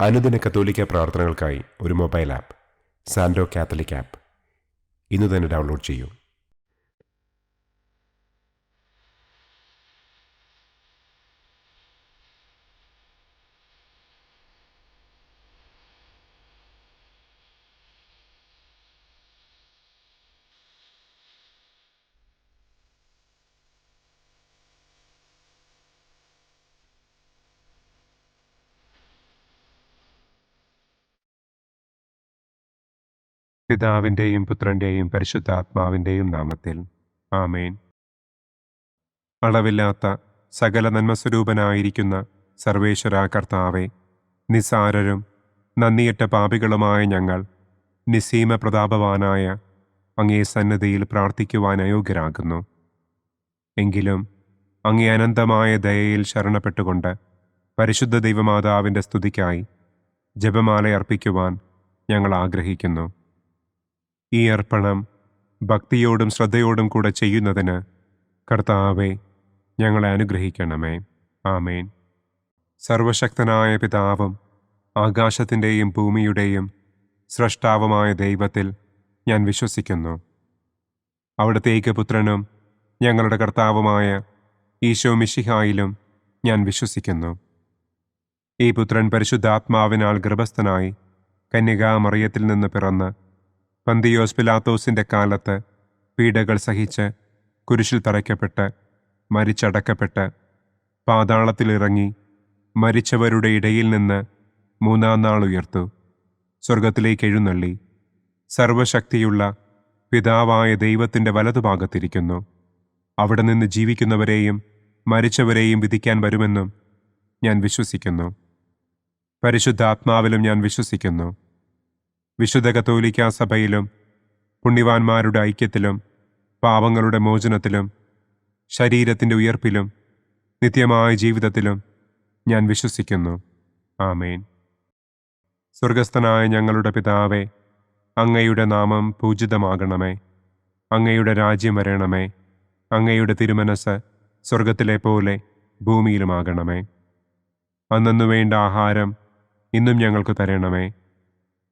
അനുദിന കത്തോലിക്ക പ്രാർത്ഥനകൾക്കായി ഒരു മൊബൈൽ ആപ്പ് സാൻഡോ കാത്തലിക് ആപ്പ് ഇന്ന് തന്നെ ഡൗൺലോഡ് ചെയ്യൂ. പിതാവിൻ്റെയും പുത്രൻ്റെയും പരിശുദ്ധാത്മാവിൻ്റെയും നാമത്തിൽ ആമേൻ. അളവില്ലാത്ത സകല നന്മസ്വരൂപനായിരിക്കുന്ന സർവേശ്വര കർത്താവെ, നിസ്സാരരും നന്ദിയറ്റ പാപികളുമായ ഞങ്ങൾ നിസ്സീമ പ്രതാപവാനായ അങ്ങേ സന്നിധിയിൽ പ്രാർത്ഥിക്കുവാൻ അയോഗ്യരാകുന്നു. എങ്കിലും അങ്ങേ അനന്തമായ ദയയിൽ ശരണപ്പെട്ടുകൊണ്ട് പരിശുദ്ധ ദൈവമാതാവിൻ്റെ സ്തുതിക്കായി ജപമാല അർപ്പിക്കുവാൻ ഞങ്ങൾ ആഗ്രഹിക്കുന്നു. ഈ അർപ്പണം ഭക്തിയോടും ശ്രദ്ധയോടും കൂടെ ചെയ്യുന്നതിന് കർത്താവെ ഞങ്ങളെ അനുഗ്രഹിക്കണമേ. ആമേൻ. സർവശക്തനായ പിതാവും ആകാശത്തിൻ്റെയും ഭൂമിയുടെയും സ്രഷ്ടാവുമായ ദൈവത്തിൽ ഞാൻ വിശ്വസിക്കുന്നു. അവിടുത്തെ ഏകപുത്രനും ഞങ്ങളുടെ കർത്താവുമായ ഈശോ മിശിഹായിലും ഞാൻ വിശ്വസിക്കുന്നു. ഈ പുത്രൻ പരിശുദ്ധാത്മാവിനാൽ ഗർഭസ്ഥനായി കന്യകാമറിയത്തിൽ നിന്ന് പിറന്ന് പന്തിയോസ് പിലാത്തോസിൻ്റെ കാലത്ത് പീഡകൾ സഹിച്ച് കുരിശിൽ തറയ്ക്കപ്പെട്ട് മരിച്ചടക്കപ്പെട്ട് പാതാളത്തിലിറങ്ങി മരിച്ചവരുടെ ഇടയിൽ നിന്ന് മൂന്നാം നാൾ ഉയർത്തു സ്വർഗത്തിലേക്ക് എഴുന്നള്ളി സർവശക്തിയുള്ള പിതാവായ ദൈവത്തിൻ്റെ വലതുഭാഗത്തിരിക്കുന്നു. അവിടെ നിന്ന് ജീവിക്കുന്നവരെയും മരിച്ചവരെയും വിധിക്കാൻ വരുമെന്നും ഞാൻ വിശ്വസിക്കുന്നു. പരിശുദ്ധാത്മാവിലും ഞാൻ വിശ്വസിക്കുന്നു. വിശുദ്ധ കത്തോലിക്കാ സഭയിലും പുണ്യവാന്മാരുടെ ഐക്യത്തിലും പാപങ്ങളുടെ മോചനത്തിലും ശരീരത്തിൻ്റെ ഉയർപ്പിലും നിത്യമായ ജീവിതത്തിലും ഞാൻ വിശ്വസിക്കുന്നു. ആമേൻ. സ്വർഗസ്ഥനായ ഞങ്ങളുടെ പിതാവേ, അങ്ങയുടെ നാമം പൂജിതമാകണമേ. അങ്ങയുടെ രാജ്യം വരണമേ. അങ്ങയുടെ തിരുമനസ് സ്വർഗത്തിലെ പോലെ ഭൂമിയിലുമാകണമേ. അന്നന്നു വേണ്ട ആഹാരം ഇന്നും ഞങ്ങൾക്ക് തരണമേ.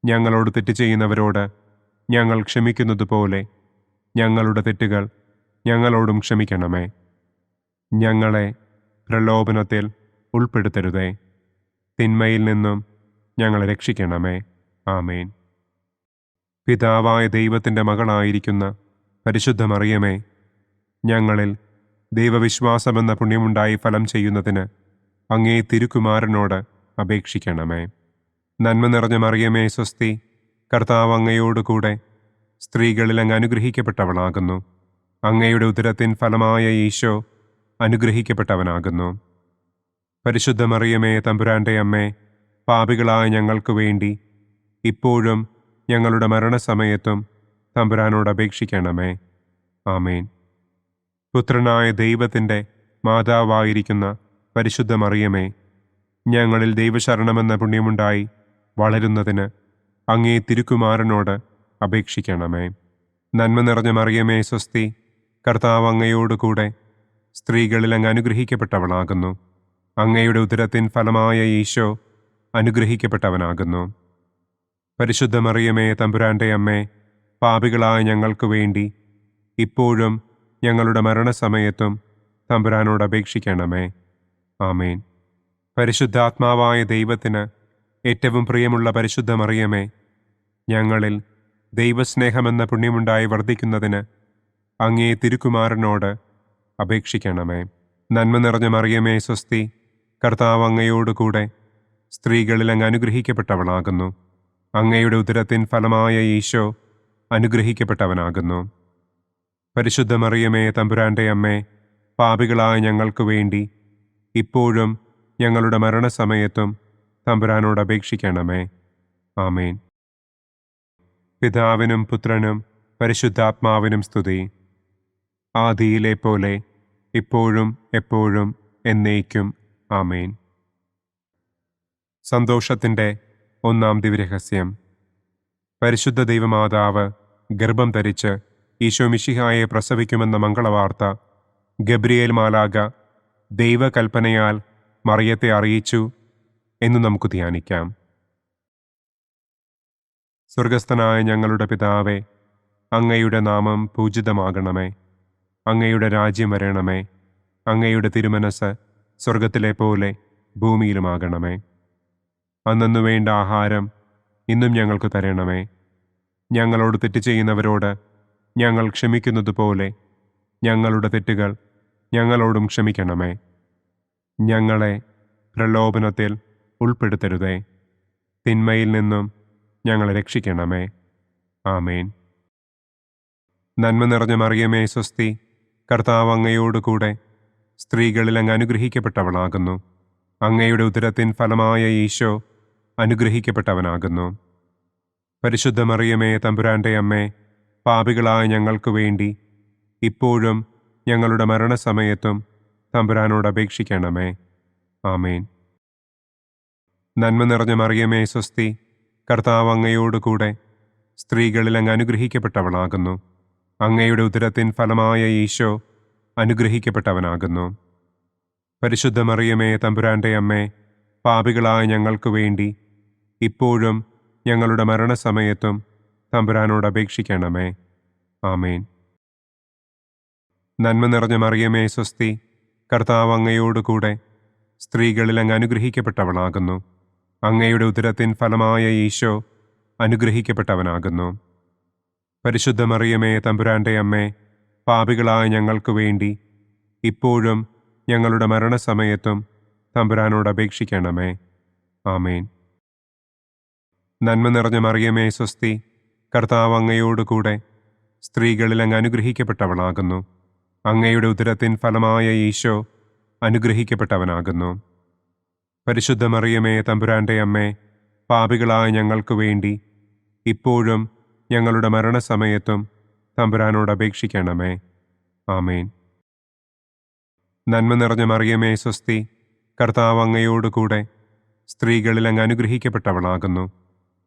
ഞങ്ങളോട് തെറ്റ് ചെയ്യുന്നവരോട് ഞങ്ങൾ ക്ഷമിക്കുന്നത് പോലെ ഞങ്ങളുടെ തെറ്റുകൾ ഞങ്ങളോടും ക്ഷമിക്കണമേ. ഞങ്ങളെ പ്രലോഭനത്തിൽ ഉൾപ്പെടുത്തരുതേ. തിന്മയിൽ നിന്നും ഞങ്ങളെ രക്ഷിക്കണമേ. ആമേൻ. പിതാവായ ദൈവത്തിൻ്റെ മകളായിരിക്കുന്ന പരിശുദ്ധ മറിയമേ, ഞങ്ങളിൽ ദൈവവിശ്വാസമെന്ന പുണ്യമുണ്ടായി ഫലം ചെയ്യുന്നതിന് അങ്ങേ തിരുക്കുമാരനോട് അപേക്ഷിക്കണമേ. നന്മ നിറഞ്ഞ മറിയമേ സ്വസ്തി, കർത്താവ് അങ്ങയോടുകൂടെ സ്ത്രീകളിൽ അങ്ങ് അനുഗ്രഹിക്കപ്പെട്ടവളാകുന്നു. അങ്ങയുടെ ഉദരത്തിൻ ഫലമായ ഈശോ അനുഗ്രഹിക്കപ്പെട്ടവനാകുന്നു. പരിശുദ്ധ മറിയമേ തമ്പുരാൻ്റെ അമ്മേ, പാപികളായ ഞങ്ങൾക്ക് വേണ്ടി ഇപ്പോഴും ഞങ്ങളുടെ മരണസമയത്തും തമ്പുരാനോട് അപേക്ഷിക്കണമേ. ആമേൻ. പുത്രനായ ദൈവത്തിൻ്റെ മാതാവായിരിക്കുന്ന പരിശുദ്ധ മറിയമേ, ഞങ്ങളിൽ ദൈവശരണമെന്ന പുണ്യമുണ്ടായി വളരുന്നതിന് അങ്ങേ തിരുക്കുമാരനോട് അപേക്ഷിക്കണമേ. നന്മ നിറഞ്ഞ മറിയമേ സ്വസ്തി, കർത്താവ് അങ്ങയോടുകൂടെ സ്ത്രീകളിൽ അങ്ങ് അനുഗ്രഹിക്കപ്പെട്ടവളാകുന്നു. അങ്ങയുടെ ഉദരത്തിൻ ഫലമായ ഈശോ അനുഗ്രഹിക്കപ്പെട്ടവനാകുന്നു. പരിശുദ്ധ മറിയമേ തമ്പുരാൻ്റെ അമ്മേ, പാപികളായ ഞങ്ങൾക്ക് വേണ്ടി ഇപ്പോഴും ഞങ്ങളുടെ മരണസമയത്തും തമ്പുരാനോട് അപേക്ഷിക്കണമേ. ആമേൻ. പരിശുദ്ധാത്മാവായ ദൈവത്തിന് ഏറ്റവും പ്രിയമുള്ള പരിശുദ്ധ മറിയമേ, ഞങ്ങളിൽ ദൈവസ്നേഹമെന്ന പുണ്യമുണ്ടായി വർദ്ധിക്കുന്നതിന് അങ്ങേ തിരുക്കുമാരനോട് അപേക്ഷിക്കണമേ. നന്മ നിറഞ്ഞ മറിയമേ സ്വസ്തി, കർത്താവ് അങ്ങയോടുകൂടെ സ്ത്രീകളിൽ അങ്ങ് അനുഗ്രഹിക്കപ്പെട്ടവളാകുന്നു. അങ്ങയുടെ ഉദരത്തിൻ ഫലമായ ഈശോ അനുഗ്രഹിക്കപ്പെട്ടവനാകുന്നു. പരിശുദ്ധ മറിയമേ തമ്പുരാൻ്റെ അമ്മേ, പാപികളായ ഞങ്ങൾക്ക് വേണ്ടി ഇപ്പോഴും ഞങ്ങളുടെ മരണസമയത്തും തമ്പുരാനോട് അപേക്ഷിക്കണമേ. ആമേൻ. പിതാവിനും പുത്രനും പരിശുദ്ധാത്മാവിനും സ്തുതി. ആദിയിലെ പോലെ ഇപ്പോഴും എപ്പോഴും എന്നേക്കും. ആമേൻ. സന്തോഷത്തിൻ്റെ ഒന്നാം ദിവ്യരഹസ്യം. പരിശുദ്ധ ദൈവമാതാവ് ഗർഭം ധരിച്ച് ഈശോ മിശിഹായെ പ്രസവിക്കുമെന്ന മംഗളവാർത്ത ഗബ്രിയേൽ മാലാഖ ദൈവകൽപ്പനയാൽ മറിയത്തെ അറിയിച്ചു എന്ന് നമുക്ക് ധ്യാനിക്കാം. സ്വർഗസ്ഥനായ ഞങ്ങളുടെ പിതാവേ, അങ്ങയുടെ നാമം പൂജിതമാകണമേ. അങ്ങയുടെ രാജ്യം വരണമേ. അങ്ങയുടെ തിരുമനസ് സ്വർഗത്തിലെ പോലെ ഭൂമിയിലുമാകണമേ. അന്നന്നു വേണ്ട ആഹാരം ഇന്നും ഞങ്ങൾക്ക് തരണമേ. ഞങ്ങളോട് തെറ്റ് ചെയ്യുന്നവരോട് ഞങ്ങൾ ക്ഷമിക്കുന്നതുപോലെ ഞങ്ങളുടെ തെറ്റുകൾ ഞങ്ങളോടും ക്ഷമിക്കണമേ. ഞങ്ങളെ പ്രലോഭനത്തിൽ ഉൾപ്പെടുത്തരുതേ. തിന്മയിൽ നിന്നും ഞങ്ങളെ രക്ഷിക്കണമേ. ആമേൻ. നന്മ നിറഞ്ഞ മറിയമേ സ്വസ്തി, കർത്താവ് അങ്ങയോടുകൂടെ സ്ത്രീകളിൽ അങ്ങ് അനുഗ്രഹിക്കപ്പെട്ടവളാകുന്നു. അങ്ങയുടെ ഉദരത്തിൻ ഫലമായ ഈശോ അനുഗ്രഹിക്കപ്പെട്ടവനാകുന്നു. പരിശുദ്ധ മറിയമേ തമ്പുരാൻ്റെ അമ്മേ, പാപികളായ ഞങ്ങൾക്ക് വേണ്ടി ഇപ്പോഴും ഞങ്ങളുടെ മരണസമയത്തും തമ്പുരാനോട് അപേക്ഷിക്കണമേ. ആമേൻ. നന്മ നിറഞ്ഞ മറിയമേ സ്വസ്തി, കർത്താവ് അങ്ങയോടുകൂടെ സ്ത്രീകളിൽ അങ്ങ് അനുഗ്രഹിക്കപ്പെട്ടവളാകുന്നു. അങ്ങയുടെ ഉദരത്തിൻ ഫലമായ ഈശോ അനുഗ്രഹിക്കപ്പെട്ടവനാകുന്നു. പരിശുദ്ധ മറിയമേ തമ്പുരാൻ്റെ അമ്മേ, പാപികളായ ഞങ്ങൾക്ക് വേണ്ടി ഇപ്പോഴും ഞങ്ങളുടെ മരണസമയത്തും തമ്പുരാനോട് അപേക്ഷിക്കണമേ. ആമേൻ. നന്മ നിറഞ്ഞ മറിയമേ സ്വസ്തി, കർത്താവ് അങ്ങയോടുകൂടെ സ്ത്രീകളിൽ അങ്ങ് അനുഗ്രഹിക്കപ്പെട്ടവളാകുന്നു. അങ്ങയുടെ ഉദരത്തിൻ ഫലമായ ഈശോ അനുഗ്രഹിക്കപ്പെട്ടവനാകുന്നു. പരിശുദ്ധ മറിയമേ തമ്പുരാൻ്റെ അമ്മേ, പാപികളായ ഞങ്ങൾക്ക് വേണ്ടി ഇപ്പോഴും ഞങ്ങളുടെ മരണസമയത്തും തമ്പുരാനോട് അപേക്ഷിക്കണമേ. ആമേൻ. നന്മ നിറഞ്ഞ മറിയമേ സ്വസ്തി, കർത്താവ് അങ്ങയോടുകൂടെ സ്ത്രീകളിൽ അങ്ങ് അനുഗ്രഹിക്കപ്പെട്ടവളാകുന്നു. അങ്ങയുടെ ഉദരത്തിൻ ഫലമായ ഈശോ അനുഗ്രഹിക്കപ്പെട്ടവനാകുന്നു. പരിശുദ്ധ മറിയമേ തമ്പുരാൻ്റെ അമ്മേ, പാപികളായ ഞങ്ങൾക്ക് വേണ്ടി ഇപ്പോഴും ഞങ്ങളുടെ മരണസമയത്തും തമ്പുരാനോട് അപേക്ഷിക്കണമേ. ആമേൻ. നന്മ നിറഞ്ഞ മറിയമേ സ്വസ്തി, കർത്താവ് അങ്ങയോടുകൂടെ സ്ത്രീകളിൽ അങ്ങ് അനുഗ്രഹിക്കപ്പെട്ടവളാകുന്നു.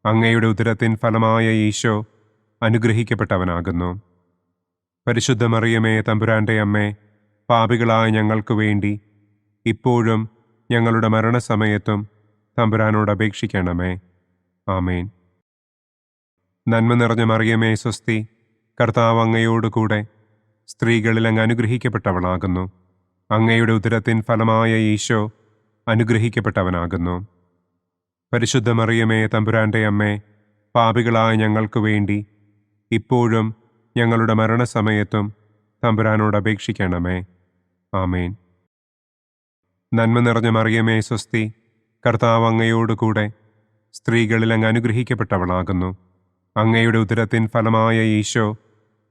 അങ്ങയുടെ ഉദരത്തിൻ ഫലമായ ഈശോ അനുഗ്രഹിക്കപ്പെട്ടവനാകുന്നു. പരിശുദ്ധ മറിയമേ തമ്പുരാൻ്റെ അമ്മേ, പാപികളായ ഞങ്ങൾക്ക് വേണ്ടി ഇപ്പോഴും ഞങ്ങളുടെ മരണസമയത്തും തമ്പുരാനോട് അപേക്ഷിക്കണമേ. ആമേൻ. നന്മ നിറഞ്ഞ മറിയമേ സ്വസ്തി, കർത്താവ് അങ്ങയോടുകൂടെ സ്ത്രീകളിൽ അങ്ങ് അനുഗ്രഹിക്കപ്പെട്ടവളാകുന്നു. അങ്ങയുടെ ഉദരത്തിൻ ഫലമായ ഈശോ അനുഗ്രഹിക്കപ്പെട്ടവനാകുന്നു. പരിശുദ്ധ മറിയമേ തമ്പുരാൻ്റെ അമ്മേ, പാപികളായ ഞങ്ങൾക്ക് വേണ്ടി ഇപ്പോഴും ഞങ്ങളുടെ മരണസമയത്തും തമ്പുരാനോട് അപേക്ഷിക്കണമേ. ആമേൻ. നന്മ നിറഞ്ഞ മറിയമേ സ്വസ്തി, കർത്താവ് അങ്ങയോടുകൂടെ സ്ത്രീകളിൽ അങ്ങ് അനുഗ്രഹിക്കപ്പെട്ടവളാകുന്നു. അങ്ങയുടെ ഉദരത്തിൻ ഫലമായ ഈശോ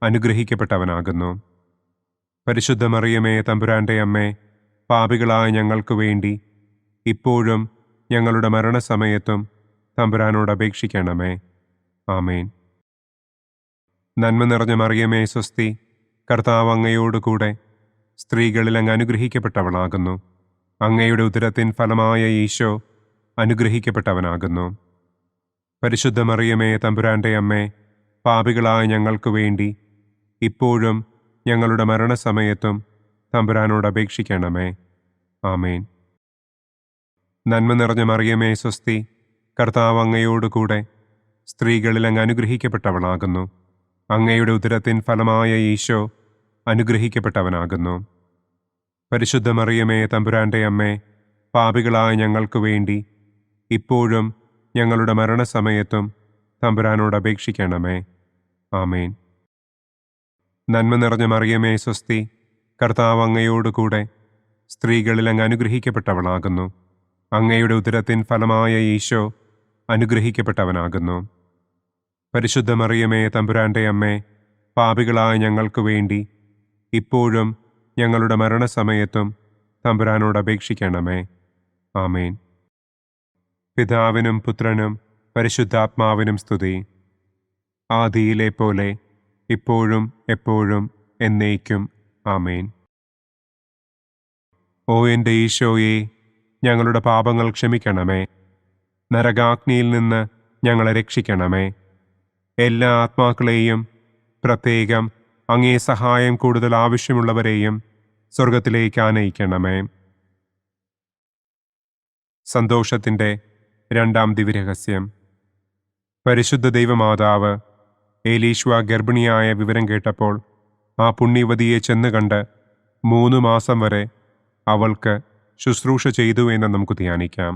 അനുഗ്രഹിക്കപ്പെട്ടവനാകുന്നു. പരിശുദ്ധ മറിയമേ തമ്പുരാൻ്റെ അമ്മേ, പാപികളായ ഞങ്ങൾക്ക് വേണ്ടി ഇപ്പോഴും ഞങ്ങളുടെ മരണസമയത്തും തമ്പുരാനോട് അപേക്ഷിക്കണമേ. ആമേൻ. നന്മ നിറഞ്ഞ മറിയമേ സ്വസ്തി, കർത്താവ് അങ്ങയോടുകൂടെ സ്ത്രീകളിൽ അങ്ങ് അനുഗ്രഹിക്കപ്പെട്ടവളാകുന്നു. അങ്ങയുടെ ഉദരത്തിൻ ഫലമായ ഈശോ അനുഗ്രഹിക്കപ്പെട്ടവനാകുന്നു. പരിശുദ്ധ മറിയമേ തമ്പുരാൻ്റെ അമ്മേ, പാപികളായ ഞങ്ങൾക്ക് വേണ്ടി ഇപ്പോഴും ഞങ്ങളുടെ മരണസമയത്തും തമ്പുരാനോട് അപേക്ഷിക്കണമേ. ആമേൻ. നന്മ നിറഞ്ഞ മറിയമേ സ്വസ്തി, കർത്താവ് അങ്ങയോടുകൂടെ സ്ത്രീകളിൽ അങ്ങ് അനുഗ്രഹിക്കപ്പെട്ടവളാകുന്നു. അങ്ങയുടെ ഉദരത്തിൻ ഫലമായ ഈശോ അനുഗ്രഹിക്കപ്പെട്ടവനാകുന്നു. പരിശുദ്ധ മറിയമേ തമ്പുരാൻ്റെ അമ്മേ, പാപികളായ ഞങ്ങൾക്ക് വേണ്ടി ഇപ്പോഴും ഞങ്ങളുടെ മരണസമയത്തും തമ്പുരാനോട് അപേക്ഷിക്കണമേ. ആമേൻ. നന്മ നിറഞ്ഞ മറിയമേ സ്വസ്തി, കർത്താവ് അങ്ങയോടുകൂടെ സ്ത്രീകളിൽ അങ്ങ് അനുഗ്രഹിക്കപ്പെട്ടവളാകുന്നു. അങ്ങയുടെ ഉദരത്തിൻ ഫലമായ ഈശോ അനുഗ്രഹിക്കപ്പെട്ടവനാകുന്നു. പരിശുദ്ധ മറിയമേ തമ്പുരാൻ്റെ അമ്മേ, പാപികളായ ഞങ്ങൾക്ക് വേണ്ടി ഇപ്പോഴും ഞങ്ങളുടെ മരണസമയത്തും തമ്പുരാനോട് അപേക്ഷിക്കണമേ. ആമേൻ. പിതാവിനും പുത്രനും പരിശുദ്ധാത്മാവിനും സ്തുതി. ആദിയിലെ പോലെ ഇപ്പോഴും എപ്പോഴും എന്നേക്കും. ആമേൻ. ഓ എൻ്റെ ഈശോയെ, ഞങ്ങളുടെ പാപങ്ങൾ ക്ഷമിക്കണമേ. നരകാഗ്നിയിൽ നിന്ന് ഞങ്ങളെ രക്ഷിക്കണമേ. എല്ലാ ആത്മാക്കളെയും, പ്രത്യേകം അങ്ങേ സഹായം കൂടുതൽ ആവശ്യമുള്ളവരെയും സ്വർഗത്തിലേക്ക് ആനയിക്കണമേ. സന്തോഷത്തിൻ്റെ രണ്ടാം ദിവ്യരഹസ്യം. പരിശുദ്ധ ദൈവമാതാവ് ഏലീശ്വ ഗർഭിണിയായ വിവരം കേട്ടപ്പോൾ ആ പുണ്യവതിയെ ചെന്ന് കണ്ട് 3 മാസം വരെ അവൾക്ക് ശുശ്രൂഷ ചെയ്തു എന്ന് നമുക്ക് ധ്യാനിക്കാം.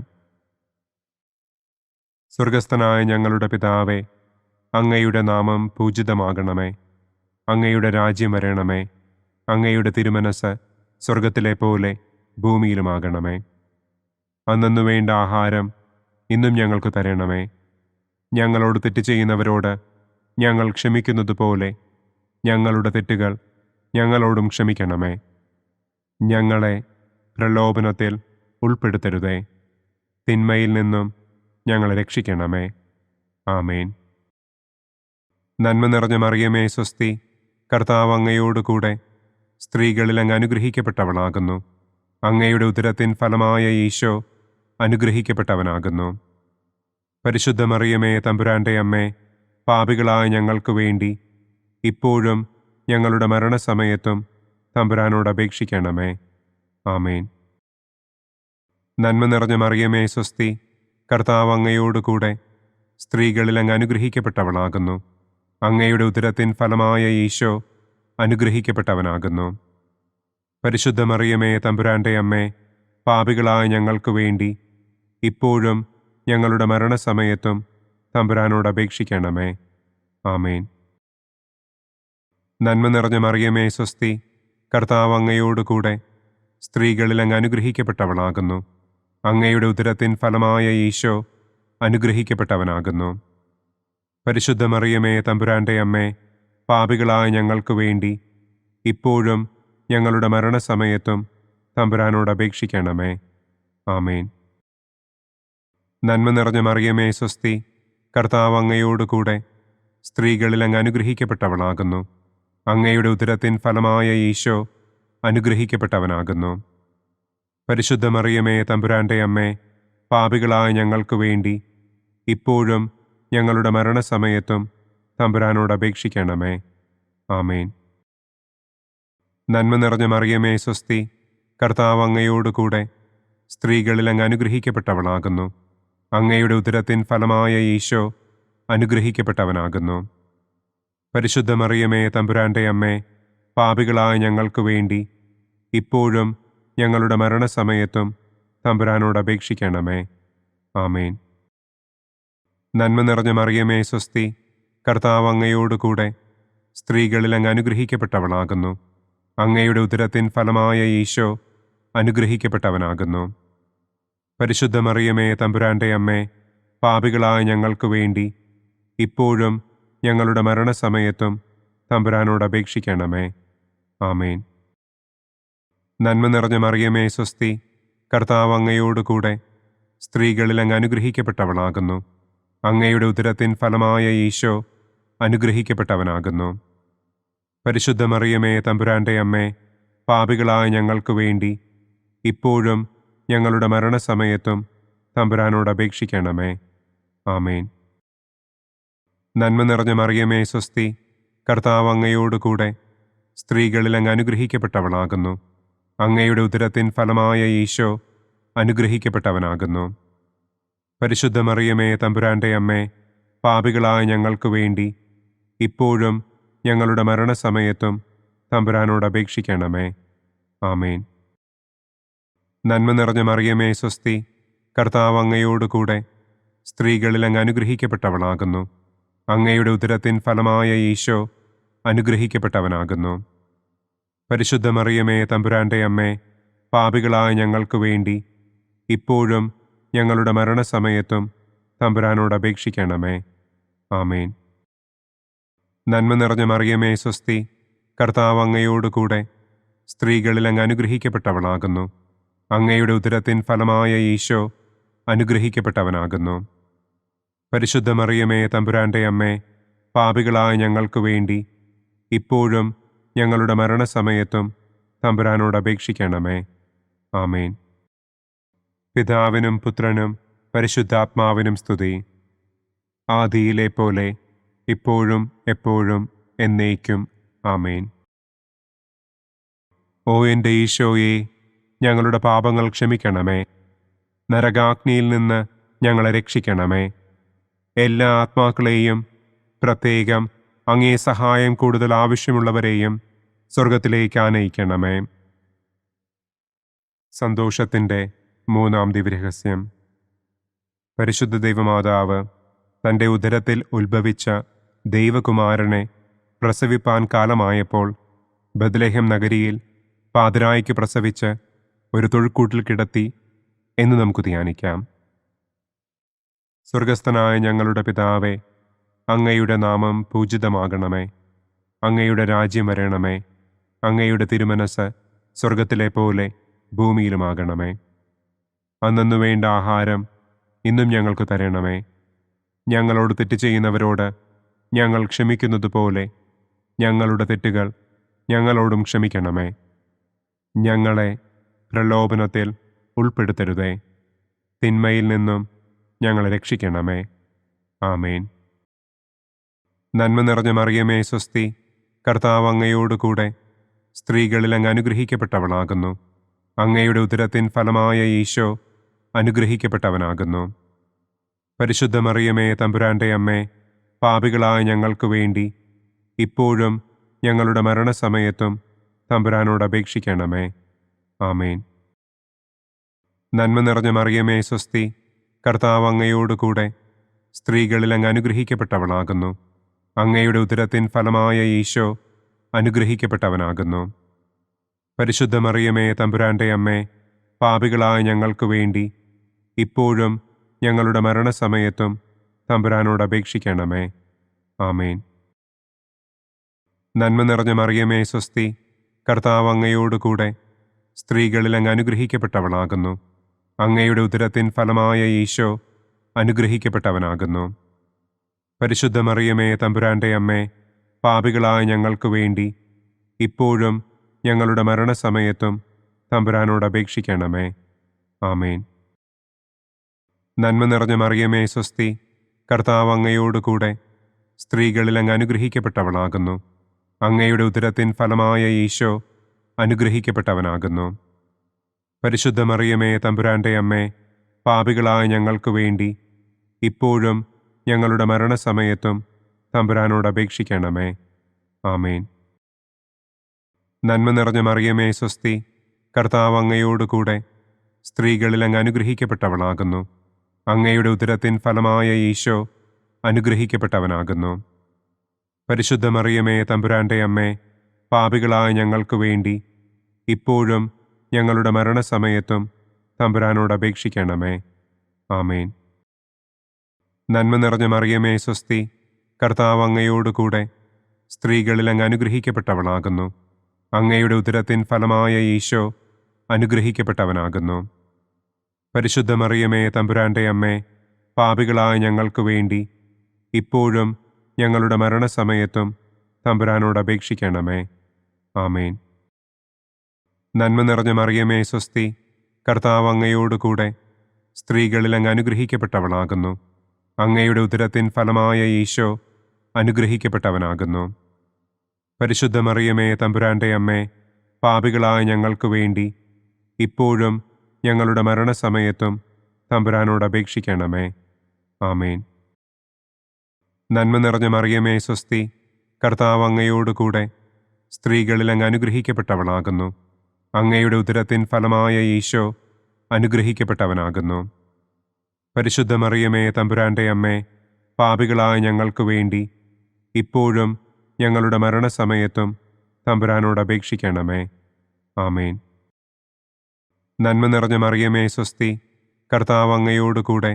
സ്വർഗസ്ഥനായ ഞങ്ങളുടെ പിതാവേ, അങ്ങയുടെ നാമം പൂജിതമാകണമേ. അങ്ങയുടെ രാജ്യം വരണമേ. അങ്ങയുടെ തിരുമനസ് സ്വർഗത്തിലെ പോലെ ഭൂമിയിലുമാകണമേ. അന്നന്നു വേണ്ട ആഹാരം ഇന്നും ഞങ്ങൾക്ക് തരണമേ. ഞങ്ങളോട് തെറ്റ് ചെയ്യുന്നവരോട് ഞങ്ങൾ ക്ഷമിക്കുന്നത് പോലെ ഞങ്ങളുടെ തെറ്റുകൾ ഞങ്ങളോടും ക്ഷമിക്കണമേ. ഞങ്ങളെ പ്രലോഭനത്തിൽ ഉൾപ്പെടുത്തരുതേ. തിന്മയിൽ നിന്നും ഞങ്ങളെ രക്ഷിക്കണമേ. ആമേൻ. നന്മ നിറഞ്ഞ മറിയമേ സ്വസ്തി, കർത്താവ് അങ്ങയോടുകൂടെ സ്ത്രീകളിൽ അങ്ങ് അനുഗ്രഹിക്കപ്പെട്ടവളാകുന്നു. അങ്ങയുടെ ഉദരത്തിൻ ഫലമായ ഈശോ അനുഗ്രഹിക്കപ്പെട്ടവനാകുന്നു. പരിശുദ്ധ മറിയമേ തമ്പുരാൻ്റെ അമ്മേ, പാപികളായ ഞങ്ങൾക്ക് വേണ്ടി ഇപ്പോഴും ഞങ്ങളുടെ മരണസമയത്തും തമ്പുരാനോട് അപേക്ഷിക്കണമേ. ആമേൻ. നന്മ നിറഞ്ഞ മറിയമേ സ്വസ്തി, കർത്താവ് അങ്ങയോടുകൂടെ സ്ത്രീകളിൽ അങ്ങ് അനുഗ്രഹിക്കപ്പെട്ടവളാകുന്നു. അങ്ങയുടെ ഉദരത്തിൻ ഫലമായ ഈശോ അനുഗ്രഹിക്കപ്പെട്ടവനാകുന്നു. പരിശുദ്ധ മറിയമേ തമ്പുരാൻ്റെ അമ്മേ, പാപികളായ ഞങ്ങൾക്ക് വേണ്ടി ഇപ്പോഴും ഞങ്ങളുടെ മരണസമയത്തും തമ്പുരാനോട് അപേക്ഷിക്കണമേ. ആമേൻ. നന്മ നിറഞ്ഞ മറിയമേ സ്വസ്തി, കർത്താവ് അങ്ങയോടുകൂടെ സ്ത്രീകളിൽ അങ്ങ് അനുഗ്രഹിക്കപ്പെട്ടവളാകുന്നു. അങ്ങയുടെ ഉദരത്തിൻ ഫലമായ ഈശോ അനുഗ്രഹിക്കപ്പെട്ടവനാകുന്നു. പരിശുദ്ധ മറിയമേ തമ്പുരാൻ്റെ അമ്മേ, പാപികളായ ഞങ്ങൾക്ക് വേണ്ടി ഇപ്പോഴും ഞങ്ങളുടെ മരണസമയത്തും തമ്പുരാനോട് അപേക്ഷിക്കണമേ. ആമേൻ. നന്മ നിറഞ്ഞ മറിയമേ സ്വസ്തി, കർത്താവ് അങ്ങയോടുകൂടെ സ്ത്രീകളിൽ അങ്ങ് അനുഗ്രഹിക്കപ്പെട്ടവളാകുന്നു. അങ്ങയുടെ ഉദരത്തിൻ ഫലമായ ഈശോ അനുഗ്രഹിക്കപ്പെട്ടവനാകുന്നു. പരിശുദ്ധ മറിയമേ തമ്പുരാൻ്റെ അമ്മേ, പാപികളായ ഞങ്ങൾക്ക് വേണ്ടി ഇപ്പോഴും ഞങ്ങളുടെ മരണസമയത്തും തമ്പുരാനോട് അപേക്ഷിക്കണമേ. ആമേൻ. നന്മ നിറഞ്ഞ മറിയമേ സ്വസ്തി, കർത്താവ് അങ്ങയോടുകൂടെ സ്ത്രീകളിൽ അങ്ങ് അനുഗ്രഹിക്കപ്പെട്ടവളാകുന്നു. അങ്ങയുടെ ഉദരത്തിൻ ഫലമായ ഈശോ അനുഗ്രഹിക്കപ്പെട്ടവനാകുന്നു. പരിശുദ്ധ മറിയമേ തമ്പുരാൻ്റെ അമ്മേ, പാപികളായ ഞങ്ങൾക്ക് വേണ്ടി ഇപ്പോഴും ഞങ്ങളുടെ മരണസമയത്തും തമ്പുരാനോട് അപേക്ഷിക്കണമേ. ആമേൻ. നന്മ നിറഞ്ഞ മറിയമേ സ്വസ്തി, കർത്താവ് അങ്ങയോടുകൂടെ സ്ത്രീകളിൽ അങ്ങ് അനുഗ്രഹിക്കപ്പെട്ടവളാകുന്നു. അങ്ങയുടെ ഉദരത്തിൻ ഫലമായ ഈശോ അനുഗ്രഹിക്കപ്പെട്ടവനാകുന്നു. പരിശുദ്ധ മറിയമേ തമ്പുരാൻ്റെ അമ്മേ, പാപികളായ ഞങ്ങൾക്ക് വേണ്ടി ഇപ്പോഴും ഞങ്ങളുടെ മരണസമയത്തും തമ്പുരാനോട് അപേക്ഷിക്കണമേ. ആമേൻ. നന്മ നിറഞ്ഞ മറിയമേ സ്വസ്തി, കർത്താവ് അങ്ങയോടുകൂടെ സ്ത്രീകളിൽ അങ്ങ് അനുഗ്രഹിക്കപ്പെട്ടവളാകുന്നു. അങ്ങയുടെ ഉദരത്തിൻ ഫലമായ ഈശോ അനുഗ്രഹിക്കപ്പെട്ടവനാകുന്നു. പരിശുദ്ധ മറിയമേ തമ്പുരാൻ്റെ അമ്മേ, പാപികളായ ഞങ്ങൾക്ക് വേണ്ടി ഇപ്പോഴും ഞങ്ങളുടെ മരണസമയത്തും തമ്പുരാനോട് അപേക്ഷിക്കണമേ. ആമേൻ. നന്മ നിറഞ്ഞ മറിയമേ സ്വസ്തി, കർത്താവ് അങ്ങയോടുകൂടെ സ്ത്രീകളിൽ അങ്ങ് അനുഗ്രഹിക്കപ്പെട്ടവളാകുന്നു. അങ്ങയുടെ ഉദരത്തിൻ ഫലമായ ഈശോ അനുഗ്രഹിക്കപ്പെട്ടവനാകുന്നു. പരിശുദ്ധ മറിയമേ തമ്പുരാൻ്റെ അമ്മേ, പാപികളായ ഞങ്ങൾക്ക് വേണ്ടി ഇപ്പോഴും ഞങ്ങളുടെ മരണസമയത്തും തമ്പുരാനോട് അപേക്ഷിക്കണമേ. ആമേൻ. നന്മ നിറഞ്ഞ മറിയമേ സ്വസ്തി, കർത്താവ് അങ്ങയോടുകൂടെ സ്ത്രീകളിൽ അങ്ങ് അനുഗ്രഹിക്കപ്പെട്ടവളാകുന്നു. അങ്ങയുടെ ഉദരത്തിൻ ഫലമായ ഈശോ അനുഗ്രഹിക്കപ്പെട്ടവനാകുന്നു. പരിശുദ്ധ മറിയമേ തമ്പുരാൻ്റെ അമ്മേ, പാപികളായ ഞങ്ങൾക്ക് വേണ്ടി ഇപ്പോഴും ഞങ്ങളുടെ മരണസമയത്തും തമ്പുരാനോട് അപേക്ഷിക്കണമേ. ആമേൻ. നന്മ നിറഞ്ഞ മറിയമേ സ്വസ്തി, കർത്താവ് അങ്ങയോടുകൂടെ സ്ത്രീകളിൽ അങ്ങ് അനുഗ്രഹിക്കപ്പെട്ടവളാകുന്നു. അങ്ങയുടെ ഉദരത്തിൻ ഫലമായ ഈശോ അനുഗ്രഹിക്കപ്പെട്ടവനാകുന്നു. പരിശുദ്ധ മറിയമേ തമ്പുരാൻ്റെ അമ്മേ, പാപികളായ ഞങ്ങൾക്ക് വേണ്ടി ഇപ്പോഴും ഞങ്ങളുടെ മരണസമയത്തും തമ്പുരാനോട് അപേക്ഷിക്കണമേ. ആമേൻ. പിതാവിനും പുത്രനും പരിശുദ്ധാത്മാവിനും സ്തുതി. ആദിയിലെ പോലെ ഇപ്പോഴും എപ്പോഴും എന്നേക്കും. ആമേൻ. ഓ എൻ്റെ ഈശോയെ, ഞങ്ങളുടെ പാപങ്ങൾ ക്ഷമിക്കണമേ. നരകാഗ്നിയിൽ നിന്ന് ഞങ്ങളെ രക്ഷിക്കണമേ. എല്ലാ ആത്മാക്കളെയും, പ്രത്യേകം അങ്ങേ സഹായം കൂടുതൽ ആവശ്യമുള്ളവരെയും സ്വർഗത്തിലേക്ക് ആനയിക്കണമേ. സന്തോഷത്തിൻ്റെ മൂന്നാം ദിവ്യരഹസ്യം. പരിശുദ്ധ ദൈവമാതാവ് തൻ്റെ ഉദരത്തിൽ ഉത്ഭവിച്ച ദൈവകുമാരനെ പ്രസവിപ്പാൻ കാലമായപ്പോൾ ബത്ലഹേം നഗരിയിൽ പാതിരായ്ക്ക് പ്രസവിച്ച് ഒരു തൊഴുക്കൂട്ടിൽ കിടത്തി എന്ന് നമുക്ക് ധ്യാനിക്കാം. സ്വർഗസ്ഥനായ ഞങ്ങളുടെ പിതാവേ, അങ്ങയുടെ നാമം പൂജിതമാകണമേ. അങ്ങയുടെ രാജ്യം വരണമേ. അങ്ങയുടെ തിരുമനസ് സ്വർഗത്തിലെ പോലെ ഭൂമിയിലുമാകണമേ. അന്നന്നു വേണ്ട ആഹാരം ഇന്നും ഞങ്ങൾക്ക് തരണമേ. ഞങ്ങളോട് തെറ്റ് ചെയ്യുന്നവരോട് ഞങ്ങൾ ക്ഷമിക്കുന്നതുപോലെ ഞങ്ങളുടെ തെറ്റുകൾ ഞങ്ങളോടും ക്ഷമിക്കണമേ. ഞങ്ങളെ പ്രലോഭനത്തിൽ ഉൾപ്പെടുത്തരുതേ. തിന്മയിൽ നിന്നും ഞങ്ങളെ രക്ഷിക്കണമേ. ആമേൻ. നന്മ നിറഞ്ഞ മറിയമേ സ്വസ്തി, കർത്താവ് അങ്ങയോടുകൂടെ സ്ത്രീകളിൽ അങ്ങ് അനുഗ്രഹിക്കപ്പെട്ടവളാകുന്നു. അങ്ങയുടെ ഉദരത്തിൻ ഫലമായ ഈശോ അനുഗ്രഹിക്കപ്പെട്ടവനാകുന്നു. പരിശുദ്ധ മറിയമേ തമ്പുരാൻ്റെ അമ്മേ, പാപികളായ ഞങ്ങൾക്ക് വേണ്ടി ഇപ്പോഴും ഞങ്ങളുടെ മരണസമയത്തും തമ്പുരാനോട് അപേക്ഷിക്കണമേ. ആമേൻ. നന്മ നിറഞ്ഞ മറിയമേ സ്വസ്തി, കർത്താവ് അങ്ങയോടുകൂടെ സ്ത്രീകളിൽ അങ്ങ് അനുഗ്രഹിക്കപ്പെട്ടവളാകുന്നു. അങ്ങയുടെ ഉദരത്തിൻ ഫലമായ ഈശോ അനുഗ്രഹിക്കപ്പെട്ടവനാകുന്നു. പരിശുദ്ധ മറിയമേ തമ്പുരാൻ്റെ അമ്മേ, പാപികളായ ഞങ്ങൾക്ക് വേണ്ടി ഇപ്പോഴും ഞങ്ങളുടെ മരണസമയത്തും തമ്പുരാനോട് അപേക്ഷിക്കണമേ. ആമേൻ. നന്മ നിറഞ്ഞ മറിയമേ സ്വസ്തി, കർത്താവ് അങ്ങയോടുകൂടെ സ്ത്രീകളിൽ അങ്ങ് അനുഗ്രഹിക്കപ്പെട്ടവളാകുന്നു. അങ്ങയുടെ ഉദരത്തിൻ ഫലമായ ഈശോ അനുഗ്രഹിക്കപ്പെട്ടവനാകുന്നു. പരിശുദ്ധ മറിയമേ തമ്പുരാൻ്റെ അമ്മേ, പാപികളായ ഞങ്ങൾക്ക് വേണ്ടി ഇപ്പോഴും ഞങ്ങളുടെ മരണസമയത്തും തമ്പുരാനോട് അപേക്ഷിക്കണമേ. ആമേൻ. നന്മ നിറഞ്ഞ മറിയമേ സ്വസ്തി, കർത്താവ് അങ്ങയോടുകൂടെ സ്ത്രീകളിൽ അങ്ങ് അനുഗ്രഹിക്കപ്പെട്ടവളാകുന്നു. അങ്ങയുടെ ഉദരത്തിൻ ഫലമായ ഈശോ അനുഗ്രഹിക്കപ്പെട്ടവനാകുന്നു. പരിശുദ്ധ മറിയമേ തമ്പുരാൻ്റെ അമ്മേ, പാപികളായ ഞങ്ങൾക്ക് വേണ്ടി ഇപ്പോഴും ഞങ്ങളുടെ മരണസമയത്തും തമ്പുരാനോട് അപേക്ഷിക്കണമേ. ആമേൻ. നന്മ നിറഞ്ഞ മറിയമേ സ്വസ്തി, കർത്താവ് അങ്ങയോടുകൂടെ സ്ത്രീകളിൽ അങ്ങ് അനുഗ്രഹിക്കപ്പെട്ടവളാകുന്നു. അങ്ങയുടെ ഉദരത്തിൻ ഫലമായ ഈശോ അനുഗ്രഹിക്കപ്പെട്ടവനാകുന്നു. പരിശുദ്ധ മറിയമേ തമ്പുരാൻ്റെ അമ്മേ, പാപികളായ ഞങ്ങൾക്ക് വേണ്ടി ഇപ്പോഴും ഞങ്ങളുടെ മരണസമയത്തും തമ്പുരാനോട് അപേക്ഷിക്കണമേ. ആമേൻ. നന്മ നിറഞ്ഞ മറിയമേ സ്വസ്തി, കർത്താവ് അങ്ങയോടുകൂടെ സ്ത്രീകളിൽ അങ്ങ് അനുഗ്രഹിക്കപ്പെട്ടവളാകുന്നു. അങ്ങയുടെ ഉദരത്തിൻ ഫലമായ ഈശോ അനുഗ്രഹിക്കപ്പെട്ടവനാകുന്നു. പരിശുദ്ധ മറിയമേ തമ്പുരാൻ്റെ അമ്മേ, പാപികളായ ഞങ്ങൾക്ക് വേണ്ടി ഇപ്പോഴും ഞങ്ങളുടെ മരണസമയത്തും തമ്പുരാനോട് അപേക്ഷിക്കണമേ. ആമേൻ. നന്മ നിറഞ്ഞ മറിയമേ സ്വസ്തി, കർത്താവ് അങ്ങയോടുകൂടെ സ്ത്രീകളിൽ അങ്ങ് അനുഗ്രഹിക്കപ്പെട്ടവളാകുന്നു. അങ്ങയുടെ ഉദരത്തിൻ ഫലമായ ഈശോ അനുഗ്രഹിക്കപ്പെട്ടവനാകുന്നു. പരിശുദ്ധ മറിയമേ തമ്പുരാൻ്റെ അമ്മേ, പാപികളായ ഞങ്ങൾക്ക് വേണ്ടി ഇപ്പോഴും ഞങ്ങളുടെ മരണസമയത്തും തമ്പുരാനോട് അപേക്ഷിക്കണമേ. ആമേൻ. നന്മ നിറഞ്ഞ മറിയമേ സ്വസ്തി, കർത്താവ് അങ്ങയോടുകൂടെ സ്ത്രീകളിൽ അങ്ങ് അനുഗ്രഹിക്കപ്പെട്ടവളാകുന്നു. അങ്ങയുടെ ഉദരത്തിൻ ഫലമായ ഈശോ അനുഗ്രഹിക്കപ്പെട്ടവനാകുന്നു. പരിശുദ്ധ മറിയമേ തമ്പുരാൻ്റെ അമ്മേ, പാപികളായ ഞങ്ങൾക്ക് വേണ്ടി ഇപ്പോഴും ഞങ്ങളുടെ മരണസമയത്തും തമ്പുരാനോട് അപേക്ഷിക്കണമേ. ആമേൻ. നന്മ നിറഞ്ഞ മറിയമേ സ്വസ്തി, കർത്താവ് അങ്ങയോടുകൂടെ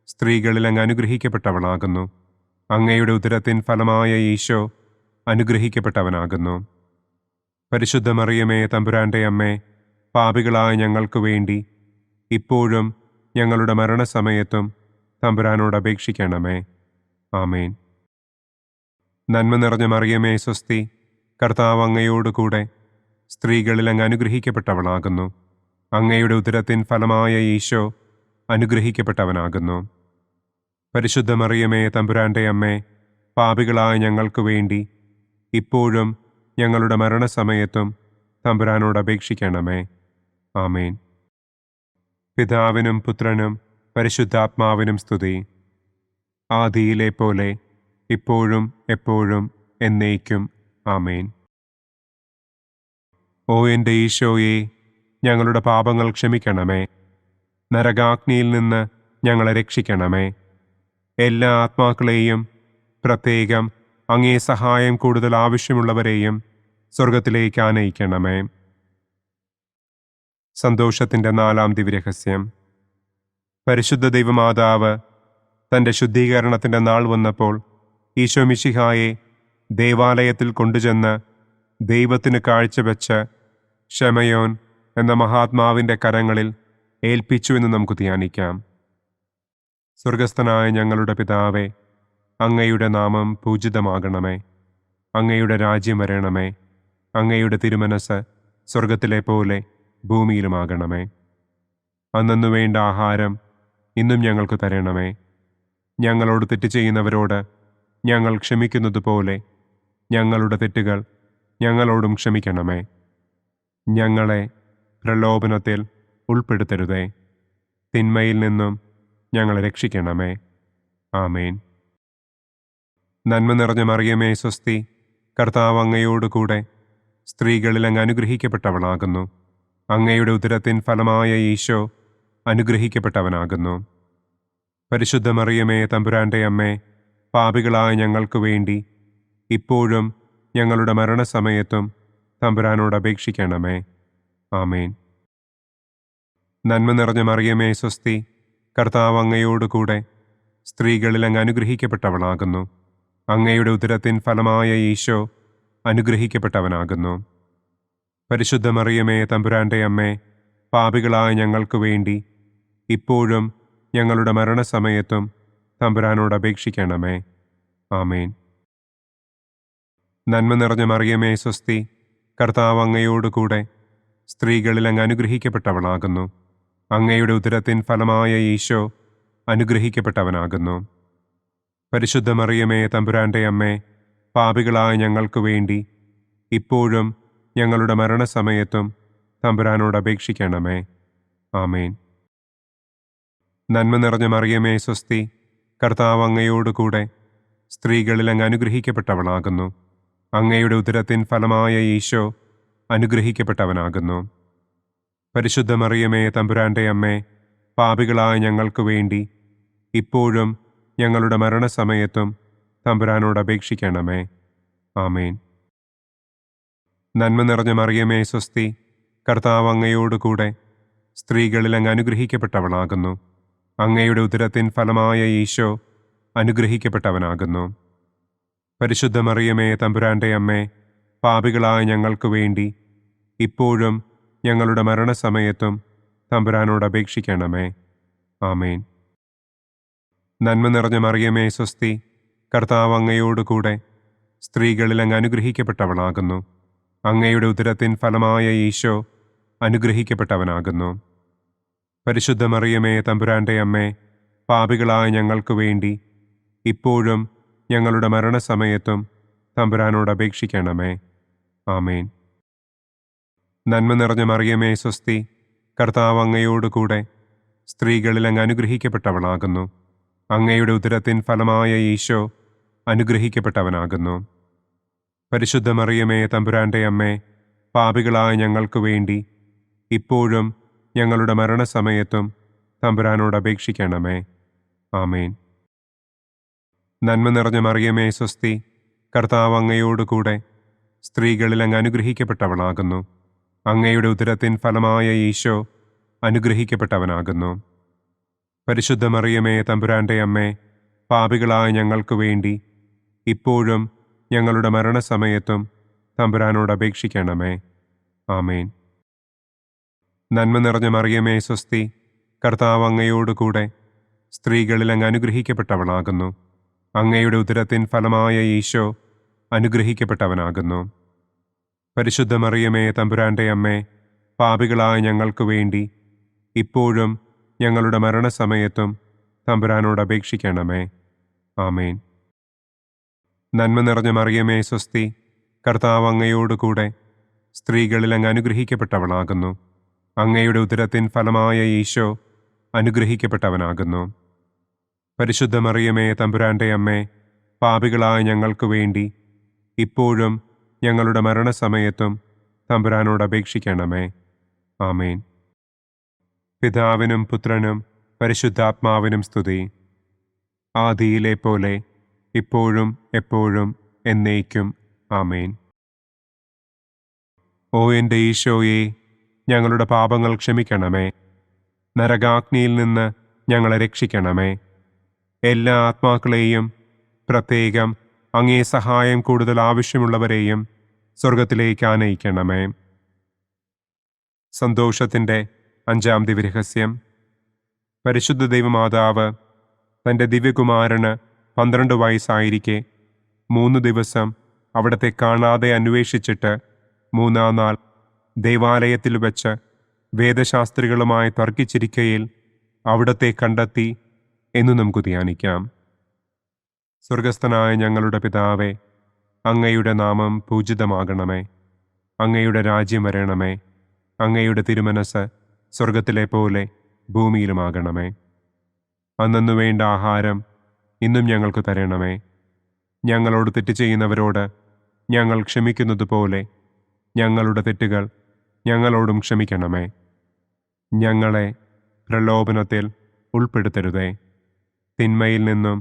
സ്ത്രീകളിൽ അങ്ങ് അനുഗ്രഹിക്കപ്പെട്ടവളാകുന്നു. അങ്ങയുടെ ഉദരത്തിൻ ഫലമായ ഈശോ അനുഗ്രഹിക്കപ്പെട്ടവനാകുന്നു. പരിശുദ്ധ മറിയമേ തമ്പുരാൻ്റെ അമ്മേ, പാപികളായ ഞങ്ങൾക്ക് വേണ്ടി ഇപ്പോഴും ഞങ്ങളുടെ മരണസമയത്തും തമ്പുരാനോട് അപേക്ഷിക്കണമേ. ആമേൻ. നന്മ നിറഞ്ഞ മറിയമേ സ്വസ്തി, കർത്താവ് അങ്ങയോടുകൂടെ സ്ത്രീകളിൽ അങ്ങ് അനുഗ്രഹിക്കപ്പെട്ടവളാകുന്നു. അങ്ങയുടെ ഉദരത്തിൻ ഫലമായ ഈശോ അനുഗ്രഹിക്കപ്പെട്ടവനാകുന്നു. പരിശുദ്ധ മറിയമേ തമ്പുരാൻ്റെ അമ്മേ, പാപികളായ ഞങ്ങൾക്ക് വേണ്ടി ഇപ്പോഴും ഞങ്ങളുടെ മരണസമയത്തും തമ്പുരാനോട് അപേക്ഷിക്കണമേ. ആമേൻ. പിതാവിനും പുത്രനും പരിശുദ്ധാത്മാവിനും സ്തുതി. ആദിയിലെ പോലെ ഇപ്പോഴും എപ്പോഴും എന്നേക്കും. ആമേൻ. ഓ എൻ്റെ ഈശോയെ, ഞങ്ങളുടെ പാപങ്ങൾ ക്ഷമിക്കണമേ. നരകാഗ്നിയിൽ നിന്ന് ഞങ്ങളെ രക്ഷിക്കണമേ. എല്ലാ ആത്മാക്കളെയും, പ്രത്യേകം അങ്ങേ സഹായം കൂടുതൽ ആവശ്യമുള്ളവരെയും സ്വർഗത്തിലേക്ക് ആനയിക്കണമേ. സന്തോഷത്തിൻ്റെ 4-ാം ദിവ്യരഹസ്യം. പരിശുദ്ധ ദൈവമാതാവ് തൻ്റെ ശുദ്ധീകരണത്തിൻ്റെ നാൾ വന്നപ്പോൾ ഈശോ മിശിഹായെ ദേവാലയത്തിൽ കൊണ്ടുചെന്ന് ദൈവത്തിന് കാഴ്ചവെച്ച് ശമയോൻ എന്ന മഹാത്മാവിൻ്റെ കരങ്ങളിൽ ഏൽപ്പിച്ചു എന്ന് നമുക്ക് ധ്യാനിക്കാം. സ്വർഗസ്ഥനായ ഞങ്ങളുടെ പിതാവേ, അങ്ങയുടെ നാമം പൂജിതമാകണമേ. അങ്ങയുടെ രാജ്യം വരണമേ. അങ്ങയുടെ തിരുമനസ് സ്വർഗത്തിലെ പോലെ ഭൂമിയിലുമാകണമേ. അന്നന്നു വേണ്ട ആഹാരം ഇന്നും ഞങ്ങൾക്ക് തരണമേ. ഞങ്ങളോട് തെറ്റ് ചെയ്യുന്നവരോട് ഞങ്ങൾ ക്ഷമിക്കുന്നത് പോലെ ഞങ്ങളുടെ തെറ്റുകൾ ഞങ്ങളോടും ക്ഷമിക്കണമേ. ഞങ്ങളെ പ്രലോഭനത്തിൽ ഉൾപ്പെടുത്തരുതേ. തിന്മയിൽ നിന്നും ഞങ്ങളെ രക്ഷിക്കണമേ. ആമേൻ. നന്മ നിറഞ്ഞ മറിയമേ സ്വസ്തി, കർത്താവ് അങ്ങയോട് കൂടെ സ്ത്രീകളിൽ അങ്ങ് അനുഗ്രഹിക്കപ്പെട്ടവളാകുന്നു. അങ്ങയുടെ ഉദരത്തിൻ ഫലമായ ഈശോ അനുഗ്രഹിക്കപ്പെട്ടവനാകുന്നു. പരിശുദ്ധ മറിയമേ തമ്പുരാൻ്റെ അമ്മേ, പാപികളായ ഞങ്ങൾക്ക് വേണ്ടി ഇപ്പോഴും ഞങ്ങളുടെ മരണസമയത്തും തമ്പുരാനോട് അപേക്ഷിക്കണമേ. ആമേൻ. നന്മ നിറഞ്ഞ മറിയമേ സ്വസ്തി, കർത്താവ് അങ്ങയോട് കൂടെ സ്ത്രീകളിൽ അങ്ങ് അനുഗ്രഹിക്കപ്പെട്ടവളാകുന്നു. അങ്ങയുടെ ഉദരത്തിൻ ഫലമായ ഈശോ അനുഗ്രഹിക്കപ്പെട്ടവനാകുന്നു. പരിശുദ്ധ മറിയമേ തമ്പുരാൻ്റെ അമ്മേ, പാപികളായ ഞങ്ങൾക്ക് വേണ്ടി ഇപ്പോഴും ഞങ്ങളുടെ മരണസമയത്തും തമ്പുരാനോട് അപേക്ഷിക്കണമേ. ആമേൻ. നന്മ നിറഞ്ഞ മറിയമേ സ്വസ്തി, കർത്താവ് അങ്ങയോട് കൂടെ സ്ത്രീകളിൽ അങ്ങ് അനുഗ്രഹിക്കപ്പെട്ടവളാകുന്നു. അങ്ങയുടെ ഉദരത്തിൻ ഫലമായ ഈശോ അനുഗ്രഹിക്കപ്പെട്ടവനാകുന്നു. പരിശുദ്ധ മറിയമേ തമ്പുരാൻ്റെ അമ്മേ, പാപികളായ ഞങ്ങൾക്ക് വേണ്ടി ഇപ്പോഴും ഞങ്ങളുടെ മരണസമയത്തും തമ്പുരാനോട് അപേക്ഷിക്കണമേ. ആമേൻ. നന്മ നിറഞ്ഞ മറിയമേ സ്വസ്തി, കർത്താവ് അങ്ങയോട് കൂടെ സ്ത്രീകളിൽ അങ്ങ് അനുഗ്രഹിക്കപ്പെട്ടവളാകുന്നു. അങ്ങയുടെ ഉദരത്തിൻ ഫലമായ ഈശോ അനുഗ്രഹിക്കപ്പെട്ടവനാകുന്നു. പരിശുദ്ധ മറിയമേ തമ്പുരാൻ്റെ അമ്മേ, പാപികളായ ഞങ്ങൾക്ക് വേണ്ടി ഇപ്പോഴും ഞങ്ങളുടെ മരണസമയത്തും തമ്പുരാനോട് അപേക്ഷിക്കണമേ. ആമേൻ. നന്മ നിറഞ്ഞ മറിയമേ സ്വസ്തി, കർത്താവ് അങ്ങയോട് കൂടെ സ്ത്രീകളിൽ അങ്ങ് അനുഗ്രഹിക്കപ്പെട്ടവളാകുന്നു. അങ്ങയുടെ ഉദരത്തിൻ ഫലമായ ഈശോ അനുഗ്രഹിക്കപ്പെട്ടവനാകുന്നു. പരിശുദ്ധ മറിയമേ തമ്പുരാൻ്റെ അമ്മേ, പാപികളായ ഞങ്ങൾക്ക് വേണ്ടി ഇപ്പോഴും ഞങ്ങളുടെ മരണസമയത്തും തമ്പുരാനോട് അപേക്ഷിക്കണമേ. ആമേൻ. നന്മ നിറഞ്ഞ മറിയമേ സ്വസ്തി, കർത്താവ് അങ്ങയോട് കൂടെ സ്ത്രീകളിൽ അങ്ങ് അനുഗ്രഹിക്കപ്പെട്ടവളാകുന്നു. അങ്ങയുടെ ഉദരത്തിൻ ഫലമായ ഈശോ അനുഗ്രഹിക്കപ്പെട്ടവനാകുന്നു. പരിശുദ്ധ മറിയമേ തമ്പുരാൻ്റെ അമ്മേ, പാപികളായ ഞങ്ങൾക്ക് വേണ്ടി ഇപ്പോഴും ഞങ്ങളുടെ മരണസമയത്തും തമ്പുരാനോട് അപേക്ഷിക്കണമേ. ആമേൻ. നന്മ നിറഞ്ഞ മറിയമേ സ്വസ്തി, കർത്താവ് അങ്ങയോട് കൂടെ സ്ത്രീകളിൽ അങ്ങ് അനുഗ്രഹിക്കപ്പെട്ടവളാകുന്നു. അങ്ങയുടെ ഉദരത്തിൻ ഫലമായ ഈശോ അനുഗ്രഹിക്കപ്പെട്ടവനാകുന്നു. പരിശുദ്ധ മറിയമേ തമ്പുരാൻ്റെ അമ്മേ, പാപികളായ ഞങ്ങൾക്ക് വേണ്ടി ഇപ്പോഴും ഞങ്ങളുടെ മരണസമയത്തും തമ്പുരാനോട് അപേക്ഷിക്കണമേ. ആമേൻ. നന്മ നിറഞ്ഞ മറിയമേ സ്വസ്തി, കർത്താവ് അങ്ങയോട് കൂടെ സ്ത്രീകളിൽ അങ്ങ് അനുഗ്രഹിക്കപ്പെട്ടവളാകുന്നു. അങ്ങയുടെ ഉദരത്തിൻ ഫലമായ ഈശോ അനുഗ്രഹിക്കപ്പെട്ടവനാകുന്നു. പരിശുദ്ധ മറിയമേ തമ്പുരാൻ്റെ അമ്മേ, പാപികളായ ഞങ്ങൾക്ക് വേണ്ടി ഇപ്പോഴും ഞങ്ങളുടെ മരണസമയത്തും തമ്പുരാനോട് അപേക്ഷിക്കണമേ. ആമേൻ. നന്മ നിറഞ്ഞ മറിയമേ സ്വസ്തി, കർത്താവ് അങ്ങയോട് കൂടെ സ്ത്രീകളിൽ അങ്ങ് അനുഗ്രഹിക്കപ്പെട്ടവളാകുന്നു. അങ്ങയുടെ ഉദരത്തിൻ ഫലമായ ഈശോ അനുഗ്രഹിക്കപ്പെട്ടവനാകുന്നു. പരിശുദ്ധ മറിയമേ തമ്പുരാൻ്റെ അമ്മേ, പാപികളായ ഞങ്ങൾക്ക് വേണ്ടി ഇപ്പോഴും ഞങ്ങളുടെ മരണസമയത്തും തമ്പുരാനോട് അപേക്ഷിക്കണമേ. ആമേൻ. നന്മ നിറഞ്ഞ മറിയമേ സ്വസ്തി, കർത്താവ് അങ്ങയോട് കൂടെ സ്ത്രീകളിൽ അങ്ങ് അനുഗ്രഹിക്കപ്പെട്ടവളാകുന്നു. അങ്ങയുടെ ഉദരത്തിൻ ഫലമായ ഈശോ അനുഗ്രഹിക്കപ്പെട്ടവനാകുന്നു. പരിശുദ്ധ മറിയമേ തമ്പുരാന്റെ അമ്മേ, പാപികളായ ഞങ്ങൾക്ക് വേണ്ടി ഇപ്പോഴും ഞങ്ങളുടെ മരണസമയത്തും തമ്പുരാനോട് അപേക്ഷിക്കണമേ. ആമേൻ. പിതാവിനും പുത്രനും പരിശുദ്ധാത്മാവിനും സ്തുതി. ആദിയിലെ പോലെ ഇപ്പോഴും എപ്പോഴും എന്നേക്കും. ആമേൻ. ഓ എൻ്റെ ഈശോയെ, ഞങ്ങളുടെ പാപങ്ങൾ ക്ഷമിക്കണമേ. നരകാഗ്നിയിൽ നിന്ന് ഞങ്ങളെ രക്ഷിക്കണമേ. എല്ലാ ആത്മാക്കളെയും, പ്രത്യേകം അങ്ങേ സഹായം കൂടുതൽ ആവശ്യമുള്ളവരെയും സ്വർഗത്തിലേക്ക് ആനയിക്കണമേ. സന്തോഷത്തിൻ്റെ 5-ാം ദിവ്യരഹസ്യം. പരിശുദ്ധ ദൈവമാതാവ് തൻ്റെ ദിവ്യകുമാരന് 12 വയസ്സായിരിക്കെ 3 ദിവസം അവിടത്തെ കാണാതെ അന്വേഷിച്ചിട്ട് 3-ാം നാൾ ദേവാലയത്തിൽ വെച്ച് വേദശാസ്ത്രികളുമായി തർക്കിച്ചിരിക്കയിൽ അവിടത്തെ കണ്ടെത്തി എന്ന് നമുക്ക് ധ്യാനിക്കാം. സ്വർഗസ്ഥനായ ഞങ്ങളുടെ പിതാവേ, അങ്ങയുടെ നാമം പൂജിതമാകണമേ. അങ്ങയുടെ രാജ്യം വരണമേ. അങ്ങയുടെ തിരുമനസ് സ്വർഗത്തിലെ പോലെ ഭൂമിയിലുമാകണമേ. അന്നന്നു വേണ്ട ആഹാരം ഇന്നും ഞങ്ങൾക്ക് തരണമേ. ഞങ്ങളോട് തെറ്റ് ചെയ്യുന്നവരോട് ഞങ്ങൾ ക്ഷമിക്കുന്നത് പോലെ ഞങ്ങളുടെ തെറ്റുകൾ ഞങ്ങളോടും ക്ഷമിക്കണമേ. ഞങ്ങളെ പ്രലോഭനത്തിൽ ഉൾപ്പെടുത്തരുതേ. തിന്മയിൽ നിന്നും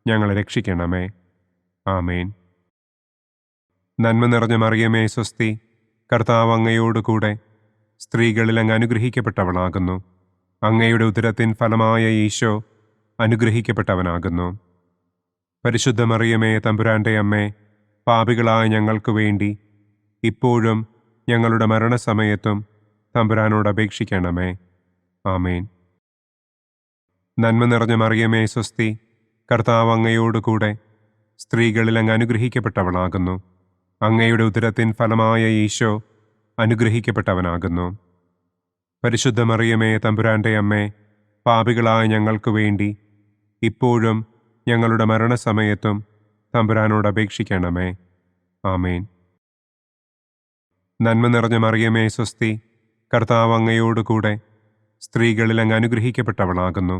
ഞങ്ങളെ രക്ഷിക്കണമേ. ആമേൻ. നന്മ നിറഞ്ഞ മറിയമേ സ്വസ്തി, കർത്താവ് അങ്ങയോടുകൂടെ സ്ത്രീകളിൽ അങ്ങ് അനുഗ്രഹിക്കപ്പെട്ടവളാകുന്നു. അങ്ങയുടെ ഉദരത്തിൻ ഫലമായ ഈശോ അനുഗ്രഹിക്കപ്പെട്ടവനാകുന്നു. പരിശുദ്ധ മറിയമേ തമ്പുരാന്റെ അമ്മേ, പാപികളായ ഞങ്ങൾക്ക് വേണ്ടി ഇപ്പോഴും ഞങ്ങളുടെ മരണസമയത്തും തമ്പുരാനോട് അപേക്ഷിക്കണമേ. ആമേൻ. നന്മ നിറഞ്ഞ മറിയമേ സ്വസ്തി, കർത്താവ് അങ്ങയോടുകൂടെ സ്ത്രീകളിൽ അങ്ങ് അനുഗ്രഹിക്കപ്പെട്ടവളാകുന്നു. അങ്ങയുടെ ഉദരത്തിൻ ഫലമായ ഈശോ അനുഗ്രഹിക്കപ്പെട്ടവനാകുന്നു. പരിശുദ്ധ മറിയമേ തമ്പുരാന്റെ അമ്മേ, പാപികളായ ഞങ്ങൾക്ക് വേണ്ടി ഇപ്പോഴും ഞങ്ങളുടെ മരണസമയത്തും തമ്പുരാനോട് അപേക്ഷിക്കണമേ. ആമേൻ. നന്മ നിറഞ്ഞ മറിയമേ സ്വസ്തി, കർത്താവ് അങ്ങയോടുകൂടെ സ്ത്രീകളിൽ അങ്ങ് അനുഗ്രഹിക്കപ്പെട്ടവളാകുന്നു.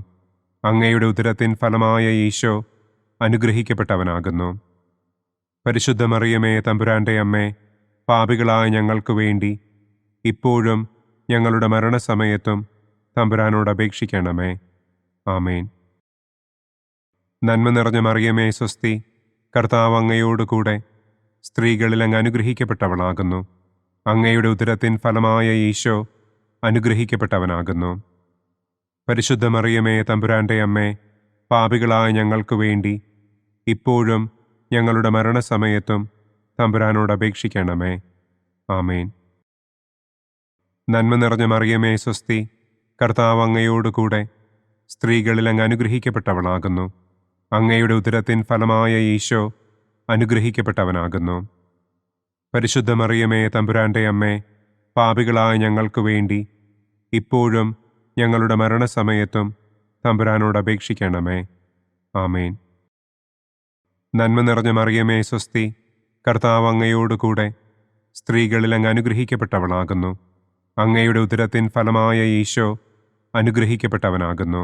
അങ്ങയുടെ ഉദരത്തിൻ ഫലമായ ഈശോ അനുഗ്രഹിക്കപ്പെട്ടവനാകുന്നു. പരിശുദ്ധ മറിയമേ തമ്പുരാന്റെ അമ്മേ, പാപികളായ ഞങ്ങൾക്ക് വേണ്ടി ഇപ്പോഴും ഞങ്ങളുടെ മരണസമയത്തും തമ്പുരാനോട് അപേക്ഷിക്കണമേ. ആമേൻ. നന്മ നിറഞ്ഞ മറിയമേ സ്വസ്തി, കർത്താവ് അങ്ങയോടുകൂടെ സ്ത്രീകളിൽ അങ്ങ് അനുഗ്രഹിക്കപ്പെട്ടവളാകുന്നു. അങ്ങയുടെ ഉദരത്തിൻ ഫലമായ ഈശോ അനുഗ്രഹിക്കപ്പെട്ടവനാകുന്നു. പരിശുദ്ധ മറിയമേ തമ്പുരാന്റെ അമ്മേ, പാപികളായ ഞങ്ങൾക്ക് വേണ്ടി ഇപ്പോഴും ഞങ്ങളുടെ മരണസമയത്തും തമ്പുരാനോട് അപേക്ഷിക്കണമേ. ആമേൻ. നന്മ നിറഞ്ഞ മറിയമേ സ്വസ്തി, കർത്താവ് അങ്ങയോടുകൂടെ സ്ത്രീകളിൽ അങ്ങ് അനുഗ്രഹിക്കപ്പെട്ടവളാകുന്നു. അങ്ങയുടെ ഉദരത്തിൻ ഫലമായ ഈശോ അനുഗ്രഹിക്കപ്പെട്ടവനാകുന്നു. പരിശുദ്ധ മറിയമേ തമ്പുരാന്റെ അമ്മേ, പാപികളായ ഞങ്ങൾക്ക് വേണ്ടി ഇപ്പോഴും ഞങ്ങളുടെ മരണസമയത്തും തമ്പുരാനോട് അപേക്ഷിക്കണമേ. ആമേൻ. നന്മ നിറഞ്ഞ മറിയമേ സ്വസ്തി, കർത്താവ് അങ്ങയോടുകൂടെ സ്ത്രീകളിൽ അങ്ങ് അനുഗ്രഹിക്കപ്പെട്ടവളാകുന്നു. അങ്ങയുടെ ഉദരത്തിൻ ഫലമായ ഈശോ അനുഗ്രഹിക്കപ്പെട്ടവനാകുന്നു.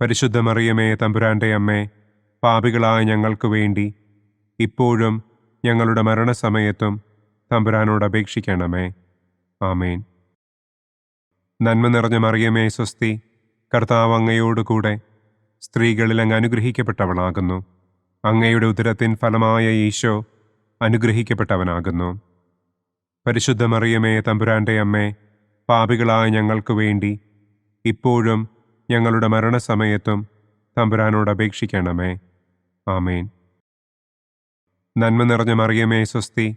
പരിശുദ്ധ മറിയമേ തമ്പുരാന്റെ അമ്മേ, പാപികളായ ഞങ്ങൾക്ക് വേണ്ടി ഇപ്പോഴും ഞങ്ങളുടെ മരണസമയത്തും തമ്പുരാനോട് അപേക്ഷിക്കണമേ. ആമേൻ. നന്മ നിറഞ്ഞ മറിയമേ സ്വസ്തി, കർത്താവ് അങ്ങയോടുകൂടെ സ്ത്രീകളിൽ അങ്ങ് അനുഗ്രഹിക്കപ്പെട്ടവളാകുന്നു. അങ്ങയുടെ ഉദരത്തിൻ ഫലമായ ഈശോ അനുഗ്രഹിക്കപ്പെട്ടവനാകുന്നു. പരിശുദ്ധ മറിയമേ തമ്പുരാന്റെ അമ്മേ, പാപികളായ ഞങ്ങൾക്ക് വേണ്ടി ഇപ്പോഴും ഞങ്ങളുടെ മരണസമയത്തും തമ്പുരാനോട് അപേക്ഷിക്കണമേ. ആമേൻ. നന്മ നിറഞ്ഞ മറിയമേ സ്വസ്തി,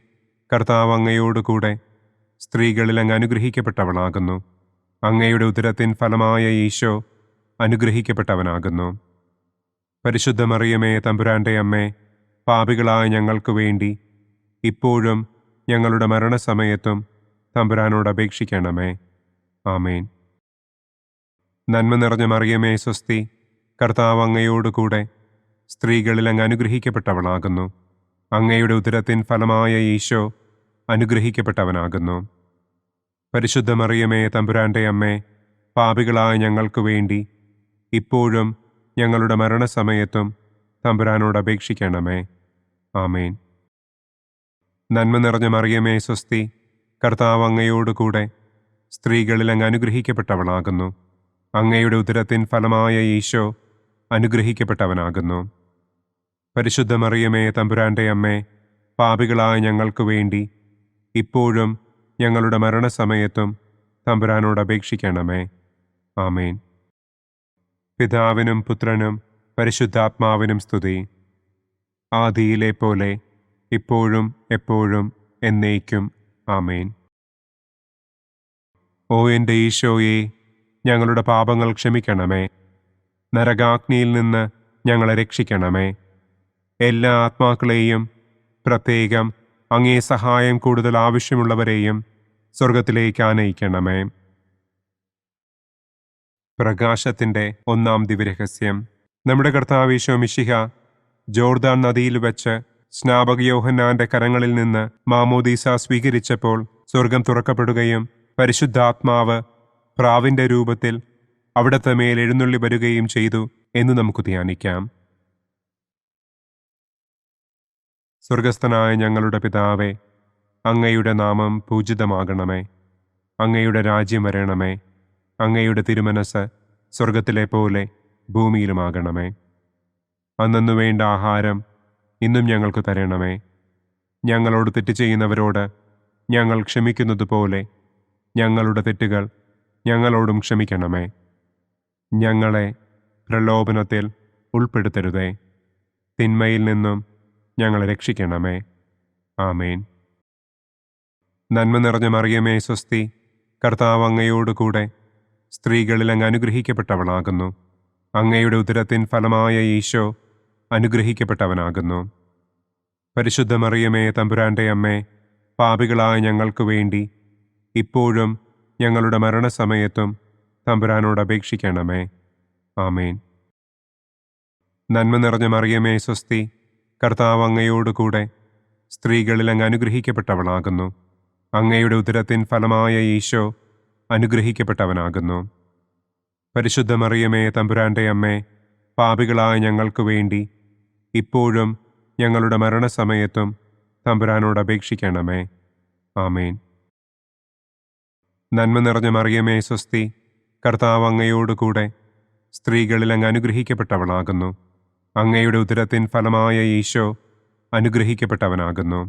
കർത്താവ് അങ്ങയോടുകൂടെ സ്ത്രീകളിൽ അങ്ങ് അനുഗ്രഹിക്കപ്പെട്ടവളാകുന്നു. അങ്ങയുടെ ഉദരത്തിൻ ഫലമായ ഈശോ അനുഗ്രഹിക്കപ്പെട്ടവനാകുന്നു. പരിശുദ്ധ മറിയമേ തമ്പുരാന്റെ അമ്മേ, പാപികളായ ഞങ്ങൾക്ക് വേണ്ടി ഇപ്പോഴും ഞങ്ങളുടെ മരണസമയത്തും തമ്പുരാനോട് അപേക്ഷിക്കണമേ. ആമേൻ. നന്മ നിറഞ്ഞ മറിയമേ സ്വസ്തി, കർത്താവ് അങ്ങയോടുകൂടെ സ്ത്രീകളിൽ അങ്ങ് അനുഗ്രഹിക്കപ്പെട്ടവളാകുന്നു. അങ്ങയുടെ ഉദരത്തിൻ ഫലമായ ഈശോ അനുഗ്രഹിക്കപ്പെട്ടവനാകുന്നു. പരിശുദ്ധ മറിയമേ തമ്പുരാന്റെ അമ്മേ, പാപികളായ ഞങ്ങൾക്ക് വേണ്ടി ഇപ്പോഴും ഞങ്ങളുടെ മരണസമയത്തും തമ്പുരാനോട് അപേക്ഷിക്കണമേ. ആമേൻ. നന്മ നിറഞ്ഞ മറിയമേ സ്വസ്തി, കർത്താവ് അങ്ങയോടുകൂടെ സ്ത്രീകളിൽ അങ്ങ് അനുഗ്രഹിക്കപ്പെട്ടവളാകുന്നു. അങ്ങയുടെ ഉദരത്തിൻ ഫലമായ ഈശോ അനുഗ്രഹിക്കപ്പെട്ടവനാകുന്നു. പരിശുദ്ധ മറിയമേ തമ്പുരാന്റെ അമ്മേ, പാപികളായ ഞങ്ങൾക്ക് വേണ്ടി ഇപ്പോഴും ഞങ്ങളുടെ മരണസമയത്തും തമ്പുരാനോട് അപേക്ഷിക്കണമേ. ആമേൻ. പിതാവിനും പുത്രനും പരിശുദ്ധാത്മാവിനും സ്തുതി. ആദിയിലെ പോലെ ഇപ്പോഴും എപ്പോഴും എന്നേക്കും. ആമേൻ. ഓ എൻ്റെ ഈശോയെ, ഞങ്ങളുടെ പാപങ്ങൾ ക്ഷമിക്കണമേ. നരകാഗ്നിയിൽ നിന്ന് ഞങ്ങളെ രക്ഷിക്കണമേ. എല്ലാ ആത്മാക്കളെയും, പ്രത്യേകം അങ്ങേ സഹായം കൂടുതൽ ആവശ്യമുള്ളവരെയും സ്വർഗത്തിലേക്ക് ആനയിക്കണമേ. പ്രകാശത്തിൻ്റെ ഒന്നാം ദിവ്യരഹസ്യം. നമ്മുടെ കർത്താവ് ഈശോ മിശിഹ ജോർദാൻ നദിയിൽ വെച്ച് സ്നാപക യോഹന്നാന്റെ കരങ്ങളിൽ നിന്ന് മാമോദീസ സ്വീകരിച്ചപ്പോൾ സ്വർഗം തുറക്കപ്പെടുകയും പരിശുദ്ധാത്മാവ് പ്രാവിന്റെ രൂപത്തിൽ അവിടത്തെ മേൽ എഴുന്നള്ളി വരികയും ചെയ്തു എന്ന് നമുക്ക് ധ്യാനിക്കാം. സ്വർഗസ്ഥനായ ഞങ്ങളുടെ പിതാവേ, അങ്ങയുടെ നാമം പൂജിതമാകണമേ. അങ്ങയുടെ രാജ്യം വരണമേ. അങ്ങയുടെ തിരുമനസ് സ്വർഗത്തിലെ പോലെ ഭൂമിയിലുമാകണമേ. അന്നന്നു വേണ്ട ആഹാരം ഇന്നും ഞങ്ങൾക്ക് തരണമേ. ഞങ്ങളോട് തെറ്റ് ചെയ്യുന്നവരോട് ഞങ്ങൾ ക്ഷമിക്കുന്നത് പോലെ ഞങ്ങളുടെ തെറ്റുകൾ ഞങ്ങളോടും ക്ഷമിക്കണമേ. ഞങ്ങളെ പ്രലോഭനത്തിൽ ഉൾപ്പെടുത്തരുതേ, തിന്മയിൽ നിന്നും ഞങ്ങളെ രക്ഷിക്കണമേ. ആമേൻ. നന്മ നിറഞ്ഞ മറിയമേ സ്വസ്തി, കർത്താവ് അങ്ങയോടുകൂടെ സ്ത്രീകളിൽ അങ്ങ് അനുഗ്രഹിക്കപ്പെട്ടവളാകുന്നു. അങ്ങയുടെ ഉദരത്തിൻ ഫലമായ ഈശോ അനുഗ്രഹിക്കപ്പെട്ടവനാകുന്നു. പരിശുദ്ധ മറിയമേ തമ്പുരാന്റെ അമ്മേ, പാപികളായ ഞങ്ങൾക്ക് വേണ്ടി ഇപ്പോഴും ഞങ്ങളുടെ മരണസമയത്തും തമ്പുരാനോട് അപേക്ഷിക്കണമേ. ആമേൻ. നന്മ നിറഞ്ഞ മറിയമേ സ്വസ്തി, കർത്താവ് അങ്ങയോടുകൂടെ സ്ത്രീകളിൽ അങ്ങ് അനുഗ്രഹിക്കപ്പെട്ടവളാകുന്നു. അങ്ങയുടെ ഉദരത്തിൻ ഫലമായ ഈശോ അനുഗ്രഹിക്കപ്പെട്ടവനാകുന്നു. പരിശുദ്ധ മറിയമേ തമ്പുരാന്റെ അമ്മേ, പാപികളായ ഞങ്ങൾക്ക് വേണ്ടി ഇപ്പോഴും ഞങ്ങളുടെ മരണസമയത്തും തമ്പുരാനോട് അപേക്ഷിക്കണമേ. ആമേൻ. നന്മ നിറഞ്ഞ മറിയമേ സ്വസ്തി, കർത്താവ് അങ്ങയോടുകൂടെ സ്ത്രീകളിൽ അങ്ങ് അനുഗ്രഹിക്കപ്പെട്ടവളാകുന്നു. അങ്ങയുടെ ഉദരത്തിൻ ഫലമായ ഈശോ അനുഗ്രഹിക്കപ്പെട്ടവനാകുന്നു.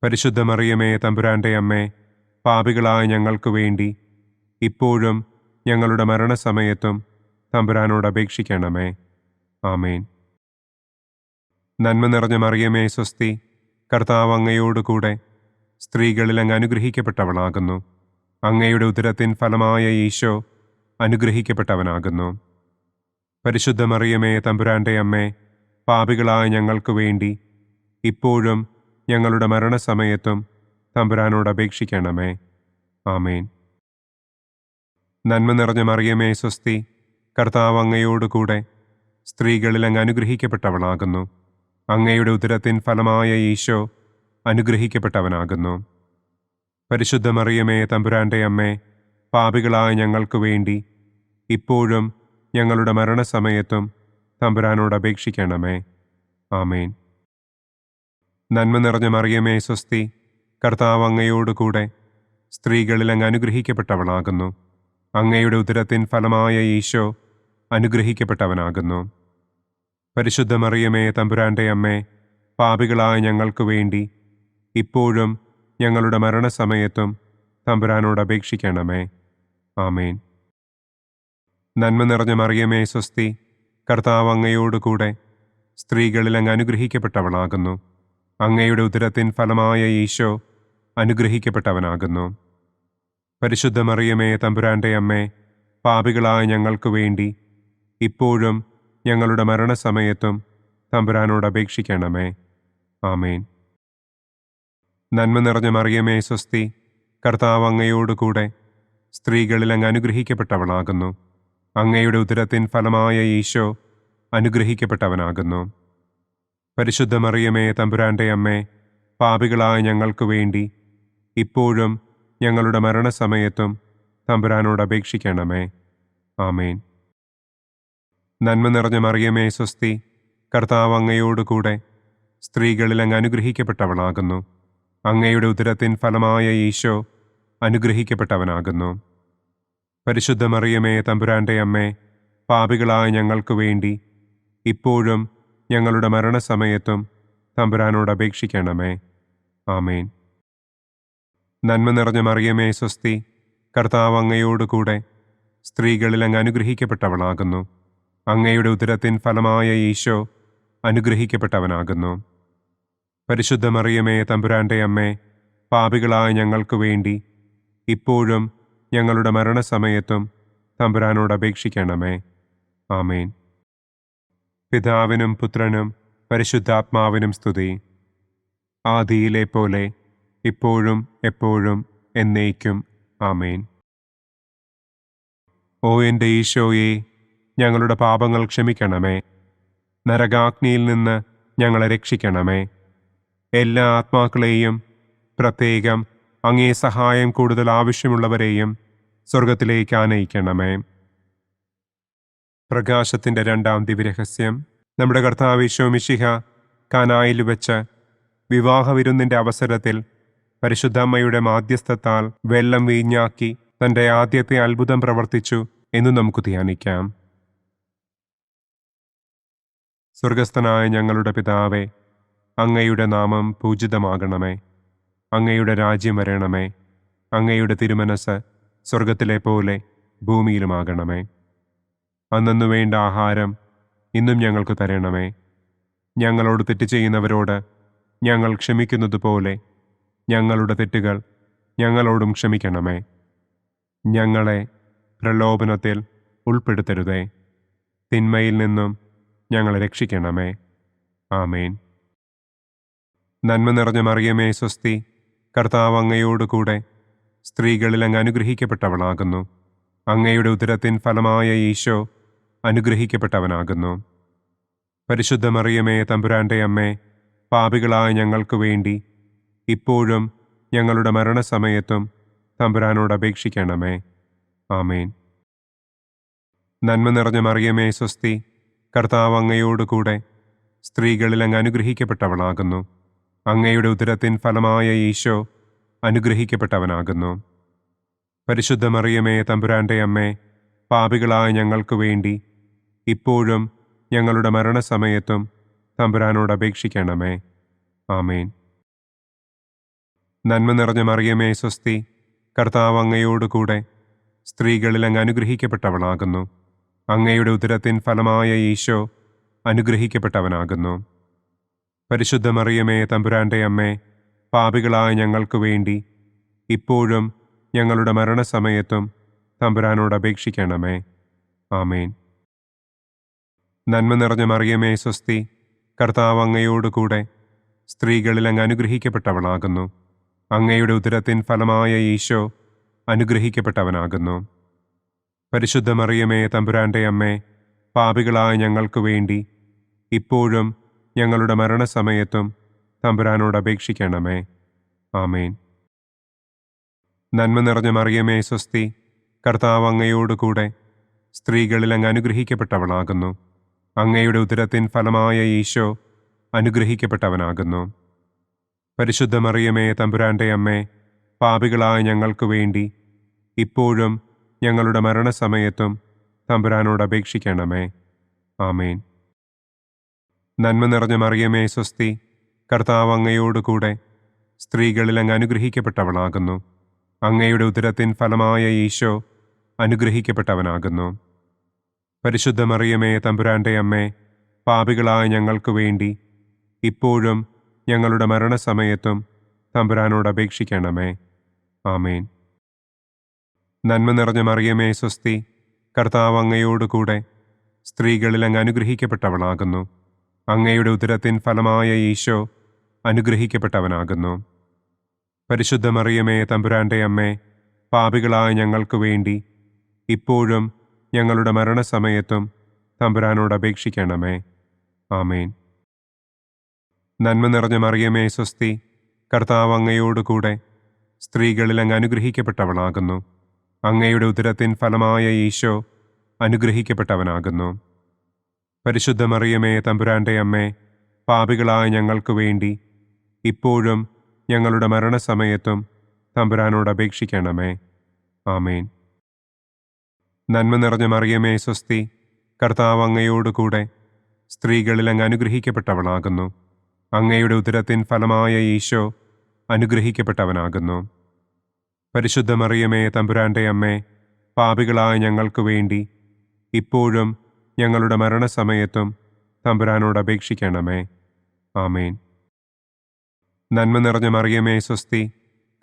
പരിശുദ്ധ മറിയമേ തമ്പുരാന്റെ അമ്മേ, പാപികളായ ഞങ്ങൾക്ക് വേണ്ടി ഇപ്പോഴും ഞങ്ങളുടെ മരണസമയത്തും തമ്പുരാനോട് അപേക്ഷിക്കണമേ. ആമേൻ. നന്മ നിറഞ്ഞ മറിയമേ സ്വസ്തി, കർത്താവ് അങ്ങയോടുകൂടെ സ്ത്രീകളിൽ അങ്ങ് അനുഗ്രഹിക്കപ്പെട്ടവളാകുന്നു. അങ്ങയുടെ ഉദരത്തിൻ ഫലമായ ഈശോ അനുഗ്രഹിക്കപ്പെട്ടവനാകുന്നു. പരിശുദ്ധ മറിയമേ തമ്പുരാന്റെ അമ്മേ, പാപികളായ ഞങ്ങൾക്ക് വേണ്ടി ഇപ്പോഴും ഞങ്ങളുടെ മരണസമയത്തും തമ്പുരാനോട് അപേക്ഷിക്കണമേ. ആമേൻ. നന്മ നിറഞ്ഞ മറിയമേ സ്വസ്തി, കർത്താവ് അങ്ങയോടുകൂടെ സ്ത്രീകളിൽ അങ്ങ് അനുഗ്രഹിക്കപ്പെട്ടവളാകുന്നു. അങ്ങയുടെ ഉദരത്തിൻ ഫലമായ ഈശോ അനുഗ്രഹിക്കപ്പെട്ടവനാകുന്നു. പരിശുദ്ധ മറിയമേ തമ്പുരാന്റെ അമ്മേ, പാപികളായ ഞങ്ങൾക്ക് വേണ്ടി ഇപ്പോഴും ഞങ്ങളുടെ മരണസമയത്തും തമ്പുരാനോട് അപേക്ഷിക്കണമേ. ആമേൻ. നന്മ നിറഞ്ഞ മറിയമേ സ്വസ്തി, കർത്താവ് അങ്ങയോടുകൂടെ സ്ത്രീകളിൽ അങ്ങ് അനുഗ്രഹിക്കപ്പെട്ടവളാകുന്നു. അങ്ങയുടെ ഉദരത്തിൻ ഫലമായ ഈശോ അനുഗ്രഹിക്കപ്പെട്ടവനാകുന്നു. പരിശുദ്ധ മറിയമേ തമ്പുരാന്റെ അമ്മേ, പാപികളായ ഞങ്ങൾക്ക് വേണ്ടി ഇപ്പോഴും ഞങ്ങളുടെ മരണസമയത്തും തമ്പുരാനോട് അപേക്ഷിക്കണമേ. ആമേൻ. നന്മ നിറഞ്ഞ മറിയമേ സ്വസ്തി, കർത്താവ് അങ്ങയോടുകൂടെ സ്ത്രീകളിൽ അങ്ങ് അനുഗ്രഹിക്കപ്പെട്ടവളാകുന്നു. അങ്ങയുടെ ഉദരത്തിൻ ഫലമായ ഈശോ അനുഗ്രഹിക്കപ്പെട്ടവനാകുന്നു. പരിശുദ്ധ മറിയമേ തമ്പുരാന്റെ അമ്മേ, പാപികളായ ഞങ്ങൾക്ക് വേണ്ടി ഇപ്പോഴും ഞങ്ങളുടെ മരണസമയത്തും തമ്പുരാനോട് അപേക്ഷിക്കണമേ. ആമേൻ. നന്മ നിറഞ്ഞ മറിയമേ സ്വസ്തി, കർത്താവ് അങ്ങയോടുകൂടെ സ്ത്രീകളിൽ അങ്ങ് അനുഗ്രഹിക്കപ്പെട്ടവളാകുന്നു. അങ്ങയുടെ ഉദരത്തിൻ ഫലമായ ഈശോ അനുഗ്രഹിക്കപ്പെട്ടവനാകുന്നു. പരിശുദ്ധ മറിയമേ തമ്പുരാന്റെ അമ്മേ, പാപികളായ ഞങ്ങൾക്ക് വേണ്ടി ഇപ്പോഴും ഞങ്ങളുടെ മരണസമയത്തും തമ്പുരാനോട് അപേക്ഷിക്കണമേ. ആമേൻ. നന്മ നിറഞ്ഞ മറിയമേ സ്വസ്തി, കർത്താവ് അങ്ങയോടുകൂടെ സ്ത്രീകളിൽ അങ്ങ് അനുഗ്രഹിക്കപ്പെട്ടവളാകുന്നു. അങ്ങയുടെ ഉദരത്തിൻ ഫലമായ ഈശോ അനുഗ്രഹിക്കപ്പെട്ടവനാകുന്നു. പരിശുദ്ധ മറിയമേ തമ്പുരാന്റെ അമ്മേ, പാപികളായ ഞങ്ങൾക്ക് വേണ്ടി ഇപ്പോഴും ഞങ്ങളുടെ മരണസമയത്തും തമ്പുരാനോട് അപേക്ഷിക്കണമേ. ആമേൻ. നന്മ നിറഞ്ഞ മറിയമേ സ്വസ്തി, കർത്താവ് അങ്ങയോടുകൂടെ സ്ത്രീകളിൽ അങ്ങ് അനുഗ്രഹിക്കപ്പെട്ടവളാകുന്നു. അങ്ങയുടെ ഉദരത്തിൻ ഫലമായ ഈശോ അനുഗ്രഹിക്കപ്പെട്ടവനാകുന്നു. പരിശുദ്ധ മറിയമേ തമ്പുരാന്റെ അമ്മേ, പാപികളായ ഞങ്ങൾക്ക് വേണ്ടി ഇപ്പോഴും ഞങ്ങളുടെ മരണസമയത്തും തമ്പുരാനോട് അപേക്ഷിക്കണമേ. ആമേൻ. പിതാവിനും പുത്രനും പരിശുദ്ധാത്മാവിനും സ്തുതി. ആദിയിലെ പോലെ ഇപ്പോഴും എപ്പോഴും എന്നേക്കും. ആമേൻ. ഓ എൻ്റെ ഈശോയെ, ഞങ്ങളുടെ പാപങ്ങൾ ക്ഷമിക്കണമേ. നരകാഗ്നിയിൽ നിന്ന് ഞങ്ങളെ രക്ഷിക്കണമേ. എല്ലാ ആത്മാക്കളെയും, പ്രത്യേകം അങ്ങേ സഹായം കൂടുതൽ ആവശ്യമുള്ളവരെയും സ്വർഗത്തിലേക്ക് ആനയിക്കണമേ. പ്രകാശത്തിൻ്റെ രണ്ടാം ദിവ്യരഹസ്യം. നമ്മുടെ കർത്താവ് ഈശോ മിശിഹ കാനായിൽ വെച്ച് വിവാഹവിരുന്നിൻ്റെ അവസരത്തിൽ പരിശുദ്ധമ്മയുടെ മാധ്യസ്ഥത്താൽ വെള്ളം വീഞ്ഞാക്കി തൻ്റെ ആദ്യത്തെ അത്ഭുതം പ്രവർത്തിച്ചു എന്ന് നമുക്ക് ധ്യാനിക്കാം. സ്വർഗസ്ഥനായ ഞങ്ങളുടെ പിതാവേ, അങ്ങയുടെ നാമം പൂജിതമാകണമേ. അങ്ങയുടെ രാജ്യം വരണമേ. അങ്ങയുടെ തിരുമനസ് സ്വർഗത്തിലെ പോലെ ഭൂമിയിലുമാകണമേ. അന്നു വേണ്ട ആഹാരം ഇന്നും ഞങ്ങൾക്ക് തരണമേ. ഞങ്ങളോട് തെറ്റ് ചെയ്യുന്നവരോട് ഞങ്ങൾ ക്ഷമിക്കുന്നത് പോലെ ഞങ്ങളുടെ തെറ്റുകൾ ഞങ്ങളോടും ക്ഷമിക്കണമേ. ഞങ്ങളെ പ്രലോഭനത്തിൽ ഉൾപ്പെടുത്തരുതേ. തിന്മയിൽ നിന്നും ഞങ്ങളെ രക്ഷിക്കണമേ. ആമേൻ. നന്മ നിറഞ്ഞ മറിയമേ സ്വസ്തി, കർത്താവ് അങ്ങയോടുകൂടെ സ്ത്രീകളിൽ അങ്ങ് അനുഗ്രഹിക്കപ്പെട്ടവളാകുന്നു. അങ്ങയുടെ ഉദരത്തിൻ ഫലമായ ഈശോ അനുഗ്രഹിക്കപ്പെട്ടവനാകുന്നു. പരിശുദ്ധ മറിയമേ തമ്പുരാന്റെ അമ്മേ, പാപികളായ ഞങ്ങൾക്ക് വേണ്ടി ഇപ്പോഴും ഞങ്ങളുടെ മരണസമയത്തും തമ്പുരാനോട് അപേക്ഷിക്കണമേ. ആമേൻ. നന്മ നിറഞ്ഞ മറിയമേ സ്വസ്തി, കർത്താവ് അങ്ങയോടുകൂടെ സ്ത്രീകളിൽ അങ്ങ് അനുഗ്രഹിക്കപ്പെട്ടവളാകുന്നു. അങ്ങയുടെ ഉദരത്തിൻ ഫലമായ ഈശോ അനുഗ്രഹിക്കപ്പെട്ടവനാകുന്നു. പരിശുദ്ധ മറിയമേ തമ്പുരാന്റെ അമ്മേ, പാപികളായ ഞങ്ങൾക്ക് വേണ്ടി ഇപ്പോഴും ഞങ്ങളുടെ മരണസമയത്തും തമ്പുരാനോട് അപേക്ഷിക്കണമേ. ആമേൻ. നന്മ നിറഞ്ഞ മറിയമേ സ്വസ്തി, കർത്താവ് അങ്ങയോടുകൂടെ സ്ത്രീകളിൽ അങ്ങ് അനുഗ്രഹിക്കപ്പെട്ടവളാകുന്നു. അങ്ങയുടെ ഉദരത്തിൻ ഫലമായ ഈശോ അനുഗ്രഹിക്കപ്പെട്ടവനാകുന്നു. പരിശുദ്ധ മറിയമേ തമ്പുരാന്റെ അമ്മേ, പാപികളായ ഞങ്ങൾക്ക് വേണ്ടി ഇപ്പോഴും ഞങ്ങളുടെ മരണസമയത്തും തമ്പുരാനോട് അപേക്ഷിക്കണമേ. ആമേൻ. നന്മ നിറഞ്ഞ മറിയമേ സ്വസ്തി, കർത്താവ് അങ്ങയോടുകൂടെ സ്ത്രീകളിൽ അങ്ങ് അനുഗ്രഹിക്കപ്പെട്ടവളാകുന്നു. അങ്ങയുടെ ഉദരത്തിൻ ഫലമായ ഈശോ അനുഗ്രഹിക്കപ്പെട്ടവനാകുന്നു. പരിശുദ്ധ മറിയമേ തമ്പുരാന്റെ അമ്മേ, പാപികളായ ഞങ്ങൾക്ക് വേണ്ടി ഇപ്പോഴും ഞങ്ങളുടെ മരണസമയത്തും തമ്പുരാനോട് അപേക്ഷിക്കണമേ. ആമേൻ. നന്മ നിറഞ്ഞ മറിയമേ സ്വസ്തി, കർത്താവ് അങ്ങയോടുകൂടെ സ്ത്രീകളിൽ അങ്ങ് അനുഗ്രഹിക്കപ്പെട്ടവളാകുന്നു. അങ്ങയുടെ ഉദരത്തിൻ ഫലമായ ഈശോ അനുഗ്രഹിക്കപ്പെട്ടവനാകുന്നു. പരിശുദ്ധ മറിയമേ തമ്പുരാന്റെ അമ്മേ, പാപികളായ ഞങ്ങൾക്ക് വേണ്ടി ഇപ്പോഴും ഞങ്ങളുടെ മരണസമയത്തും തമ്പുരാനോട് അപേക്ഷിക്കണമേ. ആമേൻ. നന്മ നിറഞ്ഞ മറിയമേ സ്വസ്തി, കർത്താവ് അങ്ങയോടുകൂടെ സ്ത്രീകളിൽ അങ്ങ് അനുഗ്രഹിക്കപ്പെട്ടവളാകുന്നു. അങ്ങയുടെ ഉദരത്തിൻ ഫലമായ ഈശോ അനുഗ്രഹിക്കപ്പെട്ടവനാകുന്നു. പരിശുദ്ധ മറിയമേ തമ്പുരാന്റെ അമ്മേ, പാപികളായ ഞങ്ങൾക്ക് വേണ്ടി ഇപ്പോഴും ഞങ്ങളുടെ മരണസമയത്തും തമ്പുരാനോട് അപേക്ഷിക്കണമേ. ആമേൻ. നന്മ നിറഞ്ഞ മറിയമേ സ്വസ്തി, കർത്താവ് അങ്ങയോടുകൂടെ സ്ത്രീകളിൽ അങ്ങ് അനുഗ്രഹിക്കപ്പെട്ടവളാകുന്നു. അങ്ങയുടെ ഉദരത്തിൻ ഫലമായ ഈശോ അനുഗ്രഹിക്കപ്പെട്ടവനാകുന്നു. പരിശുദ്ധ മറിയമേ തമ്പുരാന്റെ അമ്മേ, പാപികളായ ഞങ്ങൾക്ക് വേണ്ടി ഇപ്പോഴും ഞങ്ങളുടെ മരണസമയത്തും തമ്പുരാനോട് അപേക്ഷിക്കണമേ. ആമേൻ. നന്മ നിറഞ്ഞ മറിയമേ സ്വസ്തി, കർത്താവ് അങ്ങയോടുകൂടെ സ്ത്രീകളിൽ അങ്ങ് അനുഗ്രഹിക്കപ്പെട്ടവളാകുന്നു. അങ്ങയുടെ ഉദരത്തിൻ ഫലമായ ഈശോ അനുഗ്രഹിക്കപ്പെട്ടവനാകുന്നു. പരിശുദ്ധ മറിയമേ തമ്പുരാന്റെ അമ്മേ, പാപികളായ ഞങ്ങൾക്ക് വേണ്ടി ഇപ്പോഴും ഞങ്ങളുടെ മരണസമയത്തും തമ്പുരാനോട് അപേക്ഷിക്കണമേ. ആമേൻ. നന്മ നിറഞ്ഞ മറിയമേ സ്വസ്തി, കർത്താവ് അങ്ങയോടുകൂടെ സ്ത്രീകളിൽ അങ്ങ് അനുഗ്രഹിക്കപ്പെട്ടവളാകുന്നു. അങ്ങയുടെ ഉദരത്തിൻ ഫലമായ ഈശോ അനുഗ്രഹിക്കപ്പെട്ടവനാകുന്നു. പരിശുദ്ധ മറിയമേ തമ്പുരാന്റെ അമ്മേ, പാപികളായ ഞങ്ങൾക്ക് വേണ്ടി ഇപ്പോഴും ഞങ്ങളുടെ മരണസമയത്തും തമ്പുരാനോട് അപേക്ഷിക്കണമേ. ആമേൻ. നന്മ നിറഞ്ഞ മറിയമേ സ്വസ്തി,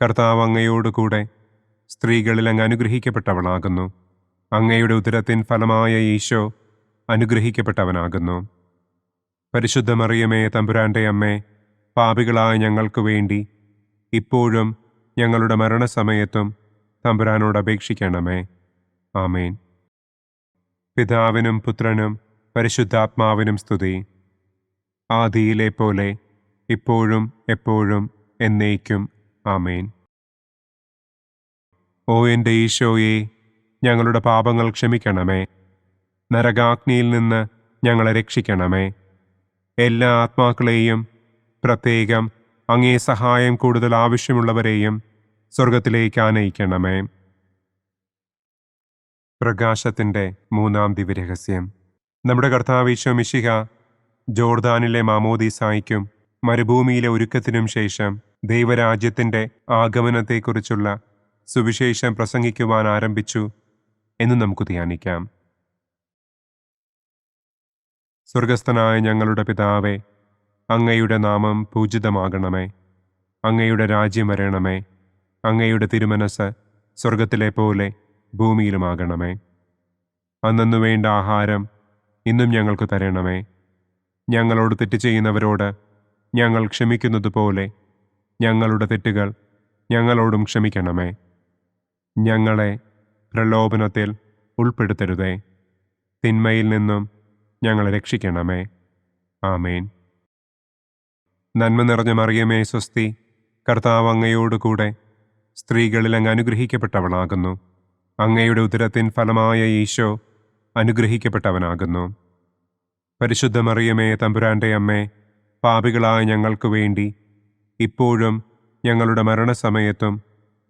കർത്താവ് അങ്ങയോടുകൂടെ സ്ത്രീകളിൽ അങ്ങ് അനുഗ്രഹിക്കപ്പെട്ടവളാകുന്നു. അങ്ങയുടെ ഉദരത്തിൻ ഫലമായ ഈശോ അനുഗ്രഹിക്കപ്പെട്ടവനാകുന്നു. പരിശുദ്ധ മറിയമേ തമ്പുരാന്റെ അമ്മേ, പാപികളായ ഞങ്ങൾക്ക് വേണ്ടി ഇപ്പോഴും ഞങ്ങളുടെ മരണസമയത്തും തമ്പുരാനോട് അപേക്ഷിക്കണമേ. ആമേൻ. പിതാവിനും പുത്രനും പരിശുദ്ധാത്മാവിനും സ്തുതി. ആദിയിലെ പോലെ ഇപ്പോഴും എപ്പോഴും എന്നേക്കും. ആമേൻ. ഓ എൻ്റെ ഈശോയെ, ഞങ്ങളുടെ പാപങ്ങൾ ക്ഷമിക്കണമേ. നരകാഗ്നിയിൽ നിന്ന് ഞങ്ങളെ രക്ഷിക്കണമേ. എല്ലാ ആത്മാക്കളെയും, പ്രത്യേകം അങ്ങേ സഹായം കൂടുതൽ ആവശ്യമുള്ളവരെയും സ്വർഗത്തിലേക്ക് ആനയിക്കണമേ. പ്രകാശത്തിൻ്റെ മൂന്നാം ദിവ്യരഹസ്യം. നമ്മുടെ കർത്താവ് ഈശോ മിശിഹ ജോർദാനിലെ മാമോദീസായ്ക്കും മരുഭൂമിയിലെ ഒരുക്കത്തിനും ശേഷം ദൈവരാജ്യത്തിൻ്റെ ആഗമനത്തെക്കുറിച്ചുള്ള സുവിശേഷം പ്രസംഗിക്കുവാൻ ആരംഭിച്ചു എന്ന് നമുക്ക് ധ്യാനിക്കാം. സ്വർഗസ്ഥനായ ഞങ്ങളുടെ പിതാവേ, അങ്ങയുടെ നാമം പൂജിതമാകണമേ. അങ്ങയുടെ രാജ്യം വരണമേ. അങ്ങയുടെ തിരുമനസ് സ്വർഗത്തിലെ പോലെ ഭൂമിയിലുമാകണമേ. അന്നന്നു വേണ്ട ആഹാരം ഇന്നും ഞങ്ങൾക്ക് തരണമേ. ഞങ്ങളോട് തെറ്റ് ചെയ്യുന്നവരോട് ഞങ്ങൾ ക്ഷമിക്കുന്നതുപോലെ ഞങ്ങളുടെ തെറ്റുകൾ ഞങ്ങളോടും ക്ഷമിക്കണമേ. ഞങ്ങളെ പ്രലോഭനത്തിൽ ഉൾപ്പെടുത്തരുതേ. തിന്മയിൽ നിന്നും ഞങ്ങളെ രക്ഷിക്കണമേ. ആമേൻ. നന്മ നിറഞ്ഞ മറിയമേ സ്വസ്തി, കർത്താവ് അങ്ങയോടുകൂടെ സ്ത്രീകളിൽ അങ്ങ് അനുഗ്രഹിക്കപ്പെട്ടവളാകുന്നു. അങ്ങയുടെ ഉദരത്തിൻ ഫലമായ ഈശോ അനുഗ്രഹിക്കപ്പെട്ടവനാകുന്നു. പരിശുദ്ധ മറിയമേ തമ്പുരാന്റെ അമ്മേ, പാപികളായ ഞങ്ങൾക്ക് വേണ്ടി ഇപ്പോഴും ഞങ്ങളുടെ മരണസമയത്തും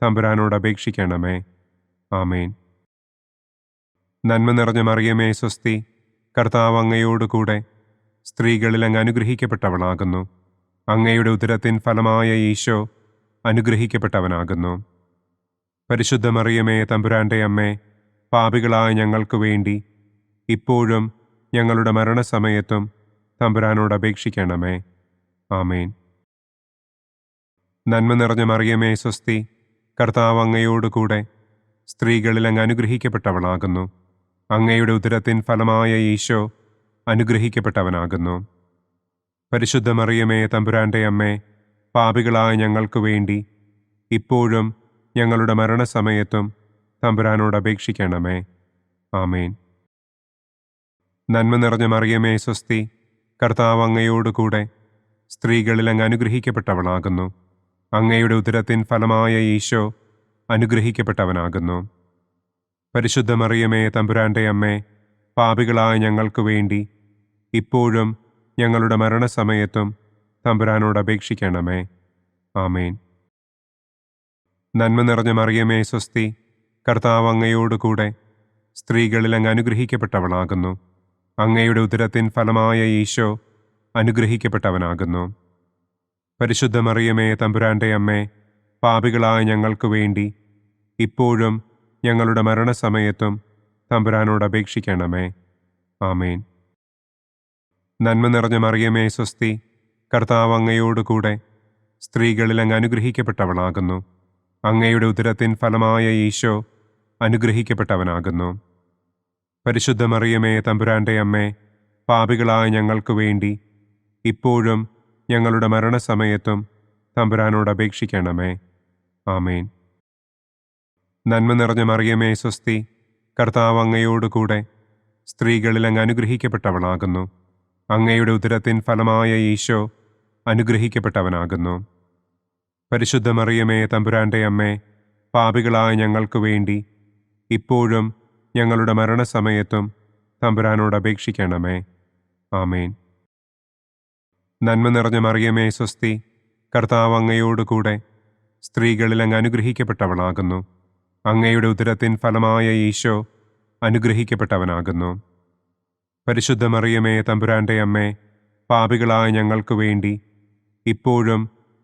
തമ്പുരാനോട് അപേക്ഷിക്കണമേ. ആമേൻ. നന്മ നിറഞ്ഞ മറിയമേ സ്വസ്തി, കർത്താവ് അങ്ങയോടുകൂടെ സ്ത്രീകളിൽ അങ്ങ് അനുഗ്രഹിക്കപ്പെട്ടവളാകുന്നു. അങ്ങയുടെ ഉദരത്തിൻ ഫലമായ ഈശോ അനുഗ്രഹിക്കപ്പെട്ടവനാകുന്നു. പരിശുദ്ധ മറിയമേ തമ്പുരാന്റെ അമ്മേ, പാപികളായ ഞങ്ങൾക്ക് വേണ്ടി ഇപ്പോഴും ഞങ്ങളുടെ മരണസമയത്തും തമ്പുരാനോട് അപേക്ഷിക്കണമേ. ആമേൻ. നന്മ നിറഞ്ഞ മറിയമേ സ്വസ്തി, കർത്താവ് അങ്ങയോടുകൂടെ സ്ത്രീകളിൽ അങ്ങ് അനുഗ്രഹിക്കപ്പെട്ടവളാകുന്നു. അങ്ങയുടെ ഉദരത്തിൻ ഫലമായ ഈശോ അനുഗ്രഹിക്കപ്പെട്ടവനാകുന്നു. പരിശുദ്ധ മറിയമേ തമ്പുരാന്റെ അമ്മേ, പാപികളായ ഞങ്ങൾക്ക് വേണ്ടി ഇപ്പോഴും ഞങ്ങളുടെ മരണസമയത്തും തമ്പുരാനോട് അപേക്ഷിക്കണമേ. ആമേൻ. നന്മ നിറഞ്ഞ മറിയമേ സ്വസ്തി, കർത്താവ് അങ്ങയോടുകൂടെ സ്ത്രീകളിൽ അങ്ങ് അനുഗ്രഹിക്കപ്പെട്ടവളാകുന്നു. അങ്ങയുടെ ഉദരത്തിൻ ഫലമായ ഈശോ അനുഗ്രഹിക്കപ്പെട്ടവനാകുന്നു. പരിശുദ്ധ മറിയമേ തമ്പുരാന്റെ അമ്മേ, പാപികളായ ഞങ്ങൾക്ക് വേണ്ടി ഇപ്പോഴും ഞങ്ങളുടെ മരണസമയത്തും തമ്പുരാനോട് അപേക്ഷിക്കണമേ. ആമേൻ. നന്മ നിറഞ്ഞ മറിയമേ സ്വസ്തി, കർത്താവ് അങ്ങയോടുകൂടെ സ്ത്രീകളിൽ അങ്ങ് അനുഗ്രഹിക്കപ്പെട്ടവളാകുന്നു. അങ്ങയുടെ ഉദരത്തിൻ ഫലമായ ഈശോ അനുഗ്രഹിക്കപ്പെട്ടവനാകുന്നു. പരിശുദ്ധ മറിയമേ തമ്പുരാന്റെ അമ്മേ, പാപികളായ ഞങ്ങൾക്ക് വേണ്ടി ഇപ്പോഴും ഞങ്ങളുടെ മരണസമയത്തും തമ്പുരാനോട് അപേക്ഷിക്കണമേ. ആമേൻ. നന്മ നിറഞ്ഞ മറിയമേ സ്വസ്തി, കർത്താവ് അങ്ങയോടുകൂടെ സ്ത്രീകളിൽ അങ്ങ് അനുഗ്രഹിക്കപ്പെട്ടവളാകുന്നു. അങ്ങയുടെ ഉദരത്തിൻ ഫലമായ ഈശോ അനുഗ്രഹിക്കപ്പെട്ടവനാകുന്നു. പരിശുദ്ധ മറിയമേ തമ്പുരാന്റെ അമ്മേ, പാപികളായ ഞങ്ങൾക്ക് വേണ്ടി ഇപ്പോഴും ഞങ്ങളുടെ മരണസമയത്തും തമ്പുരാനോട് അപേക്ഷിക്കണമേ. ആമേൻ. നന്മ നിറഞ്ഞ മറിയമേ സ്വസ്തി, കർത്താവ് അങ്ങയോടുകൂടെ സ്ത്രീകളിൽ അങ്ങ് അനുഗ്രഹിക്കപ്പെട്ടവളാകുന്നു. അങ്ങയുടെ ഉദരത്തിൻ ഫലമായ ഈശോ അനുഗ്രഹിക്കപ്പെട്ടവനാകുന്നു. പരിശുദ്ധ മറിയമേ തമ്പുരാന്റെ അമ്മേ, പാപികളായ ഞങ്ങൾക്ക് വേണ്ടി ഇപ്പോഴും ഞങ്ങളുടെ മരണസമയത്തും തമ്പുരാനോട് അപേക്ഷിക്കണമേ. ആമേൻ. നന്മ നിറഞ്ഞ മറിയമേ സ്വസ്തി, കർത്താവ് അങ്ങയോട് കൂടെ സ്ത്രീകളിൽ അങ്ങ് അനുഗ്രഹിക്കപ്പെട്ടവളാകുന്നു. അങ്ങയുടെ ഉദരത്തിൻ ഫലമായ ഈശോ അനുഗ്രഹിക്കപ്പെട്ടവനാകുന്നു. പരിശുദ്ധ മറിയമേ തമ്പുരാന്റെ അമ്മേ, പാപികളായ ഞങ്ങൾക്ക് വേണ്ടി ഇപ്പോഴും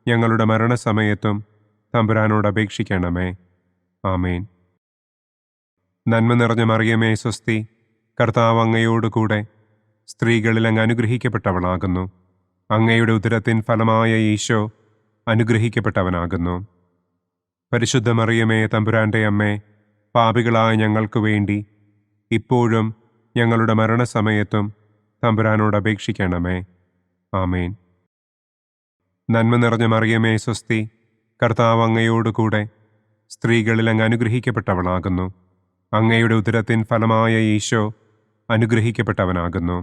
ഞങ്ങളുടെ മരണസമയത്തും തമ്പുരാനോട് അപേക്ഷിക്കണമേ. ആമേൻ. നന്മ നിറഞ്ഞ മറിയമേ സ്വസ്തി, കർത്താവ് അങ്ങയോട് കൂടെ സ്ത്രീകളിൽ അങ്ങ് അനുഗ്രഹിക്കപ്പെട്ടവളാകുന്നു. അങ്ങയുടെ ഉദരത്തിൻ ഫലമായ ഈശോ അനുഗ്രഹിക്കപ്പെട്ടവനാകുന്നു. പരിശുദ്ധ മറിയമേ തമ്പുരാന്റെ അമ്മേ, പാപികളായ ഞങ്ങൾക്ക് വേണ്ടി ഇപ്പോഴും ഞങ്ങളുടെ മരണസമയത്തും തമ്പുരാനോട് അപേക്ഷിക്കണമേ. ആമേൻ. നന്മ നിറഞ്ഞ മറിയമേ സ്വസ്തി, കർത്താവ് അങ്ങയോട് കൂടെ സ്ത്രീകളിൽ അങ്ങ് അനുഗ്രഹിക്കപ്പെട്ടവളാകുന്നു. അങ്ങയുടെ ഉദരത്തിൻ ഫലമായ ഈശോ അനുഗ്രഹിക്കപ്പെട്ടവനാകുന്നു.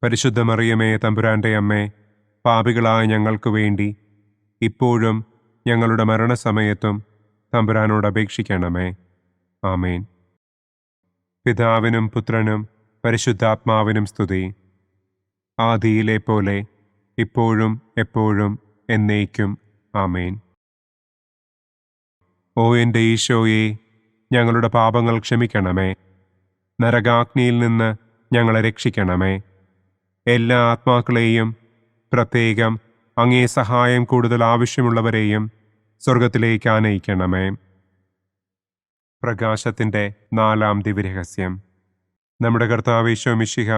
പരിശുദ്ധ മറിയമേ തമ്പുരാന്റെ അമ്മേ, പാപികളായ ഞങ്ങൾക്ക് വേണ്ടി ഇപ്പോഴും ഞങ്ങളുടെ മരണസമയത്തും തമ്പുരാനോട് അപേക്ഷിക്കണമേ. ആമേൻ. പിതാവിനും പുത്രനും പരിശുദ്ധാത്മാവിനും സ്തുതി. ആദിയിലെ പോലെ ഇപ്പോഴും എപ്പോഴും എന്നേക്കും. ആമേൻ. ഓ എൻ്റെ ഈശോയെ, ഞങ്ങളുടെ പാപങ്ങൾ ക്ഷമിക്കണമേ. നരകാഗ്നിയിൽ നിന്ന് ഞങ്ങളെ രക്ഷിക്കണമേ. എല്ലാ ആത്മാക്കളെയും, പ്രത്യേകം അങ്ങേ സഹായം കൂടുതൽ ആവശ്യമുള്ളവരെയും സ്വർഗത്തിലേക്ക് ആനയിക്കണമേ. പ്രകാശത്തിൻ്റെ 4-ാം ദിവ്യരഹസ്യം. നമ്മുടെ കർത്താവ് ഈശോ മിശിഹ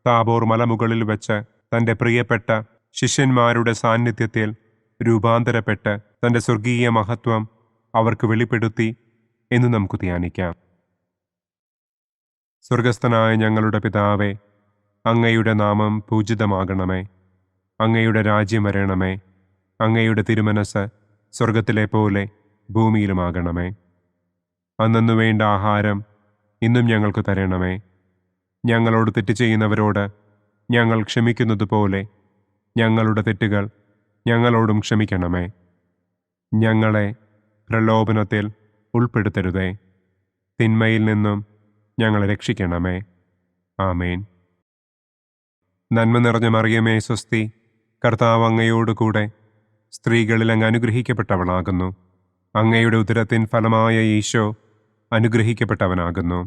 താബോർ മലമുകളിൽ വെച്ച് തൻ്റെ പ്രിയപ്പെട്ട ശിഷ്യന്മാരുടെ സാന്നിധ്യത്തിൽ രൂപാന്തരപ്പെട്ട് തൻ്റെ സ്വർഗീയ മഹത്വം അവർക്ക് വെളിപ്പെടുത്തി എന്ന് നമുക്ക് ധ്യാനിക്കാം. സ്വർഗസ്ഥനായ ഞങ്ങളുടെ പിതാവേ, അങ്ങയുടെ നാമം പൂജിതമാകണമേ. അങ്ങയുടെ രാജ്യം വരണമേ. അങ്ങയുടെ തിരുമനസ് സ്വർഗത്തിലെ പോലെ ഭൂമിയിലുമാകണമേ. അന്നു വേണ്ട ആഹാരം ഇന്നും ഞങ്ങൾക്ക് തരണമേ. ഞങ്ങളോട് തെറ്റ് ചെയ്യുന്നവരോട് ഞങ്ങൾ ക്ഷമിക്കുന്നത് പോലെ ഞങ്ങളുടെ തെറ്റുകൾ ഞങ്ങളോടും ക്ഷമിക്കണമേ. ഞങ്ങളെ പ്രലോഭനത്തിൽ ഉൾപ്പെടുത്തരുതേ. തിന്മയിൽ നിന്നും ഞങ്ങളെ രക്ഷിക്കണമേ. ആമേൻ. നന്മ നിറഞ്ഞ മറിയമേ സ്വസ്തി, കർത്താവ് അങ്ങയോട് കൂടെ സ്ത്രീകളിൽ അങ്ങ് അനുഗ്രഹിക്കപ്പെട്ടവളാകുന്നു. അങ്ങയുടെ ഉദരത്തിൻ ഫലമായ ഈശോ അനുഗ്രഹിക്കപ്പെട്ടവനാകുന്നു.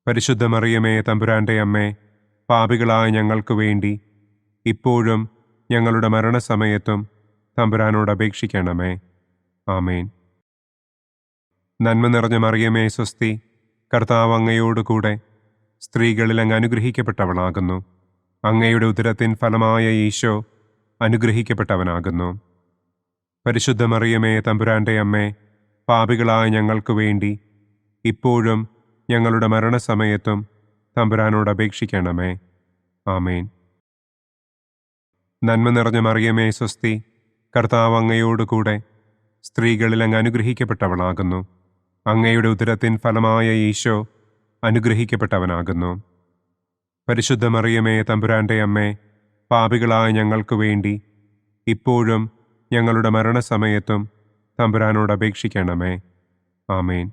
പരിശുദ്ധ മറിയമേ തമ്പുരാന്റെ അമ്മേ, പാപികളായ ഞങ്ങൾക്ക് വേണ്ടി ഇപ്പോഴും ഞങ്ങളുടെ മരണസമയത്തും തമ്പുരാനോട് അപേക്ഷിക്കണമേ. ആമേൻ. നന്മ നിറഞ്ഞ മറിയമേ സ്വസ്തി, കർത്താവ് അങ്ങയോട് കൂടെ സ്ത്രീകളിൽ അങ്ങ് അനുഗ്രഹിക്കപ്പെട്ടവളാകുന്നു. അങ്ങയുടെ ഉദരത്തിൻ ഫലമായ ഈശോ അനുഗ്രഹിക്കപ്പെട്ടവനാകുന്നു. പരിശുദ്ധ മറിയമേ തമ്പുരാന്റെ അമ്മേ, പാപികളായ ഞങ്ങൾക്ക് വേണ്ടി ഇപ്പോഴും ഞങ്ങളുടെ മരണസമയത്തും തമ്പുരാനോട് അപേക്ഷിക്കണമേ. ആമേൻ. നന്മ നിറഞ്ഞ മറിയമേ സ്വസ്തി, കർത്താവ് അങ്ങയോട് കൂടെ സ്ത്രീകളിൽ അങ്ങ് അനുഗ്രഹിക്കപ്പെട്ടവളാകുന്നു. അങ്ങയുടെ ഉദരത്തിൻ ഫലമായ ഈശോ അനുഗ്രഹിക്കപ്പെട്ടവനാകുന്നു. പരിശുദ്ധ മറിയമേ തമ്പുരാന്റെ അമ്മേ, പാപികളായ ഞങ്ങൾക്ക് വേണ്ടി ഇപ്പോഴും ഞങ്ങളുടെ മരണസമയത്തും തമ്പുരാനോട് അപേക്ഷിക്കണമേ. ആമേൻ.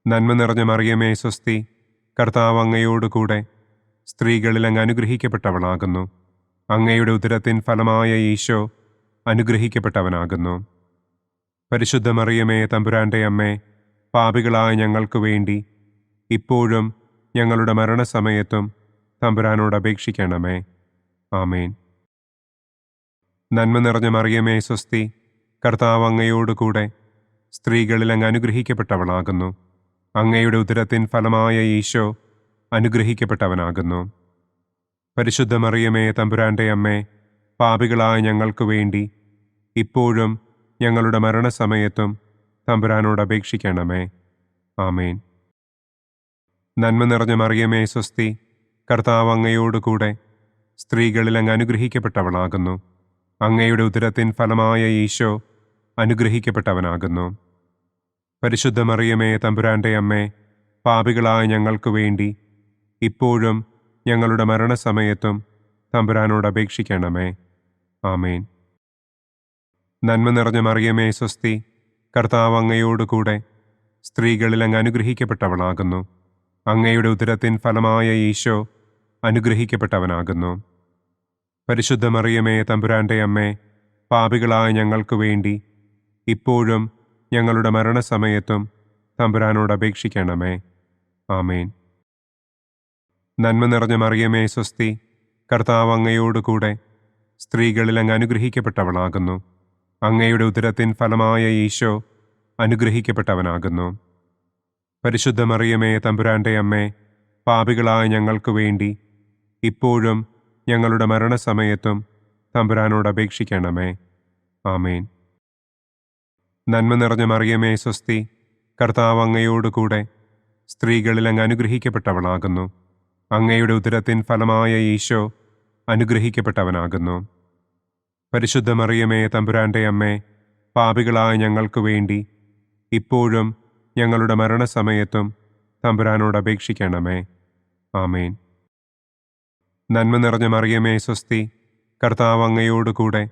നന്മ നിറഞ്ഞ മറിയമേ സ്വസ്തി, കർത്താവ് അങ്ങയോട് കൂടെ സ്ത്രീകളിൽ അങ്ങ് അനുഗ്രഹിക്കപ്പെട്ടവളാകുന്നു. അങ്ങയുടെ ഉദരത്തിൻ ഫലമായ ഈശോ അനുഗ്രഹിക്കപ്പെട്ടവനാകുന്നു. പരിശുദ്ധ മറിയമേ തമ്പുരാന്റെ അമ്മേ, പാപികളായ ഞങ്ങൾക്ക് വേണ്ടി ഇപ്പോഴും ഞങ്ങളുടെ മരണസമയത്തും തമ്പുരാനോട് അപേക്ഷിക്കണമേ. ആമേൻ. നന്മ നിറഞ്ഞ മറിയമേ സ്വസ്തി, കർത്താവ് അങ്ങയോട് കൂടെ സ്ത്രീകളിൽ അങ്ങ് അനുഗ്രഹിക്കപ്പെട്ടവളാകുന്നു. അങ്ങയുടെ ഉദരത്തിൻ ഫലമായ ഈശോ അനുഗ്രഹിക്കപ്പെട്ടവനാകുന്നു. പരിശുദ്ധ മറിയമേ തമ്പുരാന്റെ അമ്മേ, പാപികളായ ഞങ്ങൾക്ക് വേണ്ടി ഇപ്പോഴും ഞങ്ങളുടെ മരണസമയത്തും തമ്പുരാനോട് അപേക്ഷിക്കണമേ. ആമേൻ. നന്മ നിറഞ്ഞ മറിയമേ സ്വസ്തി, കർത്താവ് അങ്ങയോട് കൂടെ സ്ത്രീകളിൽ അങ്ങ് അനുഗ്രഹിക്കപ്പെട്ടവളാകുന്നു. അങ്ങയുടെ ഉദരത്തിൻ ഫലമായ ഈശോ അനുഗ്രഹിക്കപ്പെട്ടവനാകുന്നു. പരിശുദ്ധ മറിയമേ തമ്പുരാന്റെ അമ്മേ, പാപികളായ ഞങ്ങൾക്ക് വേണ്ടി ഇപ്പോഴും ഞങ്ങളുടെ മരണസമയത്തും തമ്പുരാനോട് അപേക്ഷിക്കണമേ. ആമേൻ. നന്മ നിറഞ്ഞ മറിയമേ സ്വസ്തി, കർത്താവ് അങ്ങയോട് കൂടെ സ്ത്രീകളിൽ അങ്ങ് അനുഗ്രഹിക്കപ്പെട്ടവളാകുന്നു. അങ്ങയുടെ ഉദരത്തിൻ ഫലമായ ഈശോ അനുഗ്രഹിക്കപ്പെട്ടവനാകുന്നു. പരിശുദ്ധ മറിയമേ തമ്പുരാന്റെ അമ്മേ, പാപികളായ ഞങ്ങൾക്ക് വേണ്ടി ഇപ്പോഴും ഞങ്ങളുടെ മരണസമയത്തും തമ്പുരാനോട് അപേക്ഷിക്കണമേ. ആമേൻ. നന്മ നിറഞ്ഞ മറിയമേ സ്വസ്തി, കർത്താവ് അങ്ങയോടുകൂടെ സ്ത്രീകളിൽ അങ്ങ് അനുഗ്രഹിക്കപ്പെട്ടവളാകുന്നു. അങ്ങയുടെ ഉദരത്തിൻ ഫലമായ ഈശോ അനുഗ്രഹിക്കപ്പെട്ടവനാകുന്നു. പരിശുദ്ധ മറിയമേ തമ്പുരാന്റെ അമ്മേ, പാപികളായ ഞങ്ങൾക്ക് വേണ്ടി ഇപ്പോഴും ഞങ്ങളുടെ മരണസമയത്തും തമ്പുരാനോട് അപേക്ഷിക്കണമേ. ആമേൻ. നന്മ നിറഞ്ഞ മറിയമേ സ്വസ്തി, കർത്താവ് അങ്ങയോടുകൂടെ സ്ത്രീകളിൽ അങ്ങ് അനുഗ്രഹിക്കപ്പെട്ടവളാകുന്നു. അങ്ങയുടെ ഉദരത്തിൻ ഫലമായ ഈശോ അനുഗ്രഹിക്കപ്പെട്ടവനാകുന്നു. പരിശുദ്ധ മറിയമേ തമ്പുരാന്റെ അമ്മേ, പാപികളായ ഞങ്ങൾക്ക് വേണ്ടി ഇപ്പോഴും ഞങ്ങളുടെ മരണസമയത്തും തമ്പുരാനോട് അപേക്ഷിക്കണമേ. ആമേൻ. നന്മ നിറഞ്ഞ മറിയമേ സ്വസ്തി, കർത്താവ് അങ്ങയോടുകൂടെ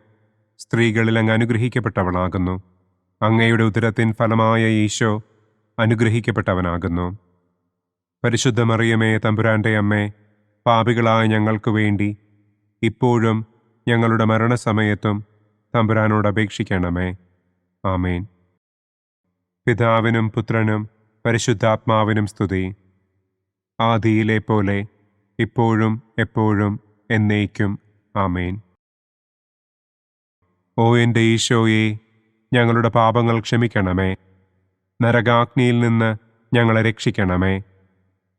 സ്ത്രീകളിൽ അങ്ങ് അനുഗ്രഹിക്കപ്പെട്ടവളാകുന്നു. അങ്ങയുടെ ഉദരത്തിൻ ഫലമായ ഈശോ അനുഗ്രഹിക്കപ്പെട്ടവനാകുന്നു. പരിശുദ്ധ മറിയമേ തമ്പുരാന്റെ അമ്മേ, പാപികളായ ഞങ്ങൾക്ക് വേണ്ടി ഇപ്പോഴും ഞങ്ങളുടെ മരണസമയത്തും തമ്പുരാനോട് അപേക്ഷിക്കണമേ. ആമേൻ. പിതാവിനും പുത്രനും പരിശുദ്ധാത്മാവിനും സ്തുതി. ആദിയിലെ പോലെ ഇപ്പോഴും എപ്പോഴും എന്നേക്കും. ആമേൻ. ഓ എൻ്റെ ഈശോയെ, ഞങ്ങളുടെ പാപങ്ങൾ ക്ഷമിക്കണമേ. നരകാഗ്നിയിൽ നിന്ന് ഞങ്ങളെ രക്ഷിക്കണമേ.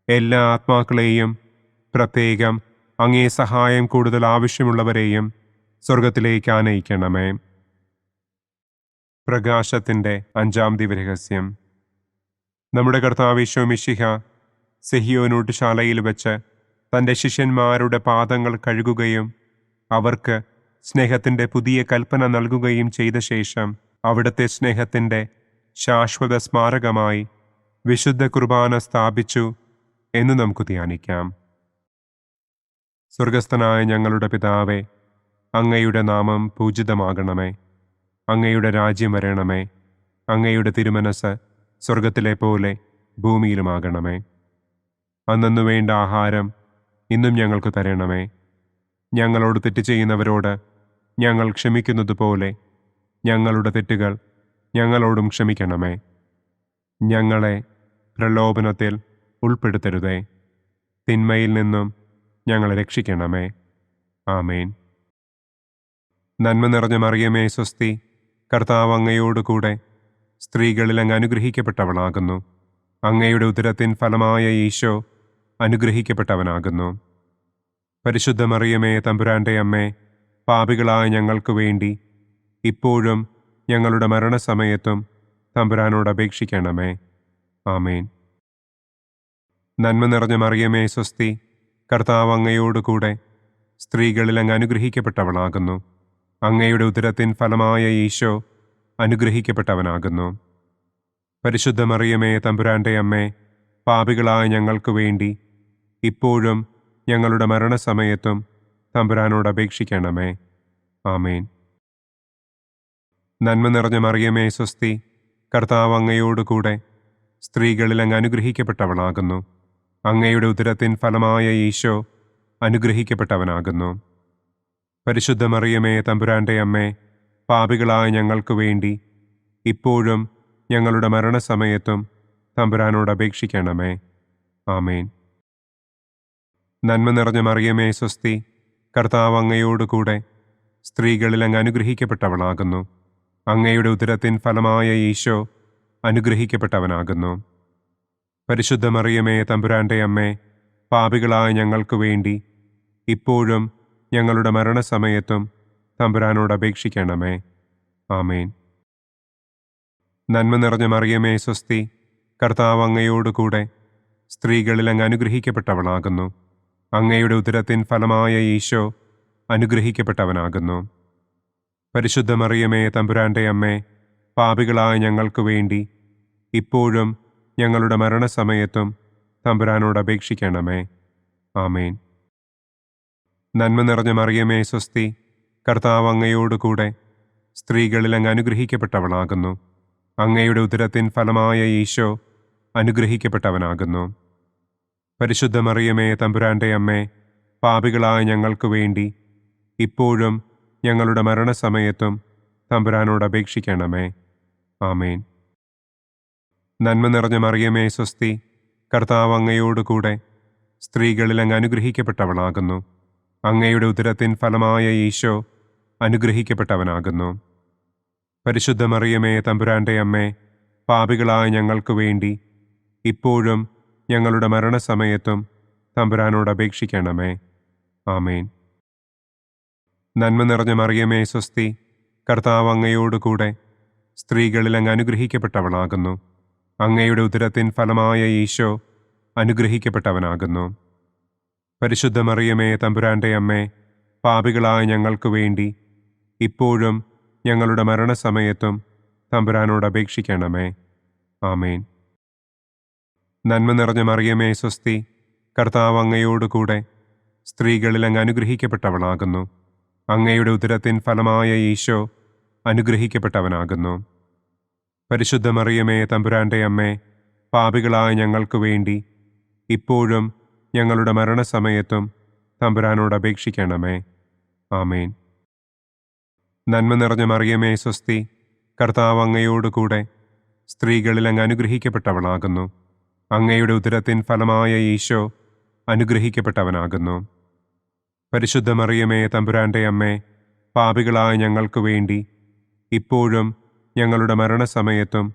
എല്ലാ ആത്മാക്കളെയും, പ്രത്യേകം അങ്ങേ സഹായം കൂടുതൽ ആവശ്യമുള്ളവരെയും സ്വർഗത്തിലേക്ക് ആനയിക്കണമേ. പ്രകാശത്തിൻ്റെ 5-ാം ദിവ്യരഹസ്യം. നമ്മുടെ കർത്താവ് ഈശോ മിശിഹ സെഹിയോനൂട്ടുശാലയിൽ വെച്ച് തൻ്റെ ശിഷ്യന്മാരുടെ പാദങ്ങൾ കഴുകുകയും അവർക്ക് സ്നേഹത്തിൻ്റെ പുതിയ കൽപ്പന നൽകുകയും ചെയ്ത ശേഷം അവിടുത്തെ സ്നേഹത്തിൻ്റെ ശാശ്വത സ്മാരകമായി വിശുദ്ധ കുർബാന സ്ഥാപിച്ചു എന്ന് നമുക്ക് ധ്യാനിക്കാം. സ്വർഗസ്ഥനായ ഞങ്ങളുടെ പിതാവേ, അങ്ങയുടെ നാമം പൂജിതമാകണമേ. അങ്ങയുടെ രാജ്യം വരണമേ. അങ്ങയുടെ തിരുമനസ് സ്വർഗത്തിലെ പോലെ ഭൂമിയിലുമാകണമേ. അന്നന്നു വേണ്ട ആഹാരം ഇന്നും ഞങ്ങൾക്ക് തരണമേ. ഞങ്ങളോട് തെറ്റ് ചെയ്യുന്നവരോട് ഞങ്ങൾ ക്ഷമിക്കുന്നത് പോലെ ഞങ്ങളുടെ തെറ്റുകൾ ഞങ്ങളോടും ക്ഷമിക്കണമേ. ഞങ്ങളെ പ്രലോഭനത്തിൽ ഉൾപ്പെടുത്തരുതേ. തിന്മയിൽ നിന്നും ഞങ്ങളെ രക്ഷിക്കണമേ. ആമേൻ. നന്മ നിറഞ്ഞ മറിയമേ സ്വസ്തി, കർത്താവ് അങ്ങയോടുകൂടെ സ്ത്രീകളിൽ അങ്ങ് അനുഗ്രഹിക്കപ്പെട്ടവളാകുന്നു. അങ്ങയുടെ ഉദരത്തിൻ ഫലമായ ഈശോ അനുഗ്രഹിക്കപ്പെട്ടവനാകുന്നു. പരിശുദ്ധ മറിയമേ തമ്പുരാന്റെ അമ്മേ, പാപികളായ ഞങ്ങൾക്ക് വേണ്ടി ഇപ്പോഴും ഞങ്ങളുടെ മരണസമയത്തും തമ്പുരാനോട് അപേക്ഷിക്കണമേ. ആമേൻ. നന്മ നിറഞ്ഞ മറിയമേ സ്വസ്തി, കർത്താവ് അങ്ങയോടുകൂടെ സ്ത്രീകളിൽ അങ്ങ് അനുഗ്രഹിക്കപ്പെട്ടവളാകുന്നു. അങ്ങയുടെ ഉദരത്തിൻ ഫലമായ ഈശോ അനുഗ്രഹിക്കപ്പെട്ടവനാകുന്നു. പരിശുദ്ധ മറിയമേ തമ്പുരാന്റെ അമ്മേ, പാപികളായ ഞങ്ങൾക്ക് വേണ്ടി ഇപ്പോഴും ഞങ്ങളുടെ മരണസമയത്തും തമ്പുരാനോട് അപേക്ഷിക്കണമേ. ആമേൻ. നന്മ നിറഞ്ഞ മറിയമേ സ്വസ്തി, കർത്താവ് അങ്ങയോടുകൂടെ സ്ത്രീകളിൽ അങ്ങ് അനുഗ്രഹിക്കപ്പെട്ടവളാകുന്നു. അങ്ങയുടെ ഉദരത്തിൻ ഫലമായ ഈശോ അനുഗ്രഹിക്കപ്പെട്ടവനാകുന്നു. പരിശുദ്ധ മറിയമേ തമ്പുരാന്റെ അമ്മേ, പാപികളായ ഞങ്ങൾക്ക് വേണ്ടി ഇപ്പോഴും ഞങ്ങളുടെ മരണസമയത്തും തമ്പുരാനോട് അപേക്ഷിക്കണമേ. ആമേൻ. നന്മ നിറഞ്ഞ മറിയമേ സ്വസ്തി, കർത്താവ് അങ്ങയോടുകൂടെ സ്ത്രീകളിൽ അങ്ങ് അനുഗ്രഹിക്കപ്പെട്ടവളാകുന്നു. അങ്ങയുടെ ഉദരത്തിൻ ഫലമായ ഈശോ അനുഗ്രഹിക്കപ്പെട്ടവനാകുന്നു. പരിശുദ്ധ മറിയമേ തമ്പുരാന്റെ അമ്മേ, പാപികളായ ഞങ്ങൾക്ക് വേണ്ടി ഇപ്പോഴും ഞങ്ങളുടെ മരണസമയത്തും തമ്പുരാനോട് അപേക്ഷിക്കണമേ. ആമേൻ. നന്മ നിറഞ്ഞ മറിയമേ സ്വസ്തി, കർത്താവ് അങ്ങയോടുകൂടെ സ്ത്രീകളിൽ അങ്ങ് അനുഗ്രഹിക്കപ്പെട്ടവളാകുന്നു. അങ്ങയുടെ ഉദരത്തിൻ ഫലമായ ഈശോ അനുഗ്രഹിക്കപ്പെട്ടവനാകുന്നു. പരിശുദ്ധ മറിയമേ തമ്പുരാന്റെ അമ്മേ, പാപികളായ ഞങ്ങൾക്ക് വേണ്ടി ഇപ്പോഴും ഞങ്ങളുടെ മരണസമയത്തും തമ്പുരാനോട് അപേക്ഷിക്കണമേ. ആമേൻ. നന്മ നിറഞ്ഞ മറിയമേ സ്വസ്തി, കർത്താവ് അങ്ങയോടുകൂടെ സ്ത്രീകളിൽ അങ്ങ് അനുഗ്രഹിക്കപ്പെട്ടവളാകുന്നു. അങ്ങയുടെ ഉദരത്തിൻ ഫലമായ ഈശോ അനുഗ്രഹിക്കപ്പെട്ടവനാകുന്നു. പരിശുദ്ധ മറിയമേ തമ്പുരാന്റെ അമ്മേ, പാപികളായ ഞങ്ങൾക്ക് വേണ്ടി ഇപ്പോഴും ഞങ്ങളുടെ മരണസമയത്തും തമ്പുരാനോട് അപേക്ഷിക്കണമേ. ആമേൻ. നന്മ നിറഞ്ഞ മറിയമേ സ്വസ്തി, കർത്താവ് അങ്ങയോട് കൂടെ സ്ത്രീകളിൽ അങ്ങ് അനുഗ്രഹിക്കപ്പെട്ടവളാകുന്നു. അങ്ങയുടെ ഉദരത്തിൻ ഫലമായ ഈശോ അനുഗ്രഹിക്കപ്പെട്ടവനാകുന്നു. പരിശുദ്ധ മറിയമേ തമ്പുരാൻ്റെ അമ്മേ, പാപികളായ ഞങ്ങൾക്ക് വേണ്ടി ഇപ്പോഴും ഞങ്ങളുടെ മരണസമയത്തും തമ്പുരാനോട് അപേക്ഷിക്കണമേ. ആമേൻ. നന്മ നിറഞ്ഞ മറിയമേ സ്വസ്തി, കർത്താവ് അങ്ങയോട് കൂടെ സ്ത്രീകളിൽ അങ്ങ് അനുഗ്രഹിക്കപ്പെട്ടവളാകുന്നു. അങ്ങയുടെ ഉദരത്തിൻ ഫലമായ ഈശോ അനുഗ്രഹിക്കപ്പെട്ടവനാകുന്നു. പരിശുദ്ധ മറിയമേ തമ്പുരാൻ്റെ അമ്മേ, പാപികളായ ഞങ്ങൾക്ക് വേണ്ടി ഇപ്പോഴും ഞങ്ങളുടെ മരണസമയത്തും തമ്പുരാനോട് അപേക്ഷിക്കണമേ. ആമേൻ. നന്മ നിറഞ്ഞ മറിയമേ സ്വസ്തി, കർത്താവ് അങ്ങയോട് കൂടെ സ്ത്രീകളിൽ അങ്ങ് അനുഗ്രഹിക്കപ്പെട്ടവളാകുന്നു. അങ്ങയുടെ ഉദരത്തിൻ ഫലമായ ഈശോ അനുഗ്രഹിക്കപ്പെട്ടവനാകുന്നു. പരിശുദ്ധ മറിയമേ തമ്പുരാൻ്റെ അമ്മേ, പാപികളായ ഞങ്ങൾക്ക് വേണ്ടി ഇപ്പോഴും ഞങ്ങളുടെ മരണസമയത്തും തമ്പുരാനോട് അപേക്ഷിക്കണമേ. ആമേൻ. നന്മ നിറഞ്ഞ മറിയമേ സ്വസ്തി, കർത്താവ് അങ്ങയോട് കൂടെ സ്ത്രീകളിൽ അങ്ങ് അനുഗ്രഹിക്കപ്പെട്ടവളാകുന്നു. അങ്ങയുടെ ഉദരത്തിൻ ഫലമായ ഈശോ അനുഗ്രഹിക്കപ്പെട്ടവനാകുന്നു. പരിശുദ്ധ മറിയമേ തമ്പുരാൻ്റെ അമ്മേ, പാപികളായ ഞങ്ങൾക്ക് വേണ്ടി ഇപ്പോഴും ഞങ്ങളുടെ മരണസമയത്തും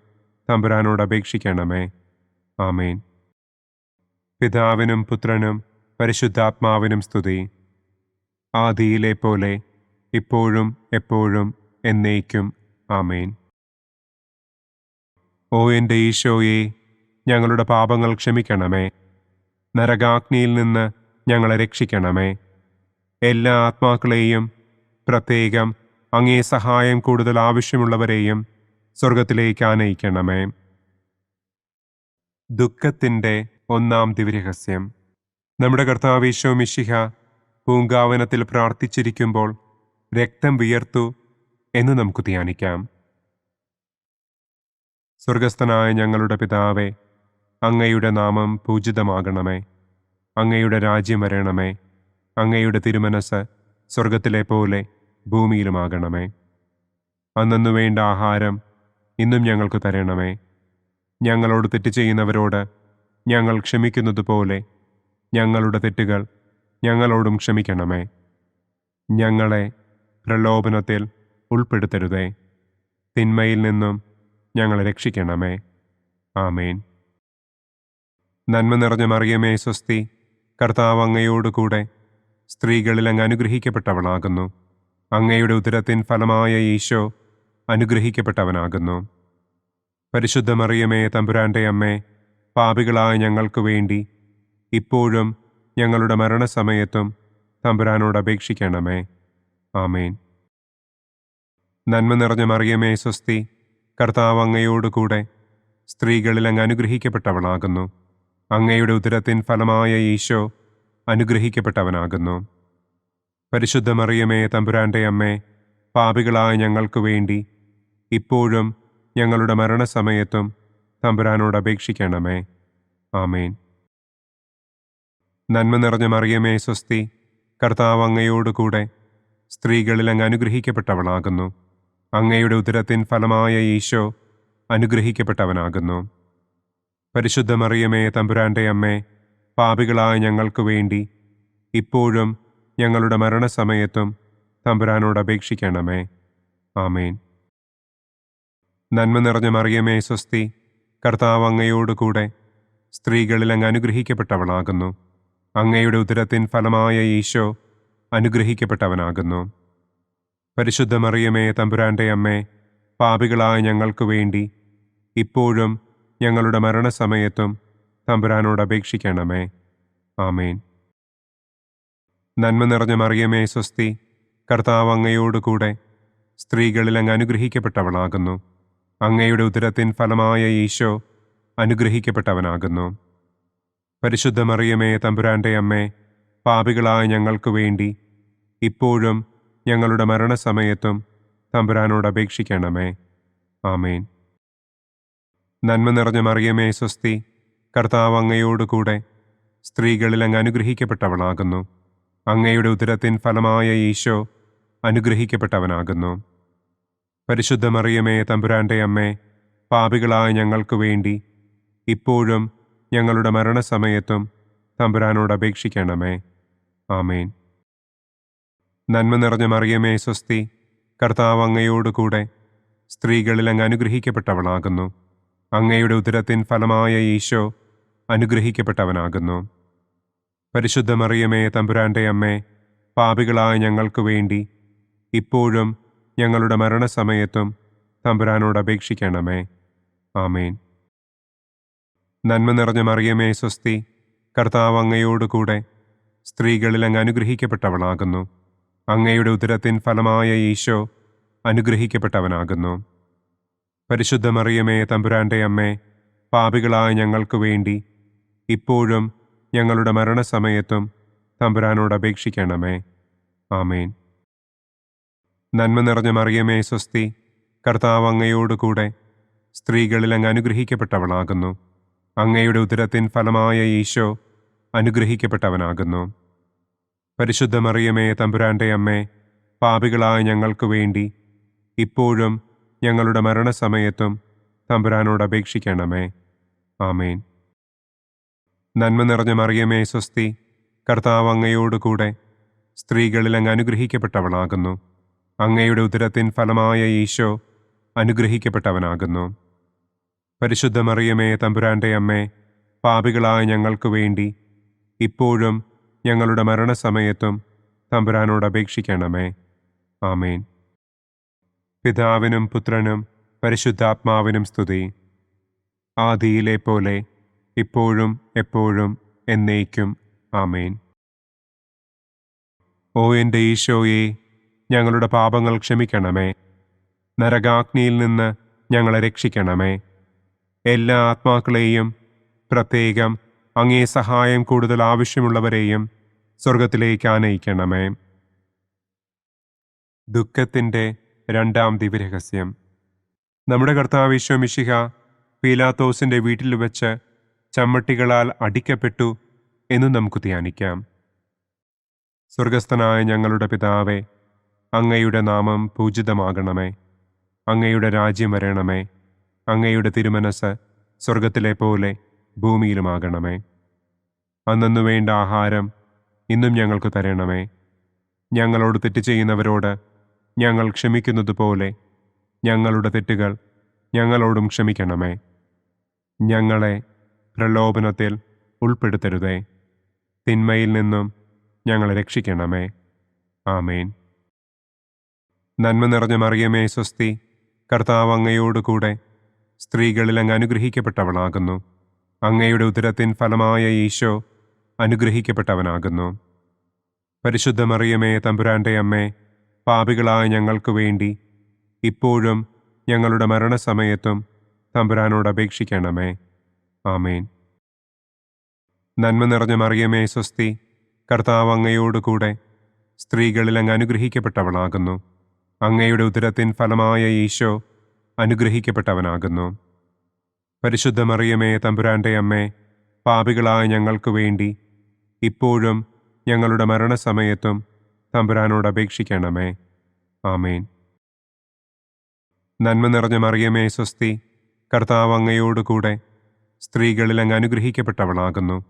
തമ്പുരാനോട് അപേക്ഷിക്കണമേ. ആമേൻ. പിതാവിനും പുത്രനും പരിശുദ്ധാത്മാവിനും സ്തുതി. ആദിയിലെ പോലെ ഇപ്പോഴും എപ്പോഴും എന്നേക്കും. ആമേൻ. ഓ എൻ്റെ ഈശോയെ, ഞങ്ങളുടെ പാപങ്ങൾ ക്ഷമിക്കണമേ. നരകാഗ്നിയിൽ നിന്ന് ഞങ്ങളെ രക്ഷിക്കണമേ. എല്ലാ ആത്മാക്കളെയും, പ്രത്യേകം അങ്ങേ സഹായം കൂടുതൽ ആവശ്യമുള്ളവരെയും സ്വർഗത്തിലേക്ക് ആനയിക്കണമേ. ദുഃഖത്തിൻ്റെ ഒന്നാം ദിവ്യരഹസ്യം. നമ്മുടെ കർത്താവ് ഈശോ മിശിഹ പൂങ്കാവനത്തിൽ പ്രാർത്ഥിച്ചിരിക്കുമ്പോൾ രക്തം വിയർത്തു എന്ന് നമുക്ക് ധ്യാനിക്കാം. സ്വർഗസ്ഥനായ ഞങ്ങളുടെ പിതാവേ, അങ്ങയുടെ നാമം പൂജിതമാകണമേ. അങ്ങയുടെ രാജ്യം വരണമേ. അങ്ങയുടെ തിരുമനസ് സ്വർഗത്തിലെ പോലെ ഭൂമിയിലുമാകണമേ. അന്നു വേണ്ട ആഹാരം ഇന്നും ഞങ്ങൾക്ക് തരണമേ. ഞങ്ങളോട് തെറ്റ് ചെയ്യുന്നവരോട് ഞങ്ങൾ ക്ഷമിക്കുന്നതുപോലെ ഞങ്ങളുടെ തെറ്റുകൾ ഞങ്ങളോടും ക്ഷമിക്കണമേ. ഞങ്ങളെ പ്രലോഭനത്തിൽ ഉൾപ്പെടുത്തരുതേ. തിന്മയിൽ നിന്നും ഞങ്ങളെ രക്ഷിക്കണമേ. ആമേൻ. നന്മ നിറഞ്ഞ മറിയമേ സ്വസ്തി, കർത്താവ് അങ്ങയോട് കൂടെ സ്ത്രീകളിൽ അങ്ങ് അനുഗ്രഹിക്കപ്പെട്ടവളാകുന്നു. അങ്ങയുടെ ഉദരത്തിൻ ഫലമായ ഈശോ അനുഗ്രഹിക്കപ്പെട്ടവനാകുന്നു. പരിശുദ്ധ മറിയമേ തമ്പുരാൻ്റെ അമ്മേ, പാപികളായ ഞങ്ങൾക്ക് വേണ്ടി ഇപ്പോഴും ഞങ്ങളുടെ മരണസമയത്തും തമ്പുരാനോട് അപേക്ഷിക്കണമേ. ആമേൻ. നന്മ നിറഞ്ഞ മറിയമേ സ്വസ്തി, കർത്താവ് അങ്ങയോട് കൂടെ സ്ത്രീകളിൽ അങ്ങ് അനുഗ്രഹിക്കപ്പെട്ടവളാകുന്നു. അങ്ങയുടെ ഉദരത്തിൻ ഫലമായ ഈശോ അനുഗ്രഹിക്കപ്പെട്ടവനാകുന്നു. പരിശുദ്ധ മറിയമേ തമ്പുരാൻ്റെ അമ്മേ, പാപികളായ ഞങ്ങൾക്ക് വേണ്ടി ഇപ്പോഴും ഞങ്ങളുടെ മരണസമയത്തും തമ്പുരാനോട് അപേക്ഷിക്കണമേ. ആമേൻ. നന്മ നിറഞ്ഞ മറിയമേ സ്വസ്തി, കർത്താവ് അങ്ങയോട് കൂടെ സ്ത്രീകളിൽ അങ്ങ് അനുഗ്രഹിക്കപ്പെട്ടവളാകുന്നു. അങ്ങയുടെ ഉദരത്തിൻ ഫലമായ ഈശോ അനുഗ്രഹിക്കപ്പെട്ടവനാകുന്നു. പരിശുദ്ധ മറിയമേ തമ്പുരാൻ്റെ അമ്മേ, പാപികളായ ഞങ്ങൾക്ക് വേണ്ടി ഇപ്പോഴും ഞങ്ങളുടെ മരണസമയത്തും തമ്പുരാനോട് അപേക്ഷിക്കണമേ. ആമേൻ. നന്മ നിറഞ്ഞ മറിയമേ സ്വസ്തി, കർത്താവ് അങ്ങയോട് കൂടെ സ്ത്രീകളിൽ അങ്ങ് അനുഗ്രഹിക്കപ്പെട്ടവളാകുന്നു. അങ്ങയുടെ ഉദരത്തിൻ ഫലമായ ഈശോ അനുഗ്രഹിക്കപ്പെട്ടവനാകുന്നു. പരിശുദ്ധ മറിയമേ തമ്പുരാൻ്റെ അമ്മേ, പാപികളായ ഞങ്ങൾക്ക് വേണ്ടി ഇപ്പോഴും ഞങ്ങളുടെ മരണസമയത്തും തമ്പുരാനോട് അപേക്ഷിക്കണമേ. ആമേൻ. നന്മ നിറഞ്ഞ മറിയമേ സ്വസ്തി, കർത്താവ് അങ്ങയോട് കൂടെ സ്ത്രീകളിൽ അങ്ങ് അനുഗ്രഹിക്കപ്പെട്ടവളാകുന്നു. അങ്ങയുടെ ഉദരത്തിൻ ഫലമായ ഈശോ അനുഗ്രഹിക്കപ്പെട്ടവനാകുന്നു. പരിശുദ്ധ മറിയമേ തമ്പുരാൻ്റെ അമ്മേ, പാപികളായ ഞങ്ങൾക്ക് വേണ്ടി ഇപ്പോഴും ഞങ്ങളുടെ മരണസമയത്തും തമ്പുരാനോട് അപേക്ഷിക്കണമേ. ആമേൻ. നന്മ നിറഞ്ഞ മറിയമേ സ്വസ്തി, കർത്താവ് അങ്ങയോട് കൂടെ സ്ത്രീകളിൽ അങ്ങ് അനുഗ്രഹിക്കപ്പെട്ടവളാകുന്നു. അങ്ങയുടെ ഉദരത്തിൻ ഫലമായ ഈശോ അനുഗ്രഹിക്കപ്പെട്ടവനാകുന്നു. പരിശുദ്ധ മറിയമേ, തമ്പുരാന്റെ അമ്മേ, പാപികളായ ഞങ്ങൾക്ക് വേണ്ടി ഇപ്പോഴും ഞങ്ങളുടെ മരണസമയത്തും തമ്പുരാനോട് അപേക്ഷിക്കണമേ. ആമേൻ. നന്മ നിറഞ്ഞ മറിയമേ, സ്വസ്തി, കർത്താവ് അങ്ങയോടുകൂടെ സ്ത്രീകളിൽ അങ്ങ് അനുഗ്രഹിക്കപ്പെട്ടവളാകുന്നു. അങ്ങയുടെ ഉദരത്തിൻ ഫലമായ ഈശോ അനുഗ്രഹിക്കപ്പെട്ടവനാകുന്നു. പരിശുദ്ധ മറിയമേ, തമ്പുരാന്റെ അമ്മേ, പാപികളായ ഞങ്ങൾക്ക് വേണ്ടി ഇപ്പോഴും ഞങ്ങളുടെ മരണസമയത്തും തമ്പുരാനോട് അപേക്ഷിക്കണമേ. ആമേൻ. നന്മ നിറഞ്ഞ മറിയമേ, സ്വസ്തി, കർത്താവ് അങ്ങയോടുകൂടെ സ്ത്രീകളിൽ അങ്ങ് അനുഗ്രഹിക്കപ്പെട്ടവളാകുന്നു. അങ്ങയുടെ ഉദരത്തിൻ ഫലമായ ഈശോ അനുഗ്രഹിക്കപ്പെട്ടവനാകുന്നു. പരിശുദ്ധ മറിയമേ, തമ്പുരാന്റെ അമ്മേ, പാപികളായ ഞങ്ങൾക്ക് വേണ്ടി ഇപ്പോഴും ഞങ്ങളുടെ മരണസമയത്തും തമ്പുരാനോട് അപേക്ഷിക്കണമേ. ആമേൻ. നന്മ നിറഞ്ഞ മറിയമേ, സ്വസ്തി, കർത്താവ് അങ്ങയോടുകൂടെ സ്ത്രീകളിൽ അങ്ങ് അനുഗ്രഹിക്കപ്പെട്ടവളാകുന്നു. അങ്ങയുടെ ഉദരത്തിൻ ഫലമായ ഈശോ അനുഗ്രഹിക്കപ്പെട്ടവനാകുന്നു. പരിശുദ്ധ മറിയമേ, തമ്പുരാന്റെ അമ്മേ, പാപികളായ ഞങ്ങൾക്ക് വേണ്ടി ഇപ്പോഴും ഞങ്ങളുടെ മരണസമയത്തും തമ്പുരാനോട് അപേക്ഷിക്കണമേ. ആമേൻ. നന്മ നിറഞ്ഞ മറിയമേ, സ്വസ്തി, കർത്താവ് അങ്ങയോടുകൂടെ സ്ത്രീകളിൽ അങ്ങ് അനുഗ്രഹിക്കപ്പെട്ടവളാകുന്നു. അങ്ങയുടെ ഉദരത്തിൻ ഫലമായ ഈശോ അനുഗ്രഹിക്കപ്പെട്ടവനാകുന്നു. പരിശുദ്ധ മറിയമേ, തമ്പുരാന്റെ അമ്മേ, പാപികളായ ഞങ്ങൾക്ക് വേണ്ടി ഇപ്പോഴും ഞങ്ങളുടെ മരണസമയത്തും തമ്പുരാനോട് അപേക്ഷിക്കണമേ. ആമേൻ. പിതാവിനും പുത്രനും പരിശുദ്ധാത്മാവിനും സ്തുതി. ആദിയിലെ പോലെ ഇപ്പോഴും എപ്പോഴും എന്നേക്കും. ആമേൻ. ഓ എൻ്റെ ഈശോയെ, ഞങ്ങളുടെ പാപങ്ങൾ ക്ഷമിക്കണമേ. നരകാഗ്നിയിൽ നിന്ന് ഞങ്ങളെ രക്ഷിക്കണമേ. എല്ലാ ആത്മാക്കളെയും, പ്രത്യേകം അങ്ങേ സഹായം കൂടുതൽ ആവശ്യമുള്ളവരെയും സ്വർഗത്തിലേക്ക് ആനയിക്കണമേ. ദുഃഖത്തിൻ്റെ രണ്ടാം ദിവ്യരഹസ്യം. നമ്മുടെ കർത്താവ് ഈശോ മിശിഹ പീലാത്തോസിൻ്റെ വീട്ടിൽ വെച്ച് ചമ്മട്ടികളാൽ അടിക്കപ്പെട്ടു എന്ന് നമുക്ക് ധ്യാനിക്കാം. സ്വർഗസ്ഥനായ ഞങ്ങളുടെ പിതാവേ, അങ്ങയുടെ നാമം പൂജിതമാകണമേ. അങ്ങയുടെ രാജ്യം വരണമേ. അങ്ങയുടെ തിരുമനസ് സ്വർഗത്തിലെ പോലെ ഭൂമിയിലുമാകണമേ. അന്നന്നു വേണ്ട ആഹാരം ഇന്നും ഞങ്ങൾക്ക് തരണമേ. ഞങ്ങളോട് തെറ്റ് ചെയ്യുന്നവരോട് ഞങ്ങൾ ക്ഷമിക്കുന്നത് പോലെ ഞങ്ങളുടെ തെറ്റുകൾ ഞങ്ങളോടും ക്ഷമിക്കണമേ. ഞങ്ങളെ പ്രലോഭനത്തിൽ ഉൾപ്പെടുത്തരുതേ. തിന്മയിൽ നിന്നും ഞങ്ങളെ രക്ഷിക്കണമേ. ആമേൻ. നന്മ നിറഞ്ഞ മറിയമേ, സ്വസ്തി, കർത്താവ് അങ്ങയോടുകൂടെ സ്ത്രീകളിൽ അങ്ങ് അനുഗ്രഹിക്കപ്പെട്ടവളാകുന്നു. അങ്ങയുടെ ഉദരത്തിൻ ഫലമായ ഈശോ അനുഗ്രഹിക്കപ്പെട്ടവനാകുന്നു. പരിശുദ്ധ മറിയമേ, തമ്പുരാന്റെ അമ്മേ, പാപികളായ ഞങ്ങൾക്ക് വേണ്ടി ഇപ്പോഴും ഞങ്ങളുടെ മരണസമയത്തും തമ്പുരാനോട് അപേക്ഷിക്കണമേ. ആമേൻ. നന്മ നിറഞ്ഞ മറിയമേ, സ്വസ്തി, കർത്താവ് അങ്ങയോടുകൂടെ സ്ത്രീകളിൽ അങ്ങ് അനുഗ്രഹിക്കപ്പെട്ടവളാകുന്നു. അങ്ങയുടെ ഉദരത്തിൻ ഫലമായ ഈശോ അനുഗ്രഹിക്കപ്പെട്ടവനാകുന്നു. പരിശുദ്ധ മറിയമേ, തമ്പുരാന്റെ അമ്മേ, പാപികളായ ഞങ്ങൾക്ക് വേണ്ടി ഇപ്പോഴും ഞങ്ങളുടെ മരണസമയത്തും തമ്പുരാനോട് അപേക്ഷിക്കണമേ. ആമേൻ. നന്മ നിറഞ്ഞ മറിയമേ, സ്വസ്തി, കർത്താവ് അങ്ങയോടുകൂടെ സ്ത്രീകളിൽ അങ്ങ് അനുഗ്രഹിക്കപ്പെട്ടവളാകുന്നു.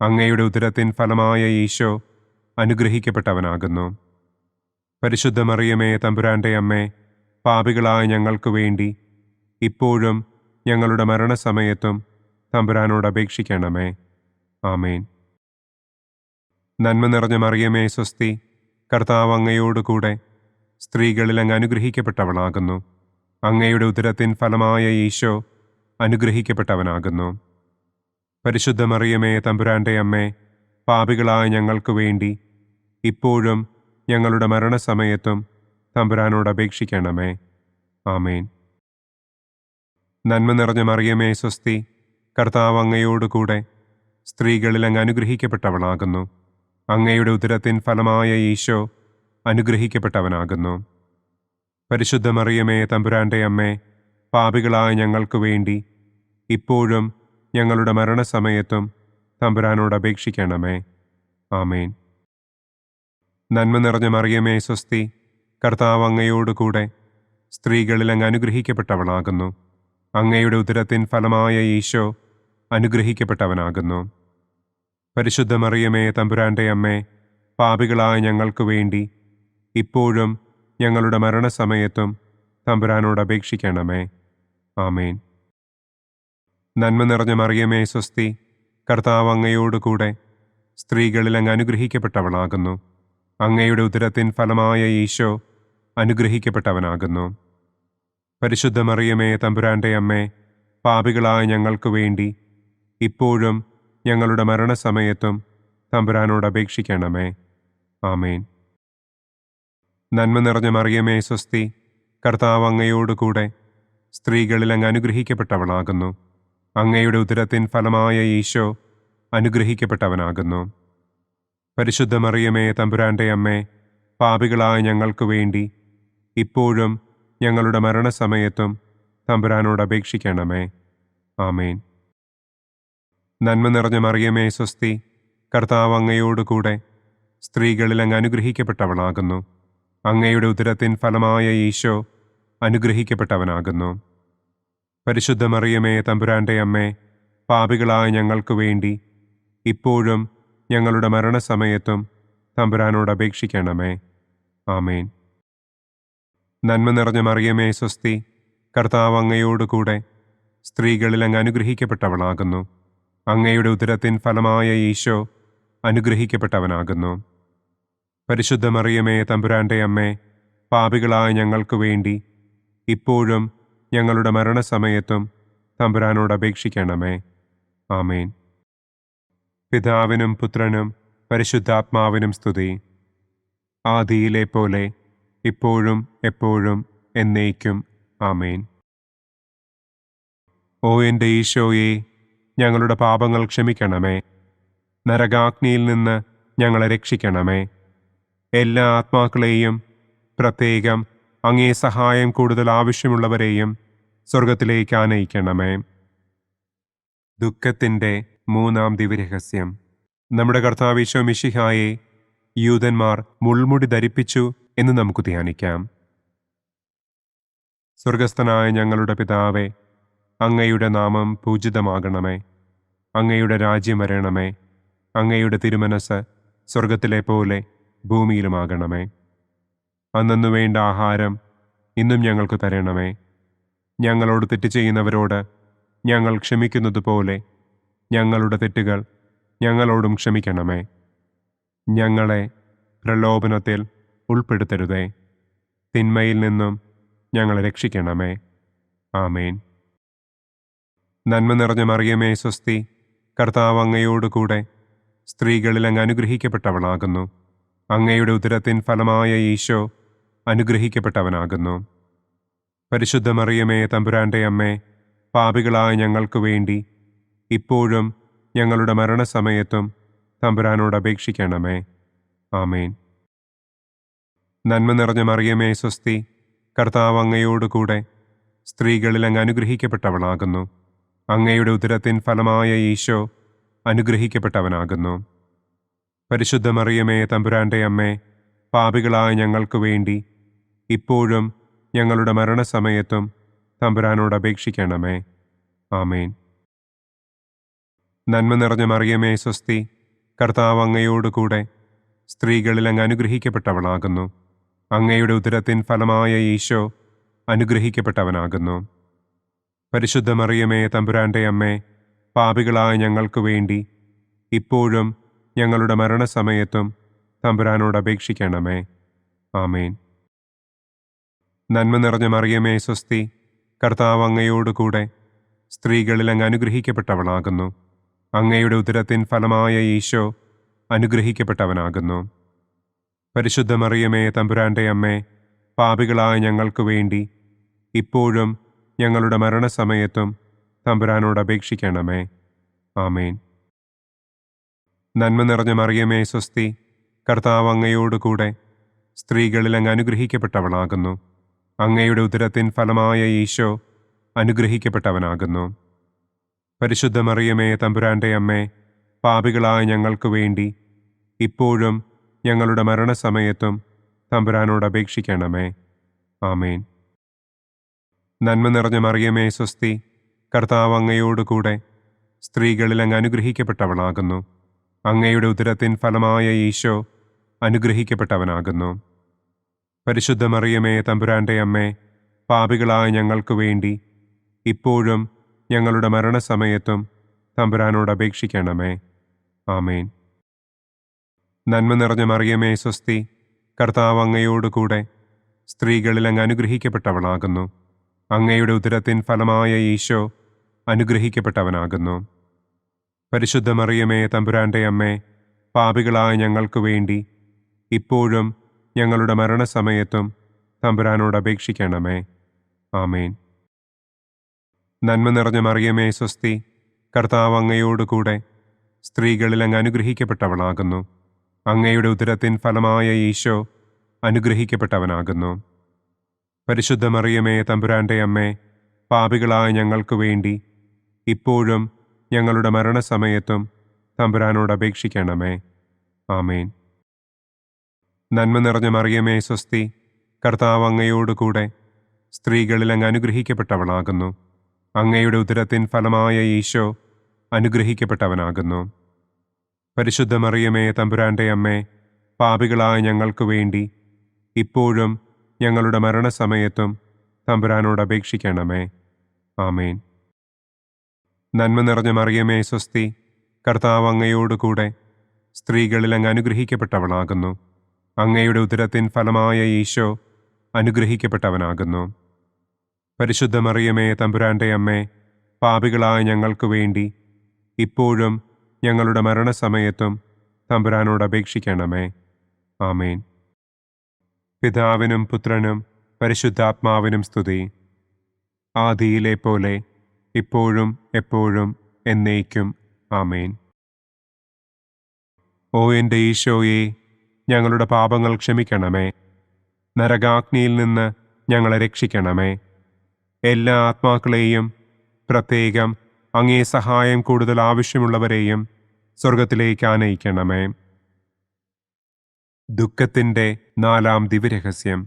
അങ്ങയുടെ ഉദരത്തിൻ ഫലമായ ഈശോ അനുഗ്രഹിക്കപ്പെട്ടവനാകുന്നു. പരിശുദ്ധ മറിയമേ, തമ്പുരാന്റെ അമ്മേ, പാപികളായ ഞങ്ങൾക്ക് വേണ്ടി ഇപ്പോഴും ഞങ്ങളുടെ മരണസമയത്തും തമ്പുരാനോട് അപേക്ഷിക്കണമേ. ആമേൻ. നന്മ നിറഞ്ഞ മറിയമേ, സ്വസ്തി, കർത്താവ് അങ്ങയോടുകൂടെ സ്ത്രീകളിൽ അങ്ങ് അനുഗ്രഹിക്കപ്പെട്ടവളാകുന്നു. അങ്ങയുടെ ഉദരത്തിൻ ഫലമായ ഈശോ അനുഗ്രഹിക്കപ്പെട്ടവനാകുന്നു. പരിശുദ്ധ മറിയമേ, തമ്പുരാന്റെ അമ്മേ, പാപികളായ ഞങ്ങൾക്ക് വേണ്ടി ഇപ്പോഴും ഞങ്ങളുടെ മരണസമയത്തും തമ്പുരാനോട് അപേക്ഷിക്കണമേ. ആമേൻ. നന്മ നിറഞ്ഞ മറിയമേ, സ്വസ്തി, കർത്താവ് അങ്ങയോടുകൂടെ സ്ത്രീകളിൽ അങ്ങ് അനുഗ്രഹിക്കപ്പെട്ടവളാകുന്നു. അങ്ങയുടെ ഉദരത്തിൻ ഫലമായ ഈശോ അനുഗ്രഹിക്കപ്പെട്ടവനാകുന്നു. പരിശുദ്ധ മറിയമേ, തമ്പുരാന്റെ അമ്മേ, പാപികളായ ഞങ്ങൾക്ക് വേണ്ടി ഇപ്പോഴും ഞങ്ങളുടെ മരണസമയത്തും തമ്പുരാനോട് അപേക്ഷിക്കണമേ. ആമേൻ. നന്മ നിറഞ്ഞ മറിയമേ സ്വസ്തി, കർത്താവ് അങ്ങയോടുകൂടെ സ്ത്രീകളിൽ അങ്ങ് അനുഗ്രഹിക്കപ്പെട്ടവളാകുന്നു. അങ്ങയുടെ ഉദരത്തിൻ ഫലമായ ഈശോ അനുഗ്രഹിക്കപ്പെട്ടവനാകുന്നു. പരിശുദ്ധ മറിയമേ തമ്പുരാന്റെ അമ്മേ, പാപികളായ ഞങ്ങൾക്ക് വേണ്ടി ഇപ്പോഴും ഞങ്ങളുടെ മരണസമയത്തും തമ്പുരാനോട് അപേക്ഷിക്കണമേ. ആമേൻ. നന്മ നിറഞ്ഞ മറിയമേ സ്വസ്തി, കർത്താവ് അങ്ങയോടുകൂടെ സ്ത്രീകളിൽ അങ്ങ് അനുഗ്രഹിക്കപ്പെട്ടവളാകുന്നു. അങ്ങയുടെ ഉദരത്തിൻ ഫലമായ ഈശോ അനുഗ്രഹിക്കപ്പെട്ടവനാകുന്നു. പരിശുദ്ധ മറിയമേ തമ്പുരാന്റെ അമ്മേ, പാപികളായ ഞങ്ങൾക്ക് വേണ്ടി ഇപ്പോഴും ഞങ്ങളുടെ മരണസമയത്തും തമ്പുരാനോട് അപേക്ഷിക്കണമേ. ആമേൻ. നന്മ നിറഞ്ഞ മറിയമേ സ്വസ്തി, കർത്താവ് അങ്ങയോടുകൂടെ സ്ത്രീകളിൽ അങ്ങ് അനുഗ്രഹിക്കപ്പെട്ടവളാകുന്നു. അങ്ങയുടെ ഉദരത്തിൻ ഫലമായ ഈശോ അനുഗ്രഹിക്കപ്പെട്ടവനാകുന്നു. പരിശുദ്ധ മറിയമേ തമ്പുരാന്റെ അമ്മേ, പാപികളായ ഞങ്ങൾക്ക് വേണ്ടി ഇപ്പോഴും ഞങ്ങളുടെ മരണസമയത്തും തമ്പുരാനോട് അപേക്ഷിക്കണമേ. ആമേൻ. നന്മ നിറഞ്ഞ മറിയമേ സ്വസ്തി, കർത്താവ് അങ്ങയോടുകൂടെ സ്ത്രീകളിൽ അങ്ങ് അനുഗ്രഹിക്കപ്പെട്ടവളാകുന്നു. അങ്ങയുടെ ഉദരത്തിൻ ഫലമായ ഈശോ അനുഗ്രഹിക്കപ്പെട്ടവനാകുന്നു. പരിശുദ്ധ മറിയമേ തമ്പുരാന്റെ അമ്മേ, പാപികളായ ഞങ്ങൾക്ക് വേണ്ടി ഇപ്പോഴും ഞങ്ങളുടെ മരണസമയത്തും തമ്പുരാനോട് അപേക്ഷിക്കണമേ. ആമേൻ. നന്മ നിറഞ്ഞ മറിയമേ സ്വസ്തി, കർത്താവ് അങ്ങയോടുകൂടെ സ്ത്രീകളിൽ അങ്ങ് അനുഗ്രഹിക്കപ്പെട്ടവളാകുന്നു. അങ്ങയുടെ ഉദരത്തിൻ ഫലമായ ഈശോ അനുഗ്രഹിക്കപ്പെട്ടവനാകുന്നു. പരിശുദ്ധ മറിയമേ തമ്പുരാന്റെ അമ്മേ, പാപികളായ ഞങ്ങൾക്ക് വേണ്ടി ഇപ്പോഴും ഞങ്ങളുടെ മരണസമയത്തും തമ്പുരാനോട് അപേക്ഷിക്കണമേ. ആമേൻ. പിതാവിനും പുത്രനും പരിശുദ്ധാത്മാവിനും സ്തുതി. ആദിയിലെ പോലെ ഇപ്പോഴും എപ്പോഴും എന്നേക്കും. ആമേൻ. ഓ എൻ്റെ ഈശോയെ, ഞങ്ങളുടെ പാപങ്ങൾ ക്ഷമിക്കണമേ. നരകാഗ്നിയിൽ നിന്ന് ഞങ്ങളെ രക്ഷിക്കണമേ. എല്ലാ ആത്മാക്കളെയും, പ്രത്യേകം അങ്ങേ സഹായം കൂടുതൽ ആവശ്യമുള്ളവരെയും സ്വർഗത്തിലേക്ക് ആനയിക്കണമേ. ദുഃഖത്തിൻ്റെ മൂന്നാം ദിവ്യരഹസ്യം. നമ്മുടെ കർത്താവ് ഈശോ മിശിഹായെ യൂദന്മാർ മുൾമുടി ധരിപ്പിച്ചു എന്ന് നമുക്ക് ധ്യാനിക്കാം. സ്വർഗസ്ഥനായ ഞങ്ങളുടെ പിതാവേ, അങ്ങയുടെ നാമം പൂജിതമാകണമേ. അങ്ങയുടെ രാജ്യം വരണമേ. അങ്ങയുടെ തിരുമനസ് സ്വർഗത്തിലെ പോലെ ഭൂമിയിലുമാകണമേ. അന്നന്നു വേണ്ട ആഹാരം ഇന്നും ഞങ്ങൾക്ക് തരണമേ. ഞങ്ങളോട് തെറ്റ് ചെയ്യുന്നവരോട് ഞങ്ങൾ ക്ഷമിക്കുന്നത് പോലെ ഞങ്ങളുടെ തെറ്റുകൾ ഞങ്ങളോടും ക്ഷമിക്കണമേ. ഞങ്ങളെ പ്രലോഭനത്തിൽ ഉൾപ്പെടുത്തരുതേ. തിന്മയിൽ നിന്നും ഞങ്ങളെ രക്ഷിക്കണമേ. ആമേൻ. നന്മ നിറഞ്ഞ മറിയമേ സ്വസ്തി, കർത്താവ് അങ്ങയോടുകൂടെ സ്ത്രീകളിൽ അങ്ങ് അനുഗ്രഹിക്കപ്പെട്ടവളാകുന്നു. അങ്ങയുടെ ഉദരത്തിൻ ഫലമായ ഈശോ അനുഗ്രഹിക്കപ്പെട്ടവനാകുന്നു. പരിശുദ്ധ മറിയമേ തമ്പുരാന്റെ അമ്മേ, പാപികളായ ഞങ്ങൾക്ക് വേണ്ടി ഇപ്പോഴും ഞങ്ങളുടെ മരണസമയത്തും തമ്പുരാനോട് അപേക്ഷിക്കണമേ. ആമേൻ. നന്മ നിറഞ്ഞ മറിയമേ സ്വസ്തി, കർത്താവ് അങ്ങയോടുകൂടെ സ്ത്രീകളിൽ അങ്ങ് അനുഗ്രഹിക്കപ്പെട്ടവളാകുന്നു. അങ്ങയുടെ ഉദരത്തിൻ ഫലമായ ഈശോ അനുഗ്രഹിക്കപ്പെട്ടവനാകുന്നു. പരിശുദ്ധ മറിയമേ തമ്പുരാന്റെ അമ്മേ, പാപികളായ ഞങ്ങൾക്ക് വേണ്ടി ഇപ്പോഴും ഞങ്ങളുടെ മരണസമയത്തും തമ്പുരാനോട് അപേക്ഷിക്കണമേ. ആമേൻ. നന്മ നിറഞ്ഞ മറിയമേ സ്വസ്തി, കർത്താവ് അങ്ങയോടുകൂടെ സ്ത്രീകളിൽ അങ്ങ് അനുഗ്രഹിക്കപ്പെട്ടവളാകുന്നു. അങ്ങയുടെ ഉദരത്തിൻ ഫലമായ ഈശോ അനുഗ്രഹിക്കപ്പെട്ടവനാകുന്നു. പരിശുദ്ധ മറിയമേ തമ്പുരാന്റെ അമ്മേ, പാപികളായ ഞങ്ങൾക്ക് വേണ്ടി ഇപ്പോഴും ഞങ്ങളുടെ മരണസമയത്തും തമ്പുരാനോട് അപേക്ഷിക്കണമേ. ആമേൻ. നന്മ നിറഞ്ഞ മറിയമേ സ്വസ്തി, കർത്താവ് അങ്ങയോടുകൂടെ സ്ത്രീകളിൽ അങ്ങ് അനുഗ്രഹിക്കപ്പെട്ടവളാകുന്നു. അങ്ങയുടെ ഉദരത്തിൻ ഫലമായ ഈശോ അനുഗ്രഹിക്കപ്പെട്ടവനാകുന്നു. പരിശുദ്ധ മറിയമേ തമ്പുരാന്റെ അമ്മേ, പാപികളായ ഞങ്ങൾക്ക് വേണ്ടി ഇപ്പോഴും ഞങ്ങളുടെ മരണസമയത്തും തമ്പുരാനോട് അപേക്ഷിക്കണമേ. ആമേൻ. നന്മ നിറഞ്ഞ മറിയമേ സ്വസ്തി, കർത്താവ് അങ്ങയോടുകൂടെ സ്ത്രീകളിൽ അങ്ങ് അനുഗ്രഹിക്കപ്പെട്ടവളാകുന്നു. അങ്ങയുടെ ഉദരത്തിൻ ഫലമായ ഈശോ അനുഗ്രഹിക്കപ്പെട്ടവനാകുന്നു. പരിശുദ്ധ മറിയമേ തമ്പുരാന്റെ അമ്മേ, പാപികളായ ഞങ്ങൾക്ക് വേണ്ടി ഇപ്പോഴും ഞങ്ങളുടെ മരണസമയത്തും തമ്പുരാനോട് അപേക്ഷിക്കണമേ. ആമേൻ. നന്മ നിറഞ്ഞ മറിയമേ സ്വസ്തി, കർത്താവ് അങ്ങയോട് കൂടെ സ്ത്രീകളിൽ അങ്ങ് അനുഗ്രഹിക്കപ്പെട്ടവളാകുന്നു. അങ്ങയുടെ ഉദരത്തിൻ ഫലമായ ഈശോ അനുഗ്രഹിക്കപ്പെട്ടവനാകുന്നു. പരിശുദ്ധ മറിയമേ തമ്പുരാന്റെ അമ്മേ, പാപികളായ ഞങ്ങൾക്ക് വേണ്ടി ഇപ്പോഴും ഞങ്ങളുടെ മരണസമയത്തും തമ്പുരാനോട് അപേക്ഷിക്കണമേ. ആമേൻ. നന്മ നിറഞ്ഞ മറിയമേ സ്വസ്തി, കർത്താവ് അങ്ങയോട് കൂടെ സ്ത്രീകളിൽ അങ്ങ് അനുഗ്രഹിക്കപ്പെട്ടവളാകുന്നു. അങ്ങയുടെ ഉദരത്തിൻ ഫലമായ ഈശോ അനുഗ്രഹിക്കപ്പെട്ടവനാകുന്നു. പരിശുദ്ധ മറിയമേ തമ്പുരാന്റെ അമ്മേ, പാപികളായ ഞങ്ങൾക്ക് വേണ്ടി ഇപ്പോഴും ഞങ്ങളുടെ മരണസമയത്തും തമ്പുരാനോട് അപേക്ഷിക്കണമേ. ആമേൻ. നന്മ നിറഞ്ഞ മറിയമേ സ്വസ്തി, കർത്താവ് അങ്ങയോട് കൂടെ സ്ത്രീകളിൽ അങ്ങ് അനുഗ്രഹിക്കപ്പെട്ടവളാകുന്നു. അങ്ങയുടെ ഉദരത്തിൻ ഫലമായ ഈശോ അനുഗ്രഹിക്കപ്പെട്ടവനാകുന്നു. പരിശുദ്ധ മറിയമേ തമ്പുരാന്റെ അമ്മേ, പാപികളായ ഞങ്ങൾക്ക് വേണ്ടി ഇപ്പോഴും ഞങ്ങളുടെ മരണസമയത്തും തമ്പുരാനോട് അപേക്ഷിക്കണമേ. ആമേൻ. നന്മ നിറഞ്ഞ മറിയമേ സ്വസ്തി, കർത്താവ് അങ്ങയോട് കൂടെ സ്ത്രീകളിൽ അങ്ങ് അനുഗ്രഹിക്കപ്പെട്ടവളാകുന്നു. അങ്ങയുടെ ഉദരത്തിൻ ഫലമായ ഈശോ അനുഗ്രഹിക്കപ്പെട്ടവനാകുന്നു. പരിശുദ്ധ മറിയമേ തമ്പുരാന്റെ അമ്മേ, പാപികളായ ഞങ്ങൾക്ക് വേണ്ടി ഇപ്പോഴും ഞങ്ങളുടെ മരണസമയത്തും തമ്പുരാനോട് അപേക്ഷിക്കണമേ. ആമേൻ. നന്മ നിറഞ്ഞ മറിയമേ സ്വസ്തി, കർത്താവ് അങ്ങയോട് കൂടെ സ്ത്രീകളിൽ അങ്ങ് അനുഗ്രഹിക്കപ്പെട്ടവളാകുന്നു. അങ്ങയുടെ ഉദരത്തിൻ ഫലമായ ഈശോ അനുഗ്രഹിക്കപ്പെട്ടവനാകുന്നു. പരിശുദ്ധ മറിയമേ തമ്പുരാന്റെ അമ്മേ, പാപികളായ ഞങ്ങൾക്ക് വേണ്ടി ഇപ്പോഴും ഞങ്ങളുടെ മരണസമയത്തും തമ്പുരാനോട് അപേക്ഷിക്കണമേ. ആമേൻ. പിതാവിനും പുത്രനും പരിശുദ്ധാത്മാവിനും സ്തുതി. ആദിയിലെ പോലെ ഇപ്പോഴും എപ്പോഴും എന്നേക്കും. ആമേൻ. ഓ എൻ്റെ ഈശോയെ, ഞങ്ങളുടെ പാപങ്ങൾ ക്ഷമിക്കണമേ. നരകാഗ്നിയിൽ നിന്ന് ഞങ്ങളെ രക്ഷിക്കണമേ. എല്ലാ ആത്മാക്കളെയും, പ്രത്യേകം അങ്ങേ സഹായം കൂടുതൽ ആവശ്യമുള്ളവരെയും സ്വർഗത്തിലേക്ക് ആനയിക്കണമേ. ദുഃഖത്തിൻ്റെ 4-ാം ദിവ്യരഹസ്യം.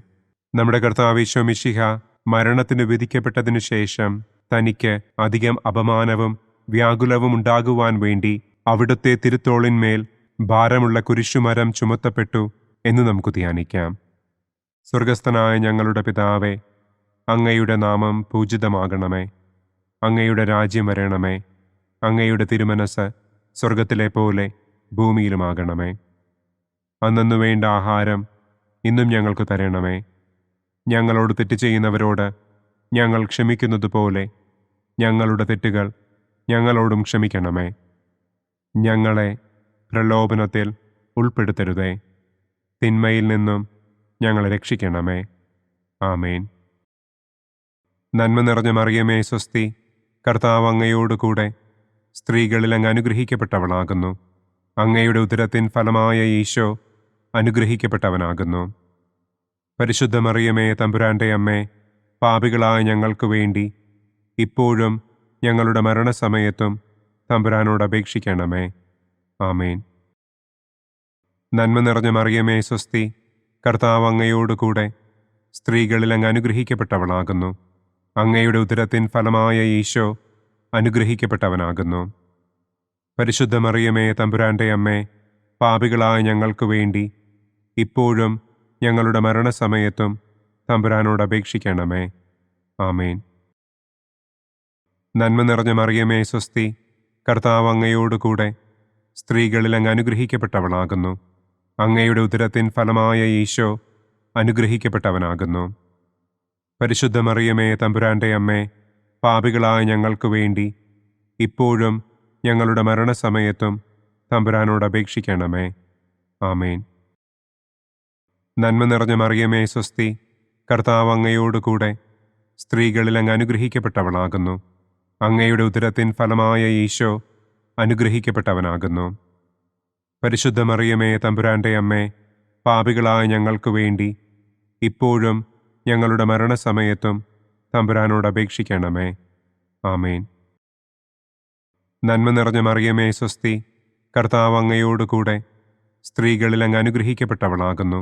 നമ്മുടെ കർത്താവ് ഈശോ മിശിഹ മരണത്തിന് വിധിക്കപ്പെട്ടതിനു ശേഷം തനിക്ക് അധികം അപമാനവും വ്യാകുലവും ഉണ്ടാകുവാൻ വേണ്ടി അവിടുത്തെ തിരുത്തോളിന്മേൽ ഭാരമുള്ള കുരിശുമരം ചുമത്തപ്പെട്ടു എന്ന് നമുക്ക് ധ്യാനിക്കാം. സ്വർഗസ്ഥനായ ഞങ്ങളുടെ പിതാവേ, അങ്ങയുടെ നാമം പൂജിതമാകണമേ. അങ്ങയുടെ രാജ്യം വരണമേ. അങ്ങയുടെ തിരുമനസ് സ്വർഗത്തിലെ പോലെ ഭൂമിയിലുമാകണമേ. അന്നന്നു വേണ്ട ആഹാരം ഇന്നും ഞങ്ങൾക്ക് തരണമേ. ഞങ്ങളോട് തെറ്റ് ചെയ്യുന്നവരോട് ഞങ്ങൾ ക്ഷമിക്കുന്നത് പോലെ ഞങ്ങളുടെ തെറ്റുകൾ ഞങ്ങളോടും ക്ഷമിക്കണമേ. ഞങ്ങളെ പ്രലോഭനത്തിൽ ഉൾപ്പെടുത്തരുതേ. തിന്മയിൽ നിന്നും ഞങ്ങളെ രക്ഷിക്കണമേ. ആമേൻ. നന്മ നിറഞ്ഞ മറിയമേ സ്വസ്തി, കർത്താവ് അങ്ങയോട് കൂടെ സ്ത്രീകളിൽ അങ്ങ് അനുഗ്രഹിക്കപ്പെട്ടവളാകുന്നു. അങ്ങയുടെ ഉദരത്തിൻ ഫലമായ ഈശോ അനുഗ്രഹിക്കപ്പെട്ടവനാകുന്നു. പരിശുദ്ധ മറിയമേ തമ്പുരാന്റെ അമ്മേ, പാപികളായ ഞങ്ങൾക്ക് വേണ്ടി ഇപ്പോഴും ഞങ്ങളുടെ മരണസമയത്തും തമ്പുരാനോട് അപേക്ഷിക്കണമേ. ആമേൻ. നന്മ നിറഞ്ഞ മറിയമേ സ്വസ്തി, കർത്താവ് അങ്ങയോട് കൂടെ സ്ത്രീകളിൽ അങ്ങ് അനുഗ്രഹിക്കപ്പെട്ടവളാകുന്നു. അങ്ങയുടെ ഉദരത്തിൻ ഫലമായ ഈശോ അനുഗ്രഹിക്കപ്പെട്ടവനാകുന്നു. പരിശുദ്ധ മറിയമേ തമ്പുരാന്റെ അമ്മേ, പാപികളായ ഞങ്ങൾക്ക് വേണ്ടി ഇപ്പോഴും ഞങ്ങളുടെ മരണസമയത്തും തമ്പുരാനോട് അപേക്ഷിക്കണമേ. ആമേൻ. നന്മ നിറഞ്ഞ മറിയമേ സ്വസ്തി, കർത്താവ് അങ്ങയോട് കൂടെ സ്ത്രീകളിൽ അങ്ങ് അനുഗ്രഹിക്കപ്പെട്ടവളാകുന്നു. അങ്ങയുടെ ഉദരത്തിൻ ഫലമായ ഈശോ അനുഗ്രഹിക്കപ്പെട്ടവനാകുന്നു. പരിശുദ്ധ മറിയമേ തമ്പുരാന്റെ അമ്മേ, പാപികളായ ഞങ്ങൾക്ക് വേണ്ടി ഇപ്പോഴും ഞങ്ങളുടെ മരണസമയത്തും തമ്പുരാനോട് അപേക്ഷിക്കണമേ. ആമേൻ. നന്മ നിറഞ്ഞ മറിയമേ സ്വസ്തി, കർത്താവ് അങ്ങയോട് കൂടെ സ്ത്രീകളിൽ അങ്ങ് അനുഗ്രഹിക്കപ്പെട്ടവളാകുന്നു. അങ്ങയുടെ ഉദരത്തിൻ ഫലമായ ഈശോ അനുഗ്രഹിക്കപ്പെട്ടവനാകുന്നു. പരിശുദ്ധ മറിയമേ തമ്പുരാന്റെ അമ്മേ, പാപികളായ ഞങ്ങൾക്ക് വേണ്ടി ഇപ്പോഴും ഞങ്ങളുടെ മരണസമയത്തും തമ്പുരാനോട് അപേക്ഷിക്കണമേ. ആമേൻ. നന്മ നിറഞ്ഞ മറിയമേ സ്വസ്തി, കർത്താവ് അങ്ങയോട് കൂടെ സ്ത്രീകളിൽ അങ്ങ് അനുഗ്രഹിക്കപ്പെട്ടവളാകുന്നു.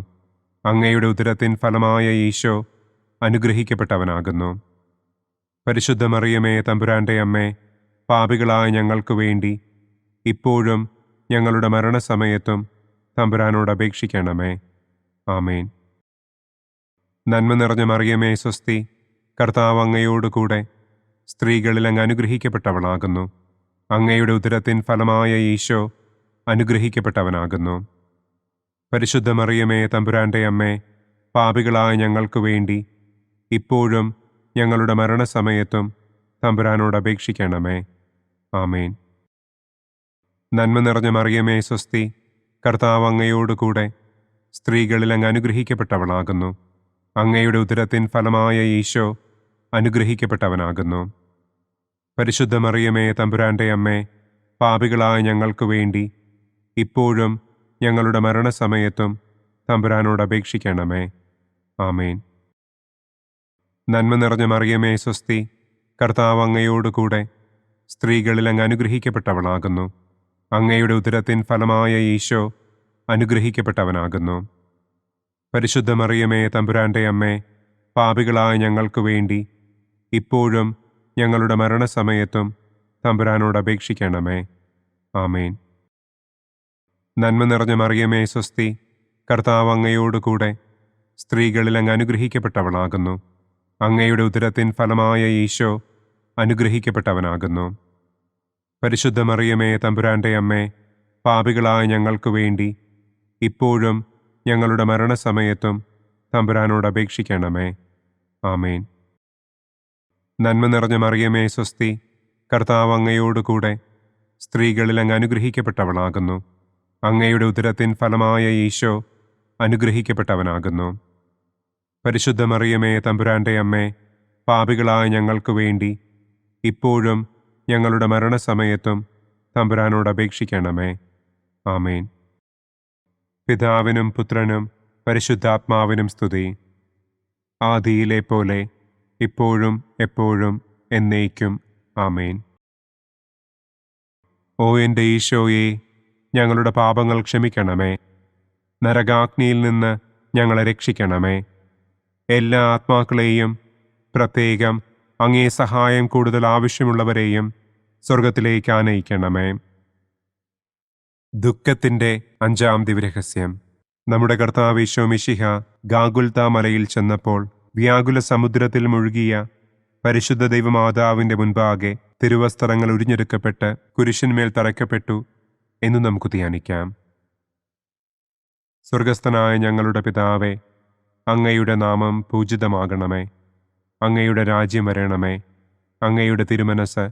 അങ്ങയുടെ ഉദരത്തിൻ ഫലമായ ഈശോ അനുഗ്രഹിക്കപ്പെട്ടവനാകുന്നു. പരിശുദ്ധ മറിയമേ, തമ്പുരാന്റെ അമ്മേ, പാപികളായ ഞങ്ങൾക്ക് വേണ്ടി ഇപ്പോഴും ഞങ്ങളുടെ മരണസമയത്തും തമ്പുരാനോട് അപേക്ഷിക്കണമേ. ആമേൻ. നന്മ നിറഞ്ഞ മറിയമേ, സ്വസ്തി, കർത്താവ് അങ്ങയോടുകൂടെ സ്ത്രീകളിൽ അങ്ങ് അനുഗ്രഹിക്കപ്പെട്ടവളാകുന്നു. അങ്ങയുടെ ഉദരത്തിൻ ഫലമായ ഈശോ അനുഗ്രഹിക്കപ്പെട്ടവനാകുന്നു. പരിശുദ്ധ മറിയമേ, തമ്പുരാന്റെ അമ്മേ, പാപികളായ ഞങ്ങൾക്ക് വേണ്ടി ഇപ്പോഴും ഞങ്ങളുടെ മരണസമയത്തും തമ്പുരാനോട് അപേക്ഷിക്കണമേ. ആമേൻ. നന്മ നിറഞ്ഞ മറിയമേ, സ്വസ്തി, കർത്താവ് അങ്ങയോടുകൂടെ സ്ത്രീകളിൽ അങ്ങ് അനുഗ്രഹിക്കപ്പെട്ടവളാകുന്നു. അങ്ങയുടെ ഉദരത്തിൻ ഫലമായ ഈശോ അനുഗ്രഹിക്കപ്പെട്ടവനാകുന്നു. പരിശുദ്ധ മറിയമേ, തമ്പുരാന്റെ അമ്മേ, പാപികളായ ഞങ്ങൾക്ക് വേണ്ടി ഇപ്പോഴും ഞങ്ങളുടെ മരണസമയത്തും തമ്പുരാനോട് അപേക്ഷിക്കണമേ. ആമേൻ. നന്മ നിറഞ്ഞ മറിയമേ, സ്വസ്തി, കർത്താവ് അങ്ങയോടുകൂടെ സ്ത്രീകളിൽ അങ്ങ് അനുഗ്രഹിക്കപ്പെട്ടവളാകുന്നു. അങ്ങയുടെ ഉദരത്തിൻ ഫലമായ ഈശോ അനുഗ്രഹിക്കപ്പെട്ടവനാകുന്നു. പരിശുദ്ധ മറിയമേ, തമ്പുരാന്റെ അമ്മേ, പാപികളായ ഞങ്ങൾക്ക് വേണ്ടി ഇപ്പോഴും ഞങ്ങളുടെ മരണസമയത്തും തമ്പുരാനോട് അപേക്ഷിക്കണമേ. ആമേൻ. നന്മ നിറഞ്ഞ മറിയമേ, സ്വസ്തി, കർത്താവ് അങ്ങയോടുകൂടെ സ്ത്രീകളിൽ അങ്ങ് അനുഗ്രഹിക്കപ്പെട്ടവളാകുന്നു. അങ്ങയുടെ ഉദരത്തിൻ ഫലമായ ഈശോ അനുഗ്രഹിക്കപ്പെട്ടവനാകുന്നു. പരിശുദ്ധ മറിയമേ, തമ്പുരാന്റെ അമ്മേ, പാപികളായ ഞങ്ങൾക്ക് വേണ്ടി ഇപ്പോഴും ഞങ്ങളുടെ മരണസമയത്തും തമ്പുരാനോട് അപേക്ഷിക്കണമേ. ആമേൻ. നന്മ നിറഞ്ഞ മറിയമേ, സ്വസ്തി, കർത്താവ് അങ്ങയോടുകൂടെ സ്ത്രീകളിൽ അങ്ങ് അനുഗ്രഹിക്കപ്പെട്ടവളാകുന്നു. അങ്ങയുടെ ഉദരത്തിൻ ഫലമായ ഈശോ അനുഗ്രഹിക്കപ്പെട്ടവനാകുന്നു. പരിശുദ്ധ മറിയമേ, തമ്പുരാന്റെ അമ്മേ, പാപികളായ ഞങ്ങൾക്ക് വേണ്ടി ഇപ്പോഴും ഞങ്ങളുടെ മരണസമയത്തും തമ്പുരാനോട് അപേക്ഷിക്കണമേ. ആമേൻ. പിതാവിനും പുത്രനും പരിശുദ്ധാത്മാവിനും സ്തുതി. ആദിയിലെ പോലെ ഇപ്പോഴും എപ്പോഴും എന്നേക്കും. ആമേൻ. ഓ എൻ്റെ ഈശോയെ, ഞങ്ങളുടെ പാപങ്ങൾ ക്ഷമിക്കണമേ. നരകാഗ്നിയിൽ നിന്ന് ഞങ്ങളെ രക്ഷിക്കണമേ. എല്ലാ ആത്മാക്കളെയും, പ്രത്യേകം അങ്ങേ സഹായം കൂടുതൽ ആവശ്യമുള്ളവരെയും സ്വർഗത്തിലേക്ക് ആനയിക്കണമേ. ദുഃഖത്തിൻ്റെ 5-ാം ദിവ്യരഹസ്യം. നമ്മുടെ കർത്താവ് ഈശോ മിശിഹ ഗാഗുൽത്ത മലയിൽ ചെന്നപ്പോൾ വ്യാകുല സമുദ്രത്തിൽ മുഴുകിയ പരിശുദ്ധ ദൈവമാതാവിൻ്റെ മുൻപാകെ തിരുവസ്ത്രങ്ങൾ ഉരിഞ്ഞെടുക്കപ്പെട്ട് കുരിശിന്മേൽ തറയ്ക്കപ്പെട്ടു എന്ന് നമുക്ക് ധ്യാനിക്കാം. സ്വർഗസ്ഥനായ ഞങ്ങളുടെ പിതാവേ, അങ്ങയുടെ നാമം പൂജിതമാകണമേ. അങ്ങയുടെ രാജ്യം വരണമേ. അങ്ങയുടെ തിരുമനസ്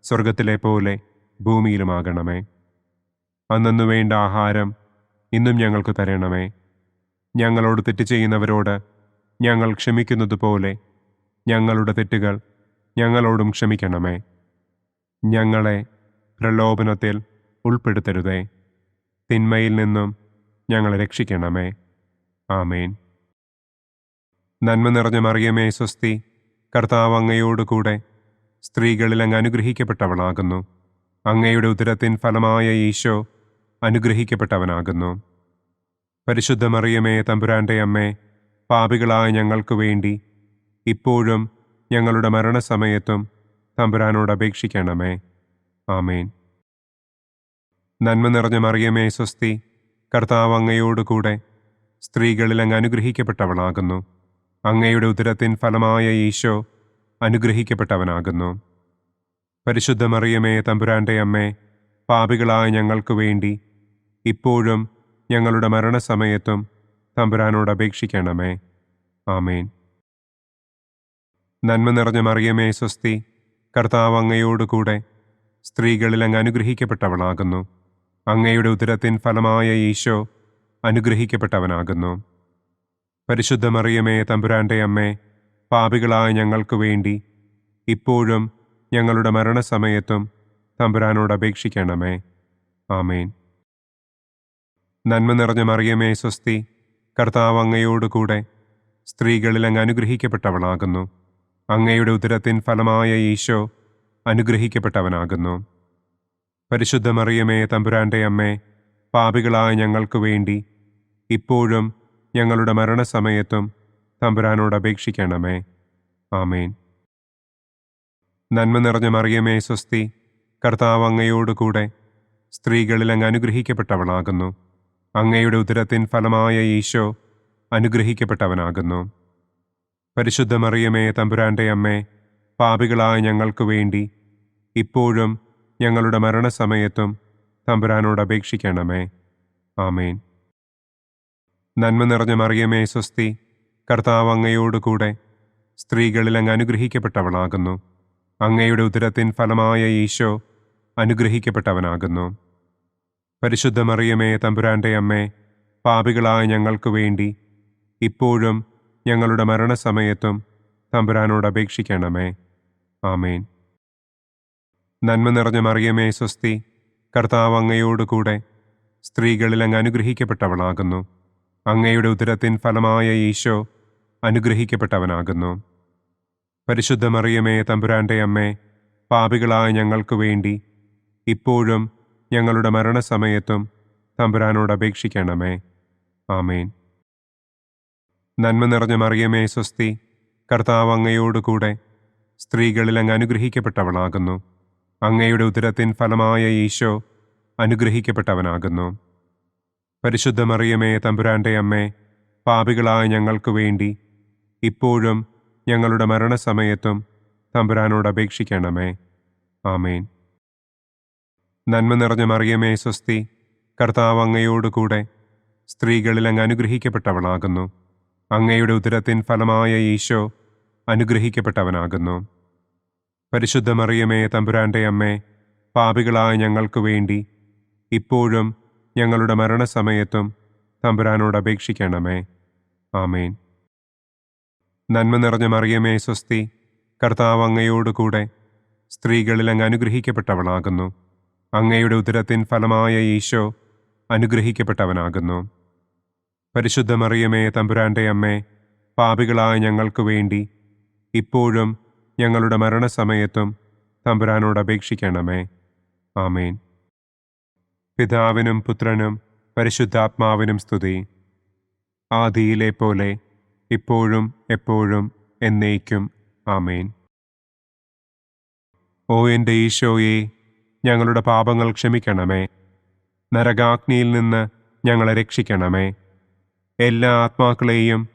സ്വർഗത്തിലെ പോലെ ഭൂമിയിലുമാകണമേ. അന്നന്നു വേണ്ട ആഹാരം ഇന്നും ഞങ്ങൾക്ക് തരണമേ. ഞങ്ങളോട് തെറ്റ് ചെയ്യുന്നവരോട് ഞങ്ങൾ ക്ഷമിക്കുന്നത് പോലെ ഞങ്ങളുടെ തെറ്റുകൾ ഞങ്ങളോടും ക്ഷമിക്കണമേ. ഞങ്ങളെ പ്രലോഭനത്തിൽ ഉൾപ്പെടുത്തരുതേ. തിന്മയിൽ നിന്നും ഞങ്ങളെ രക്ഷിക്കണമേ. ആമേൻ. നന്മ നിറഞ്ഞ മറിയമേ, സ്വസ്തി, കർത്താവ് അങ്ങയോടുകൂടെ സ്ത്രീകളിൽ അങ്ങ് അനുഗ്രഹിക്കപ്പെട്ടവളാകുന്നു. അങ്ങയുടെ ഉദരത്തിൻ ഫലമായ ഈശോ അനുഗ്രഹിക്കപ്പെട്ടവനാകുന്നു. പരിശുദ്ധ മറിയമേ, തമ്പുരാന്റെ അമ്മേ, പാപികളായ ഞങ്ങൾക്ക് വേണ്ടി ഇപ്പോഴും ഞങ്ങളുടെ മരണസമയത്തും തമ്പുരാനോട് അപേക്ഷിക്കണമേ. ആമേൻ. നന്മ നിറഞ്ഞ മറിയമേ, സ്വസ്തി, കർത്താവ് അങ്ങയോടുകൂടെ സ്ത്രീകളിൽ അങ്ങ് അനുഗ്രഹിക്കപ്പെട്ടവളാകുന്നു. അങ്ങയുടെ ഉദരത്തിൻ ഫലമായ ഈശോ അനുഗ്രഹിക്കപ്പെട്ടവനാകുന്നു. പരിശുദ്ധ മറിയമേ, തമ്പുരാന്റെ അമ്മേ, പാപികളായ ഞങ്ങൾക്ക് വേണ്ടി ഇപ്പോഴും ഞങ്ങളുടെ മരണസമയത്തും തമ്പുരാനോട് അപേക്ഷിക്കണമേ. ആമേൻ. നന്മ നിറഞ്ഞ മറിയമേ, സ്വസ്തി, കർത്താവ് അങ്ങയോടുകൂടെ സ്ത്രീകളിൽ അങ്ങ് അനുഗ്രഹിക്കപ്പെട്ടവളാകുന്നു. അങ്ങയുടെ ഉദരത്തിൻ ഫലമായ ഈശോ അനുഗ്രഹിക്കപ്പെട്ടവനാകുന്നു. പരിശുദ്ധ മറിയമേ, തമ്പുരാന്റെ അമ്മേ, പാപികളായ ഞങ്ങൾക്ക് വേണ്ടി ഇപ്പോഴും ഞങ്ങളുടെ മരണസമയത്തും തമ്പുരാനോട് അപേക്ഷിക്കണമേ. ആമേൻ. നന്മ നിറഞ്ഞ മറിയമേ, സ്വസ്തി, കർത്താവ് അങ്ങയോടുകൂടെ സ്ത്രീകളിൽ അങ്ങ് അനുഗ്രഹിക്കപ്പെട്ടവളാകുന്നു. അങ്ങയുടെ ഉദരത്തിൻ ഫലമായ ഈശോ അനുഗ്രഹിക്കപ്പെട്ടവനാകുന്നു. പരിശുദ്ധ മറിയമേ, തമ്പുരാന്റെ അമ്മേ, പാപികളായ ഞങ്ങൾക്ക് വേണ്ടി ഇപ്പോഴും ഞങ്ങളുടെ മരണസമയത്തും തമ്പുരാനോട് അപേക്ഷിക്കണമേ. ആമേൻ. നന്മ നിറഞ്ഞ മറിയമേ സ്വസ്തി, കർത്താവ് അങ്ങയോടുകൂടെ സ്ത്രീകളിൽ അങ്ങ് അനുഗ്രഹിക്കപ്പെട്ടവളാകുന്നു. അങ്ങയുടെ ഉദരത്തിൻ ഫലമായ ഈശോ അനുഗ്രഹിക്കപ്പെട്ടവനാകുന്നു. പരിശുദ്ധ മറിയമേ തമ്പുരാന്റെ അമ്മേ, പാപികളായ ഞങ്ങൾക്ക് വേണ്ടി ഇപ്പോഴും ഞങ്ങളുടെ മരണസമയത്തും തമ്പുരാനോട് അപേക്ഷിക്കണമേ. ആമേൻ. നന്മ നിറഞ്ഞ മറിയമേ സ്വസ്തി, കർത്താവ് അങ്ങയോടുകൂടെ സ്ത്രീകളിൽ അങ്ങ് അനുഗ്രഹിക്കപ്പെട്ടവളാകുന്നു. അങ്ങയുടെ ഉദരത്തിൻ ഫലമായ ഈശോ അനുഗ്രഹിക്കപ്പെട്ടവനാകുന്നു. പരിശുദ്ധ മറിയമേ തമ്പുരാന്റെ അമ്മേ, പാപികളായ ഞങ്ങൾക്ക് വേണ്ടി ഇപ്പോഴും ഞങ്ങളുടെ മരണസമയത്തും തമ്പുരാനോട് അപേക്ഷിക്കണമേ. ആമേൻ. നന്മ നിറഞ്ഞ മറിയമേ സ്വസ്തി, കർത്താവ് അങ്ങയോടുകൂടെ സ്ത്രീകളിൽ അങ്ങ് അനുഗ്രഹിക്കപ്പെട്ടവളാകുന്നു. അങ്ങയുടെ ഉദരത്തിൻ ഫലമായ ഈശോ അനുഗ്രഹിക്കപ്പെട്ടവനാകുന്നു. പരിശുദ്ധ മറിയമേ തമ്പുരാന്റെ അമ്മേ, പാപികളായ ഞങ്ങൾക്ക് വേണ്ടി ഇപ്പോഴും ഞങ്ങളുടെ മരണസമയത്തും തമ്പുരാനോട് അപേക്ഷിക്കണമേ. ആമേൻ. നന്മ നിറഞ്ഞ മറിയമേ സ്വസ്തി, കർത്താവ് അങ്ങയോടുകൂടെ സ്ത്രീകളിൽ അങ്ങ് അനുഗ്രഹിക്കപ്പെട്ടവളാകുന്നു. അങ്ങയുടെ ഉദരത്തിൻ ഫലമായ ഈശോ അനുഗ്രഹിക്കപ്പെട്ടവനാകുന്നു. പരിശുദ്ധ മറിയമേ തമ്പുരാന്റെ അമ്മേ, പാപികളായ ഞങ്ങൾക്ക് വേണ്ടി ഇപ്പോഴും ഞങ്ങളുടെ മരണസമയത്തും തമ്പുരാനോട് അപേക്ഷിക്കണമേ. ആമേൻ. നന്മ നിറഞ്ഞ മറിയമേ സ്വസ്തി, കർത്താവ് അങ്ങയോടുകൂടെ സ്ത്രീകളിൽ അങ്ങ് അനുഗ്രഹിക്കപ്പെട്ടവളാകുന്നു. അങ്ങയുടെ ഉദരത്തിൻ ഫലമായ ഈശോ അനുഗ്രഹിക്കപ്പെട്ടവനാകുന്നു. പരിശുദ്ധ മറിയമേ തമ്പുരാന്റെ അമ്മേ, പാപികളായ ഞങ്ങൾക്ക് വേണ്ടി ഇപ്പോഴും ഞങ്ങളുടെ മരണസമയത്തും തമ്പുരാനോട് അപേക്ഷിക്കണമേ. ആമേൻ. നന്മ നിറഞ്ഞ മറിയമേ സ്വസ്തി, കർത്താവ് അങ്ങയോടുകൂടെ സ്ത്രീകളിൽ അങ്ങ് അനുഗ്രഹിക്കപ്പെട്ടവളാകുന്നു. അങ്ങയുടെ ഉദരത്തിൻ ഫലമായ ഈശോ അനുഗ്രഹിക്കപ്പെട്ടവനാകുന്നു. പരിശുദ്ധ മറിയമേ തമ്പുരാന്റെ അമ്മേ, പാപികളായ ഞങ്ങൾക്ക് വേണ്ടി ഇപ്പോഴും ഞങ്ങളുടെ മരണസമയത്തും തമ്പുരാനോട് അപേക്ഷിക്കണമേ. ആമേൻ. പിതാവിനും പുത്രനും പരിശുദ്ധാത്മാവിനും സ്തുതി. ആദിയിലെ പോലെ ഇപ്പോഴും എപ്പോഴും എന്നേക്കും. ആമേൻ. ഓ എൻ്റെ ഈശോയെ, ഞങ്ങളുടെ പാപങ്ങൾ ക്ഷമിക്കണമേ. നരകാഗ്നിയിൽ നിന്ന് ഞങ്ങളെ രക്ഷിക്കണമേ. എല്ലാ ആത്മാക്കളെയും,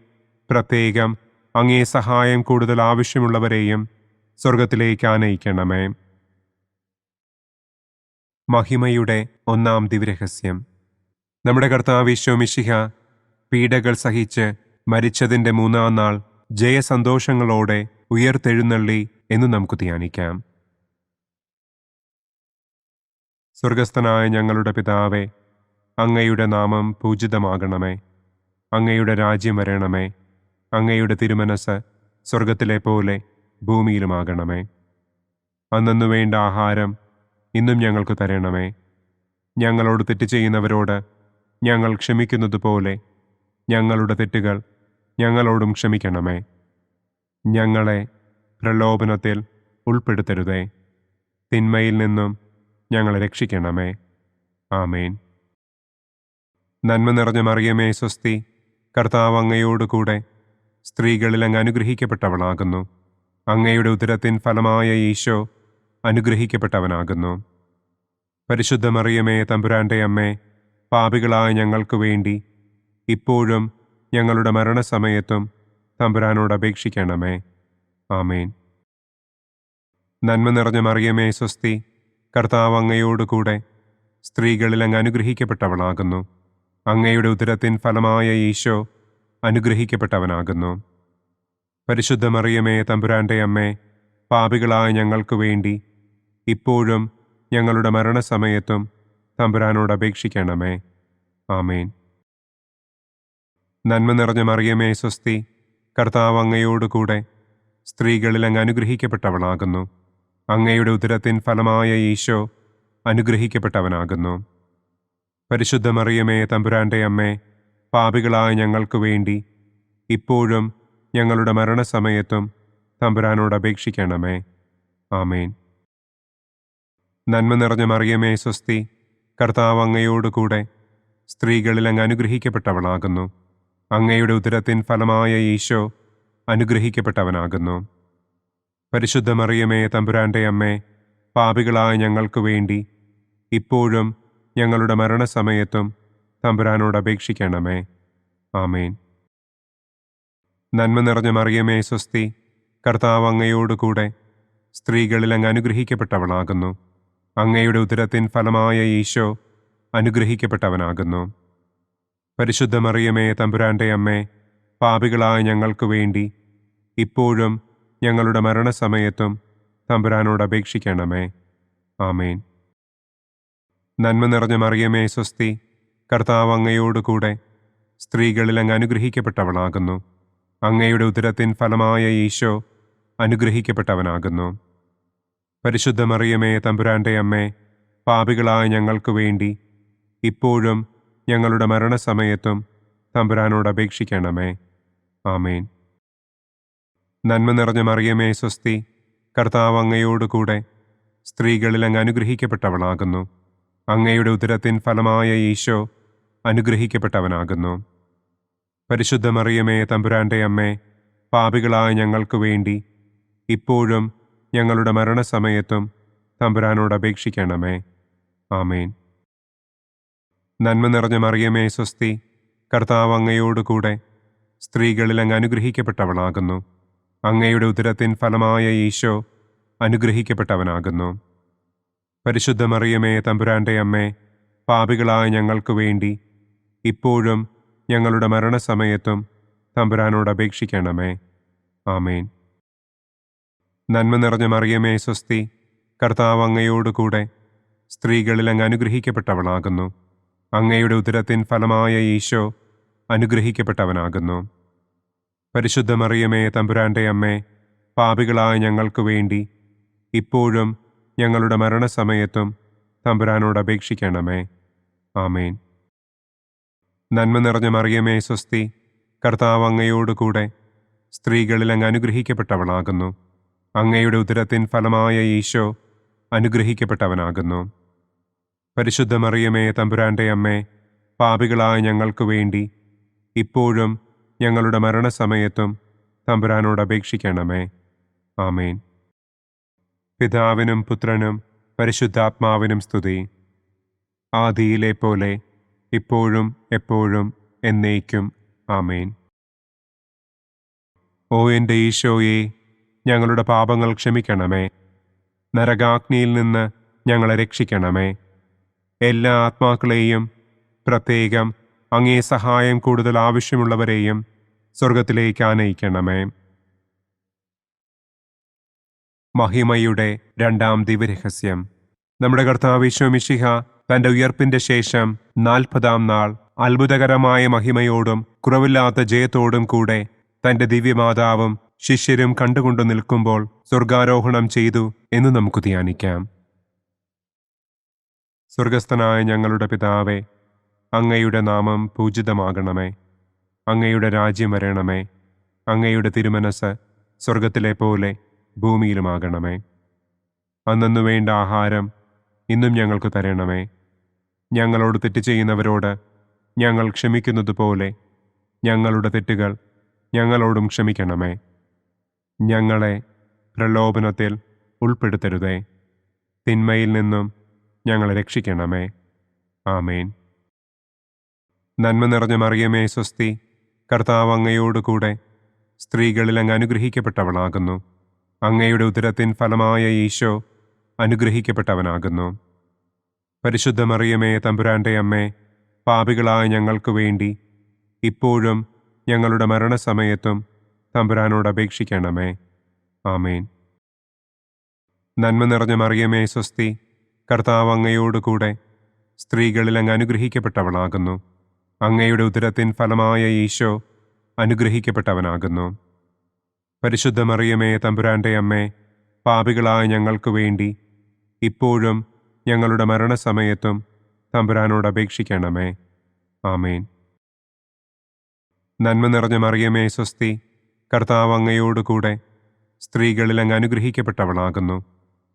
പ്രത്യേകം അങ്ങേ സഹായം കൂടുതൽ ആവശ്യമുള്ളവരെയും സ്വർഗത്തിലേക്ക് ആനയിക്കണമേ. മഹിമയുടെ ഒന്നാം ദിവ്യരഹസ്യം. നമ്മുടെ കർത്താവ് ഈശോ മിശിഹ പീഡകൾ സഹിച്ച് മരിച്ചതിൻ്റെ മൂന്നാം നാൾ ജയസന്തോഷങ്ങളോടെ ഉയർത്തെഴുന്നള്ളി എന്ന് നമുക്ക് ധ്യാനിക്കാം. സ്വർഗസ്ഥനായ ഞങ്ങളുടെ പിതാവേ, അങ്ങയുടെ നാമം പൂജിതമാകണമേ. അങ്ങയുടെ രാജ്യം വരണമേ. അങ്ങയുടെ തിരുമനസ് സ്വർഗത്തിലെ പോലെ ഭൂമിയിലുമാകണമേ. അന്നന്നു വേണ്ട ആഹാരം ഇന്നും ഞങ്ങൾക്ക് തരണമേ. ഞങ്ങളോട് തെറ്റ് ചെയ്യുന്നവരോട് ഞങ്ങൾ ക്ഷമിക്കുന്നത് പോലെ ഞങ്ങളുടെ തെറ്റുകൾ ഞങ്ങളോടും ക്ഷമിക്കണമേ. ഞങ്ങളെ പ്രലോഭനത്തിൽ ഉൾപ്പെടുത്തരുതേ. തിന്മയിൽ നിന്നും ഞങ്ങളെ രക്ഷിക്കണമേ. ആമേൻ. നന്മ നിറഞ്ഞ മറിയമേ സ്വസ്തി, കർത്താവ് അങ്ങയോടുകൂടെ സ്ത്രീകളിൽ അങ്ങ് അനുഗ്രഹിക്കപ്പെട്ടവളാകുന്നു. അങ്ങയുടെ ഉദരത്തിൻ ഫലമായ ഈശോ അനുഗ്രഹിക്കപ്പെട്ടവനാകുന്നു. പരിശുദ്ധ മറിയമേ തമ്പുരാന്റെ അമ്മേ, പാപികളായ ഞങ്ങൾക്ക് വേണ്ടി ഇപ്പോഴും ഞങ്ങളുടെ മരണസമയത്തും തമ്പുരാനോട് അപേക്ഷിക്കണമേ. ആമേൻ. നന്മ നിറഞ്ഞ മറിയമേ സ്വസ്തി, കർത്താവ് അങ്ങയോടുകൂടെ സ്ത്രീകളിൽ അങ്ങ് അനുഗ്രഹിക്കപ്പെട്ടവളാകുന്നു. അങ്ങയുടെ ഉദരത്തിൻ ഫലമായ ഈശോ അനുഗ്രഹിക്കപ്പെട്ടവനാകുന്നു. പരിശുദ്ധ മറിയമേ തമ്പുരാന്റെ അമ്മേ, പാപികളായ ഞങ്ങൾക്ക് വേണ്ടി ഇപ്പോഴും ഞങ്ങളുടെ മരണസമയത്തും തമ്പുരാനോട് അപേക്ഷിക്കണമേ. ആമേൻ. നന്മ നിറഞ്ഞ മറിയമേ സ്വസ്തി, കർത്താവ് അങ്ങയോടുകൂടെ സ്ത്രീകളിൽ അങ്ങ് അനുഗ്രഹിക്കപ്പെട്ടവളാകുന്നു. അങ്ങയുടെ ഉദരത്തിൻ ഫലമായ ഈശോ അനുഗ്രഹിക്കപ്പെട്ടവനാകുന്നു. പരിശുദ്ധ മറിയമേ തമ്പുരാന്റെ അമ്മേ, പാപികളായ ഞങ്ങൾക്ക് വേണ്ടി ഇപ്പോഴും ഞങ്ങളുടെ മരണസമയത്തും തമ്പുരാനോട് അപേക്ഷിക്കണമേ. ആമേൻ. നന്മ നിറഞ്ഞ മറിയമേ സ്വസ്തി, കർത്താവ് അങ്ങയോടുകൂടെ സ്ത്രീകളിൽ അങ്ങ് അനുഗ്രഹിക്കപ്പെട്ടവളാകുന്നു. അങ്ങയുടെ ഉദരത്തിൻ ഫലമായ ഈശോ അനുഗ്രഹിക്കപ്പെട്ടവനാകുന്നു. പരിശുദ്ധ മറിയമേ, തമ്പുരാന്റെ അമ്മേ, പാപികളായ ഞങ്ങൾക്ക് വേണ്ടി ഇപ്പോഴും ഞങ്ങളുടെ മരണസമയത്തും തമ്പുരാനോട് അപേക്ഷിക്കണമേ. ആമേൻ. നന്മ നിറഞ്ഞ മറിയമേ, സ്വസ്തി, കർത്താവ് അങ്ങയോടുകൂടെ സ്ത്രീകളിൽ അങ്ങ് അനുഗ്രഹിക്കപ്പെട്ടവളാകുന്നു. അങ്ങയുടെ ഉദരത്തിൻ ഫലമായ ഈശോ അനുഗ്രഹിക്കപ്പെട്ടവനാകുന്നു. പരിശുദ്ധ മറിയമേ, തമ്പുരാന്റെ അമ്മേ, പാപികളായ ഞങ്ങൾക്ക് വേണ്ടി ഇപ്പോഴും ഞങ്ങളുടെ മരണസമയത്തും തമ്പുരാനോട് അപേക്ഷിക്കണമേ. ആമേൻ. നന്മ നിറഞ്ഞ മറിയമേ, സ്വസ്തി, കർത്താവ് അങ്ങയോടുകൂടെ സ്ത്രീകളിൽ അങ്ങ് അനുഗ്രഹിക്കപ്പെട്ടവളാകുന്നു. അങ്ങയുടെ ഉദരത്തിൻ ഫലമായ ഈശോ അനുഗ്രഹിക്കപ്പെട്ടവനാകുന്നു. പരിശുദ്ധ മറിയമേ, തമ്പുരാന്റെ അമ്മേ, പാപികളായ ഞങ്ങൾക്ക് വേണ്ടി ഇപ്പോഴും ഞങ്ങളുടെ മരണസമയത്തും തമ്പുരാനോട് അപേക്ഷിക്കണമേ. ആമേൻ. നന്മ നിറഞ്ഞ മറിയമേ, സ്വസ്തി, കർത്താവ് അങ്ങയോടുകൂടെ സ്ത്രീകളിൽ അങ്ങ് അനുഗ്രഹിക്കപ്പെട്ടവളാകുന്നു. അങ്ങയുടെ ഉദരത്തിൻ ഫലമായ ഈശോ അനുഗ്രഹിക്കപ്പെട്ടവനാകുന്നു. പരിശുദ്ധ മറിയമേ, തമ്പുരാന്റെ അമ്മേ, പാപികളായ ഞങ്ങൾക്ക് വേണ്ടി ഇപ്പോഴും ഞങ്ങളുടെ മരണസമയത്തും തമ്പുരാനോട് അപേക്ഷിക്കണമേ. ആമേൻ. നന്മ നിറഞ്ഞ മറിയമേ, സ്വസ്തി, കർത്താവ് അങ്ങയോടുകൂടെ സ്ത്രീകളിൽ അങ്ങ് അനുഗ്രഹിക്കപ്പെട്ടവളാകുന്നു. അങ്ങയുടെ ഉദരത്തിൻ ഫലമായ ഈശോ അനുഗ്രഹിക്കപ്പെട്ടവനാകുന്നു. പരിശുദ്ധ മറിയമേ, തമ്പുരാന്റെ അമ്മേ, പാപികളായ ഞങ്ങൾക്ക് വേണ്ടി ഇപ്പോഴും ഞങ്ങളുടെ മരണസമയത്തും തമ്പുരാനോട് അപേക്ഷിക്കണമേ. ആമേൻ. നന്മ നിറഞ്ഞ മറിയമേ, സ്വസ്തി, കർത്താവ് അങ്ങയോടുകൂടെ സ്ത്രീകളിൽ അങ്ങ് അനുഗ്രഹിക്കപ്പെട്ടവളാകുന്നു. അങ്ങയുടെ ഉദരത്തിൻ ഫലമായ ഈശോ അനുഗ്രഹിക്കപ്പെട്ടവനാകുന്നു. പരിശുദ്ധ മറിയമേ, തമ്പുരാന്റെ അമ്മേ, പാപികളായ ഞങ്ങൾക്ക് വേണ്ടി ഇപ്പോഴും ഞങ്ങളുടെ മരണസമയത്തും തമ്പുരാനോട് അപേക്ഷിക്കണമേ. ആമേൻ. നന്മ നിറഞ്ഞ മറിയമേ, സ്വസ്തി, കർത്താവ് അങ്ങയോടുകൂടെ സ്ത്രീകളിൽ അങ്ങ് അനുഗ്രഹിക്കപ്പെട്ടവളാകുന്നു. അങ്ങയുടെ ഉദരത്തിൻ ഫലമായ ഈശോ അനുഗ്രഹിക്കപ്പെട്ടവനാകുന്നു. പരിശുദ്ധ മറിയമേ, തമ്പുരാന്റെ അമ്മേ, പാപികളായ ഞങ്ങൾക്ക് വേണ്ടി ഇപ്പോഴും ഞങ്ങളുടെ മരണസമയത്തും തമ്പുരാനോട് അപേക്ഷിക്കണമേ. ആമേൻ. പിതാവിനും പുത്രനും പരിശുദ്ധാത്മാവിനും സ്തുതി. ആദിയിലെ പോലെ ഇപ്പോഴും എപ്പോഴും എന്നേക്കും. ആമേൻ. ഓ എൻ്റെ ഈശോയെ, ഞങ്ങളുടെ പാപങ്ങൾ ക്ഷമിക്കണമേ. നരകാഗ്നിയിൽ നിന്ന് ഞങ്ങളെ രക്ഷിക്കണമേ. എല്ലാ ആത്മാക്കളെയും, പ്രത്യേകം അങ്ങേ സഹായം കൂടുതൽ ആവശ്യമുള്ളവരെയും സ്വർഗത്തിലേക്ക് ആനയിക്കണമേ. മഹിമയുടെ രണ്ടാം ദിവ്യരഹസ്യം. നമ്മുടെ കർത്താവ് ഈശോ മിശിഹ തന്റെ ഉയർപ്പിന്റെ ശേഷം 40-ാം നാൾ അത്ഭുതകരമായ മഹിമയോടും കുറവില്ലാത്ത ജയത്തോടും കൂടെ തന്റെ ദിവ്യമാതാവും ശിഷ്യരും കണ്ടുകൊണ്ടു നിൽക്കുമ്പോൾ സ്വർഗാരോഹണം ചെയ്തു എന്ന് നമുക്ക് ധ്യാനിക്കാം. സ്വർഗസ്ഥനായ ഞങ്ങളുടെ പിതാവേ, അങ്ങയുടെ നാമം പൂജിതമാകണമേ. അങ്ങയുടെ രാജ്യം വരണമേ. അങ്ങയുടെ തിരുമനസ് സ്വർഗത്തിലെ പോലെ ഭൂമിയിലുമാകണമേ. അന്നു വേണ്ട ആഹാരം ഇന്നും ഞങ്ങൾക്ക് തരണമേ. ഞങ്ങളോട് തെറ്റ് ചെയ്യുന്നവരോട് ഞങ്ങൾ ക്ഷമിക്കുന്നത് പോലെ ഞങ്ങളുടെ തെറ്റുകൾ ഞങ്ങളോടും ക്ഷമിക്കണമേ. ഞങ്ങളെ പ്രലോഭനത്തിൽ ഉൾപ്പെടുത്തരുതേ. തിന്മയിൽ നിന്നും ഞങ്ങളെ രക്ഷിക്കണമേ. ആമേൻ. നന്മ നിറഞ്ഞ മറിയമേ, സ്വസ്തി, കർത്താവ് അങ്ങയോടുകൂടെ സ്ത്രീകളിൽ അങ്ങ് അനുഗ്രഹിക്കപ്പെട്ടവളാകുന്നു. അങ്ങയുടെ ഉദരത്തിൻ ഫലമായ ഈശോ അനുഗ്രഹിക്കപ്പെട്ടവനാകുന്നു. പരിശുദ്ധ മറിയമേ, തമ്പുരാന്റെ അമ്മേ, പാപികളായ ഞങ്ങൾക്ക് വേണ്ടി ഇപ്പോഴും ഞങ്ങളുടെ മരണസമയത്തും തമ്പുരാനോട് അപേക്ഷിക്കണമേ. ആമേൻ. നന്മ നിറഞ്ഞ മറിയമേ, സ്വസ്തി, കർത്താവ് അങ്ങയോടുകൂടെ സ്ത്രീകളിൽ അങ്ങ് അനുഗ്രഹിക്കപ്പെട്ടവളാകുന്നു. അങ്ങയുടെ ഉദരത്തിൻ ഫലമായ ഈശോ അനുഗ്രഹിക്കപ്പെട്ടവനാകുന്നു. പരിശുദ്ധ മറിയമേ, തമ്പുരാന്റെ അമ്മേ, പാപികളായ ഞങ്ങൾക്ക് വേണ്ടി ഇപ്പോഴും ഞങ്ങളുടെ മരണസമയത്തും തമ്പുരാനോട് അപേക്ഷിക്കണമേ. ആമേൻ. നന്മ നിറഞ്ഞ മറിയമേ, സ്വസ്തി, കർത്താവ് അങ്ങയോടുകൂടെ സ്ത്രീകളിൽ അങ്ങ് അനുഗ്രഹിക്കപ്പെട്ടവളാകുന്നു.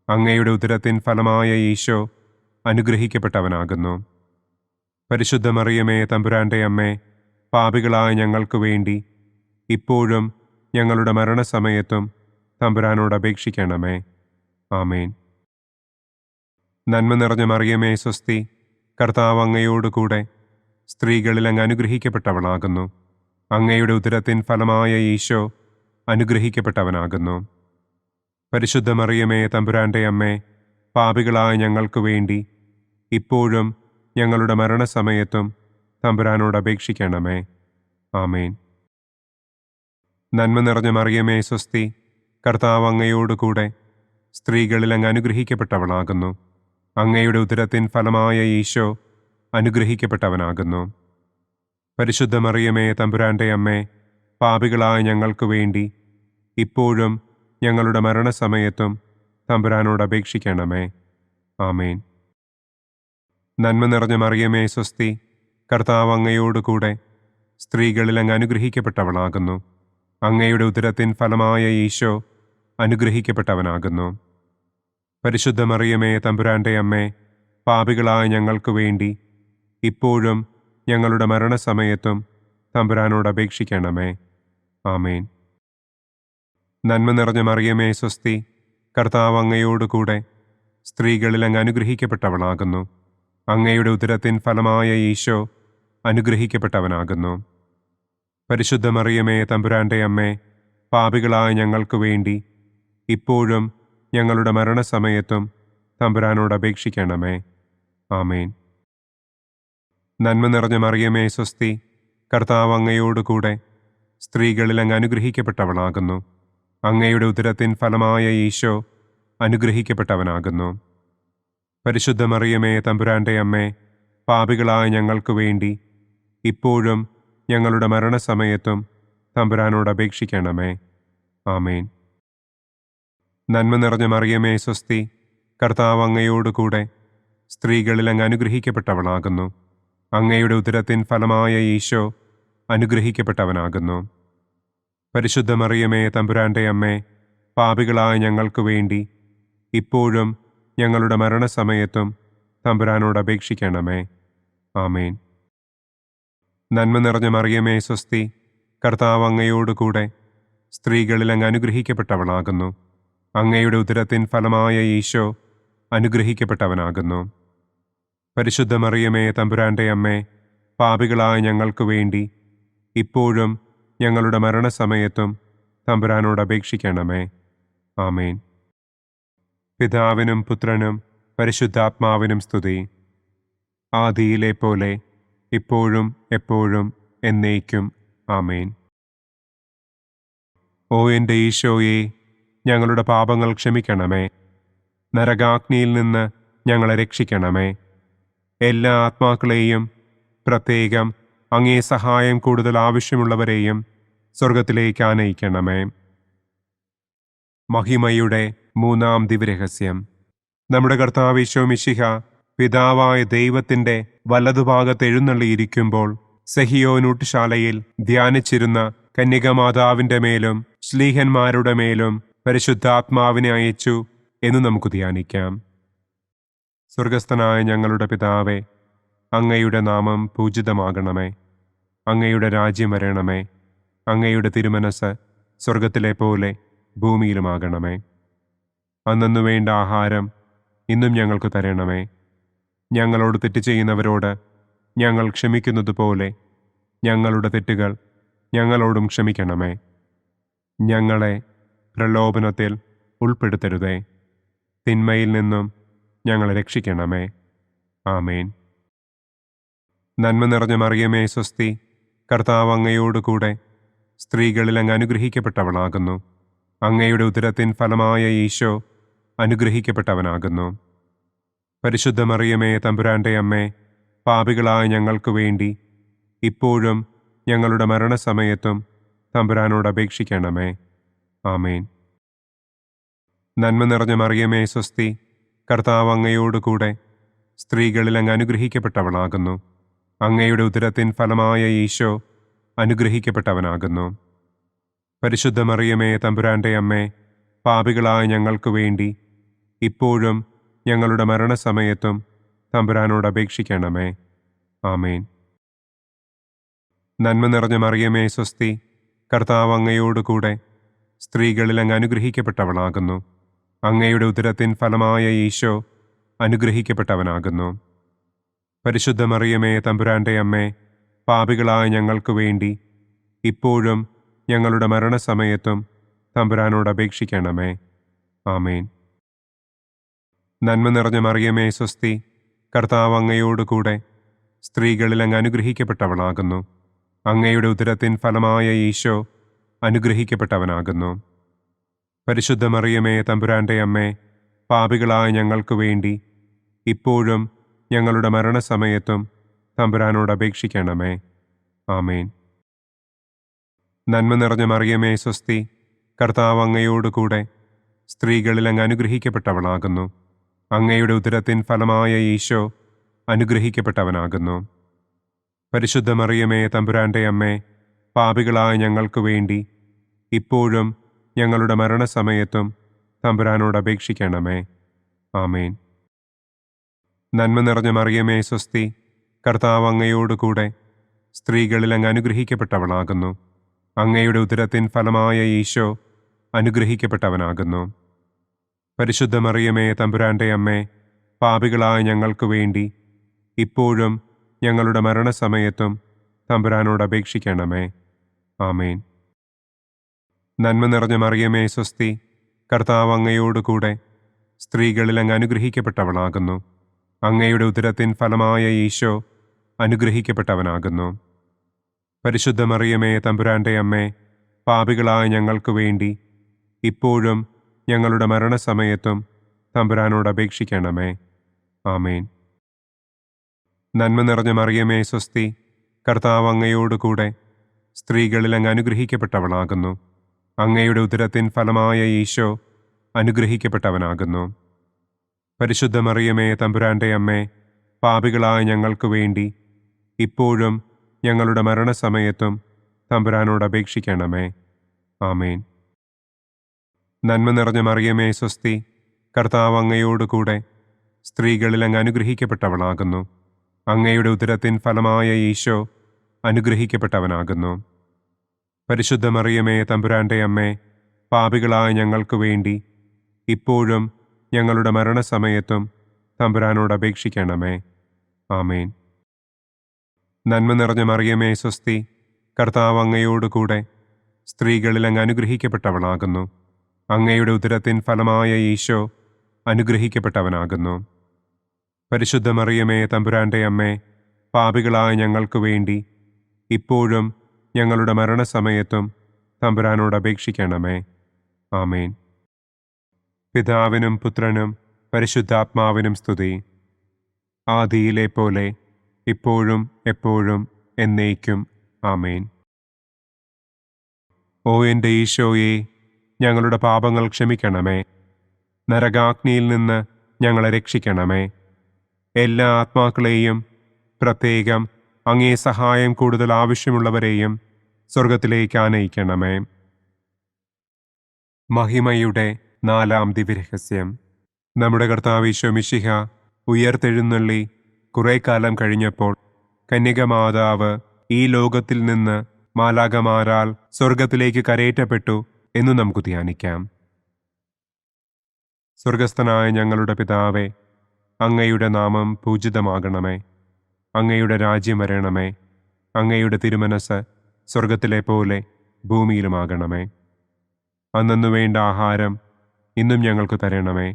അങ്ങയുടെ ഉദരത്തിൻ ഫലമായ ഈശോ അനുഗ്രഹിക്കപ്പെട്ടവനാകുന്നു. പരിശുദ്ധ മറിയമേ തമ്പുരാന്റെ അമ്മേ, പാപികളായ ഞങ്ങൾക്ക് വേണ്ടി ഇപ്പോഴും ഞങ്ങളുടെ മരണസമയത്തും തമ്പുരാനോട് അപേക്ഷിക്കണമേ. ആമേൻ. നന്മ നിറഞ്ഞ മറിയമേ സ്വസ്തി, കർത്താവ് അങ്ങയോടുകൂടെ സ്ത്രീകളിൽ അങ്ങ് അനുഗ്രഹിക്കപ്പെട്ടവളാകുന്നു. അങ്ങയുടെ ഉദരത്തിൻ ഫലമായ ഈശോ അനുഗ്രഹിക്കപ്പെട്ടവനാകുന്നു. പരിശുദ്ധ മറിയമേ തമ്പുരാന്റെ അമ്മേ, പാപികളായ ഞങ്ങൾക്ക് വേണ്ടി ഇപ്പോഴും ഞങ്ങളുടെ മരണസമയത്തും തമ്പുരാനോട് അപേക്ഷിക്കണമേ. ആമേൻ. നന്മ നിറഞ്ഞ മറിയമേ സ്വസ്തി, കർത്താവ് അങ്ങയോടുകൂടെ സ്ത്രീകളിൽ അങ്ങ് അനുഗ്രഹിക്കപ്പെട്ടവളാകുന്നു. അങ്ങയുടെ ഉദരത്തിൻ ഫലമായ ഈശോ അനുഗ്രഹിക്കപ്പെട്ടവനാകുന്നു. പരിശുദ്ധ മറിയമേ തമ്പുരാന്റെ അമ്മേ, പാപികളായ ഞങ്ങൾക്ക് വേണ്ടി ഇപ്പോഴും ഞങ്ങളുടെ മരണസമയത്തും തമ്പുരാനോട് അപേക്ഷിക്കണമേ. ആമേൻ. നന്മ നിറഞ്ഞ മറിയമേ സ്വസ്തി, കർത്താവ് അങ്ങയോടുകൂടെ സ്ത്രീകളിൽ അങ്ങ് അനുഗ്രഹിക്കപ്പെട്ടവളാകുന്നു. അങ്ങയുടെ ഉദരത്തിൻ ഫലമായ ഈശോ അനുഗ്രഹിക്കപ്പെട്ടവനാകുന്നു. പരിശുദ്ധ മറിയമേ തമ്പുരാന്റെ അമ്മേ, പാപികളായ ഞങ്ങൾക്ക് വേണ്ടി ഇപ്പോഴും ഞങ്ങളുടെ മരണസമയത്തും തമ്പുരാനോട് അപേക്ഷിക്കണമേ. ആമേൻ. നന്മ നിറഞ്ഞ മറിയമേ സ്വസ്തി, കർത്താവ് അങ്ങയോടുകൂടെ സ്ത്രീകളിൽ അങ്ങ് അനുഗ്രഹിക്കപ്പെട്ടവളാകുന്നു. അങ്ങയുടെ ഉദരത്തിൻ ഫലമായ ഈശോ അനുഗ്രഹിക്കപ്പെട്ടവനാകുന്നു. പരിശുദ്ധ മറിയമേ തമ്പുരാന്റെ അമ്മേ, പാപികളായ ഞങ്ങൾക്ക് വേണ്ടി ഇപ്പോഴും ഞങ്ങളുടെ മരണസമയത്തും തമ്പുരാനോട് അപേക്ഷിക്കണമേ. ആമേൻ. നന്മ നിറഞ്ഞ മറിയമേ സ്വസ്തി, കർത്താവ് അങ്ങയോടുകൂടെ സ്ത്രീകളിൽ അങ്ങ് അനുഗ്രഹിക്കപ്പെട്ടവളാകുന്നു. അങ്ങയുടെ ഉദരത്തിൻ ഫലമായ ഈശോ അനുഗ്രഹിക്കപ്പെട്ടവനാകുന്നു. പരിശുദ്ധ മറിയമേ തമ്പുരാന്റെ അമ്മേ, പാപികളായ ഞങ്ങൾക്ക് വേണ്ടി ഇപ്പോഴും ഞങ്ങളുടെ മരണസമയത്തും തമ്പുരാനോട് അപേക്ഷിക്കണമേ. ആമേൻ. നന്മ നിറഞ്ഞ മറിയമേ സ്വസ്തി, കർത്താവ് അങ്ങയോടുകൂടെ സ്ത്രീകളിൽ അങ്ങ് അനുഗ്രഹിക്കപ്പെട്ടവളാകുന്നു. അങ്ങയുടെ ഉദരത്തിൻ ഫലമായ ഈശോ അനുഗ്രഹിക്കപ്പെട്ടവനാകുന്നു. പരിശുദ്ധ മറിയമേ തമ്പുരാന്റെ അമ്മേ, പാപികളായ ഞങ്ങൾക്ക് വേണ്ടി ഇപ്പോഴും ഞങ്ങളുടെ മരണസമയത്തും തമ്പുരാനോട് അപേക്ഷിക്കണമേ. ആമേൻ. നന്മ നിറഞ്ഞ മറിയമേ സ്വസ്തി, കർത്താവ് അങ്ങയോടുകൂടെ സ്ത്രീകളിൽ അങ്ങ് അനുഗ്രഹിക്കപ്പെട്ടവളാകുന്നു. അങ്ങയുടെ ഉദരത്തിൻ ഫലമായ ഈശോ അനുഗ്രഹിക്കപ്പെട്ടവനാകുന്നു. പരിശുദ്ധ മറിയമേ തമ്പുരാന്റെ അമ്മേ, പാപികളായ ഞങ്ങൾക്ക് വേണ്ടി ഇപ്പോഴും ഞങ്ങളുടെ മരണസമയത്തും തമ്പുരാനോട് അപേക്ഷിക്കണമേ. ആമേൻ. പിതാവിനും പുത്രനും പരിശുദ്ധാത്മാവിനും സ്തുതി. ആദിയിലെ പോലെ ഇപ്പോഴും എപ്പോഴും എന്നേക്കും. ആമേൻ. ഓ എൻ്റെ ഈശോയെ, ഞങ്ങളുടെ പാപങ്ങൾ ക്ഷമിക്കണമേ. നരകാഗ്നിയിൽ നിന്ന് ഞങ്ങളെ രക്ഷിക്കണമേ. എല്ലാ ആത്മാക്കളെയും, പ്രത്യേകം അങ്ങേ സഹായം കൂടുതൽ ആവശ്യമുള്ളവരെയും സ്വർഗത്തിലേക്ക് ആനയിക്കണമേ. മഹിമയുടെ മൂന്നാം ദിവ്യരഹസ്യം. നമ്മുടെ കർത്താവ് ഈശോ മിശിഹ പിതാവായ ദൈവത്തിൻ്റെ വലതുഭാഗത്ത് എഴുന്നള്ളിയിരിക്കുമ്പോൾ സെഹിയോനൂട്ടുശാലയിൽ ധ്യാനിച്ചിരുന്ന കന്യകമാതാവിൻ്റെ മേലും ശ്ലീഹന്മാരുടെ മേലും പരിശുദ്ധാത്മാവിനെ അയച്ചു എന്ന് നമുക്ക് ധ്യാനിക്കാം. സ്വർഗസ്ഥനായ ഞങ്ങളുടെ പിതാവേ, അങ്ങയുടെ നാമം പൂജിതമാകണമേ. അങ്ങയുടെ രാജ്യം വരണമേ. അങ്ങയുടെ തിരുമനസ് സ്വർഗത്തിലെ പോലെ ഭൂമിയിലുമാകണമേ. അന്നു വേണ്ട ആഹാരം ഇന്നും ഞങ്ങൾക്ക് തരണമേ. ഞങ്ങളോട് തെറ്റ് ചെയ്യുന്നവരോട് ഞങ്ങൾ ക്ഷമിക്കുന്നത് പോലെ ഞങ്ങളുടെ തെറ്റുകൾ ഞങ്ങളോടും ക്ഷമിക്കണമേ. ഞങ്ങളെ പ്രലോഭനത്തിൽ ഉൾപ്പെടുത്തരുതേ. തിന്മയിൽ നിന്നും ഞങ്ങളെ രക്ഷിക്കണമേ. ആമേൻ. നന്മ നിറഞ്ഞ മറിയമേ സ്വസ്തി, കർത്താവ് അങ്ങയോടുകൂടെ സ്ത്രീകളിൽ അങ്ങ് അനുഗ്രഹിക്കപ്പെട്ടവളാകുന്നു. അങ്ങയുടെ ഉദരത്തിൻ ഫലമായ ഈശോ അനുഗ്രഹിക്കപ്പെട്ടവനാകുന്നു. പരിശുദ്ധ മറിയമേ തമ്പുരാന്റെ അമ്മേ, പാപികളായ ഞങ്ങൾക്ക് വേണ്ടി ഇപ്പോഴും ഞങ്ങളുടെ മരണസമയത്തും തമ്പുരാനോട് അപേക്ഷിക്കണമേ. ആമേൻ. നന്മ നിറഞ്ഞ മറിയമേ സ്വസ്തി, കർത്താവ് അങ്ങയോടുകൂടെ സ്ത്രീകളിൽ അങ്ങ് അനുഗ്രഹിക്കപ്പെട്ടവളാകുന്നു. അങ്ങയുടെ ഉദരത്തിൻ ഫലമായ ഈശോ അനുഗ്രഹിക്കപ്പെട്ടവനാകുന്നു. പരിശുദ്ധ മറിയമേ തമ്പുരാന്റെ അമ്മേ, പാപികളായ ഞങ്ങൾക്ക് വേണ്ടി ഇപ്പോഴും ഞങ്ങളുടെ മരണസമയത്തും തമ്പുരാനോട് അപേക്ഷിക്കണമേ. ആമേൻ. നന്മ നിറഞ്ഞ മറിയമേ സ്വസ്തി, കർത്താവ് അങ്ങയോടുകൂടെ സ്ത്രീകളിൽ അങ്ങ് അനുഗ്രഹിക്കപ്പെട്ടവളാകുന്നു. അങ്ങയുടെ ഉദരത്തിൻ ഫലമായ ഈശോ അനുഗ്രഹിക്കപ്പെട്ടവനാകുന്നു. പരിശുദ്ധ മറിയമേ തമ്പുരാന്റെ അമ്മേ, പാപികളായ ഞങ്ങൾക്ക് വേണ്ടി ഇപ്പോഴും ഞങ്ങളുടെ മരണസമയത്തും തമ്പുരാനോട് അപേക്ഷിക്കണമേ. ആമേൻ. നന്മ നിറഞ്ഞ മറിയമേ സ്വസ്തി, കർത്താവ് അങ്ങയോടുകൂടെ സ്ത്രീകളിൽ അങ്ങ് അനുഗ്രഹിക്കപ്പെട്ടവളാകുന്നു. അങ്ങയുടെ ഉദരത്തിൻ ഫലമായ ഈശോ അനുഗ്രഹിക്കപ്പെട്ടവനാകുന്നു. പരിശുദ്ധ മറിയമേ തമ്പുരാന്റെ അമ്മേ, പാപികളായ ഞങ്ങൾക്ക് വേണ്ടി ഇപ്പോഴും ഞങ്ങളുടെ മരണസമയത്തും തമ്പുരാനോട് അപേക്ഷിക്കണമേ. ആമേൻ. നന്മ നിറഞ്ഞ മറിയമേ സ്വസ്തി, കർത്താവ് അങ്ങയോടുകൂടെ സ്ത്രീകളിൽ അങ്ങ് അനുഗ്രഹിക്കപ്പെട്ടവളാകുന്നു. അങ്ങയുടെ ഉദരത്തിൻ ഫലമായ ഈശോ അനുഗ്രഹിക്കപ്പെട്ടവനാകുന്നു. പരിശുദ്ധ മറിയമേ തമ്പുരാന്റെ അമ്മേ, പാപികളായ ഞങ്ങൾക്ക് വേണ്ടി ഇപ്പോഴും ഞങ്ങളുടെ മരണസമയത്തും തമ്പുരാനോട് അപേക്ഷിക്കണമേ. ആമേൻ. നന്മ നിറഞ്ഞ മറിയമേ സ്വസ്തി, കർത്താവ് അങ്ങയോടുകൂടെ സ്ത്രീകളിൽ അങ്ങ് അനുഗ്രഹിക്കപ്പെട്ടവളാകുന്നു. അങ്ങയുടെ ഉദരത്തിൻ ഫലമായ ഈശോ അനുഗ്രഹിക്കപ്പെട്ടവനാകുന്നു. പരിശുദ്ധ മറിയമേ തമ്പുരാന്റെ അമ്മേ, പാപികളായ ഞങ്ങൾക്ക് വേണ്ടി ഇപ്പോഴും ഞങ്ങളുടെ മരണസമയത്തും തമ്പുരാനോട് അപേക്ഷിക്കണമേ. ആമേൻ. നന്മ നിറഞ്ഞ മറിയമേ സ്വസ്തി, കർത്താവ് അങ്ങയോടുകൂടെ സ്ത്രീകളിൽ അങ്ങ് അനുഗ്രഹിക്കപ്പെട്ടവളാകുന്നു. അങ്ങയുടെ ഉദരത്തിൻ ഫലമായ ഈശോ അനുഗ്രഹിക്കപ്പെട്ടവനാകുന്നു. പരിശുദ്ധ മറിയമേ തമ്പുരാന്റെ അമ്മേ, പാപികളായ ഞങ്ങൾക്ക് വേണ്ടി ഇപ്പോഴും ഞങ്ങളുടെ മരണസമയത്തും തമ്പുരാനോട് അപേക്ഷിക്കണമേ. ആമേൻ. നന്മ നിറഞ്ഞ മറിയമേ സ്വസ്തി, കർത്താവ് അങ്ങയോടുകൂടെ സ്ത്രീകളിൽ അങ്ങ് അനുഗ്രഹിക്കപ്പെട്ടവളാകുന്നു. അങ്ങയുടെ ഉദരത്തിൻ ഫലമായ ഈശോ അനുഗ്രഹിക്കപ്പെട്ടവനാകുന്നു. പരിശുദ്ധ മറിയമേ തമ്പുരാന്റെ അമ്മേ, പാപികളായ ഞങ്ങൾക്ക് വേണ്ടി ഇപ്പോഴും ഞങ്ങളുടെ മരണസമയത്തും തമ്പുരാനോട് അപേക്ഷിക്കണമേ. ആമേൻ. നന്മ നിറഞ്ഞ മറിയമേ സ്വസ്തി, കർത്താവ് അങ്ങയോടുകൂടെ സ്ത്രീകളിൽ അങ്ങ് അനുഗ്രഹിക്കപ്പെട്ടവളാകുന്നു. അങ്ങയുടെ ഉദരത്തിൻ ഫലമായ ഈശോ അനുഗ്രഹിക്കപ്പെട്ടവനാകുന്നു. പരിശുദ്ധ മറിയമേ തമ്പുരാന്റെ അമ്മേ, പാപികളായ ഞങ്ങൾക്ക് വേണ്ടി ഇപ്പോഴും ഞങ്ങളുടെ മരണസമയത്തും തമ്പുരാനോട് അപേക്ഷിക്കണമേ. ആമേൻ. നന്മ നിറഞ്ഞ മറിയമേ സ്വസ്തി, കർത്താവ് അങ്ങയോടുകൂടെ സ്ത്രീകളിൽ അങ്ങ് അനുഗ്രഹിക്കപ്പെട്ടവളാകുന്നു. അങ്ങയുടെ ഉദരത്തിൻ ഫലമായ ഈശോ അനുഗ്രഹിക്കപ്പെട്ടവനാകുന്നു. പരിശുദ്ധ മറിയമേ തമ്പുരാന്റെ അമ്മേ, പാപികളായ ഞങ്ങൾക്ക് വേണ്ടി ഇപ്പോഴും ഞങ്ങളുടെ മരണസമയത്തും തമ്പുരാനോട് അപേക്ഷിക്കണമേ. ആമേൻ. പിതാവിനും പുത്രനും പരിശുദ്ധാത്മാവിനും സ്തുതി. ആദിയിലെ പോലെ ഇപ്പോഴും എപ്പോഴും എന്നേക്കും. ആമേൻ. ഓ എൻ്റെ ഈശോയെ, ഞങ്ങളുടെ പാപങ്ങൾ ക്ഷമിക്കണമേ. നരകാഗ്നിയിൽ നിന്ന് ഞങ്ങളെ രക്ഷിക്കണമേ. എല്ലാ ആത്മാക്കളെയും, പ്രത്യേകം അങ്ങേ സഹായം കൂടുതൽ ആവശ്യമുള്ളവരെയും സ്വർഗത്തിലേക്ക് ആനയിക്കണമേ. മഹിമയുടെ 4-ാം ദിവ്യരഹസ്യം. നമ്മുടെ കർത്താവ് ഈശോ മിശിഹ ഉയർത്തെഴുന്നള്ളി കുറെ കാലം കഴിഞ്ഞപ്പോൾ കന്യകമാതാവ് ഈ ലോകത്തിൽ നിന്ന് മാലാഖമാരാൽ സ്വർഗത്തിലേക്ക് കരയേറ്റപ്പെട്ടു എന്നു നമുക്ക് ധ്യാനിക്കാം. സ്വർഗസ്ഥനായ ഞങ്ങളുടെ പിതാവേ, അങ്ങയുടെ നാമം പൂജിതമാകണമേ. അങ്ങയുടെ രാജ്യം വരണമേ. അങ്ങയുടെ തിരുമനസ് സ്വർഗത്തിലെ പോലെ ഭൂമിയിലുമാകണമേ. അന്നന്നു വേണ്ട ആഹാരം ഇന്നും ഞങ്ങൾക്ക് തരണമേ.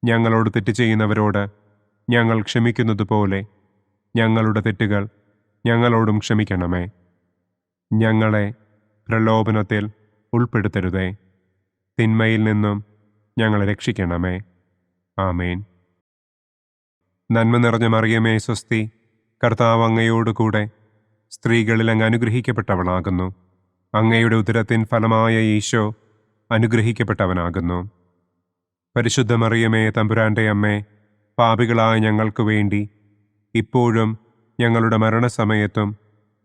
ഞങ്ങളോട് തെറ്റ് ചെയ്യുന്നവരോട് ഞങ്ങൾ ക്ഷമിക്കുന്നത് പോലെ ഞങ്ങളുടെ തെറ്റുകൾ ഞങ്ങളോടും ക്ഷമിക്കണമേ. ഞങ്ങളെ പ്രലോഭനത്തിൽ ഉൾപ്പെടുത്തരുതേ. തിന്മയിൽ നിന്നും ഞങ്ങളെ രക്ഷിക്കണമേ. ആമേൻ. നന്മ നിറഞ്ഞ മറിയമേ സ്വസ്തി, കർത്താവ് അങ്ങയോടുകൂടെ സ്ത്രീകളിൽ അങ്ങ് അനുഗ്രഹിക്കപ്പെട്ടവളാകുന്നു. അങ്ങയുടെ ഉദരത്തിൻ ഫലമായ ഈശോ അനുഗ്രഹിക്കപ്പെട്ടവനാകുന്നു. പരിശുദ്ധ മറിയമേ തമ്പുരാന്റെ അമ്മേ, പാപികളായ ഞങ്ങൾക്ക് വേണ്ടി ഇപ്പോഴും ഞങ്ങളുടെ മരണസമയത്തും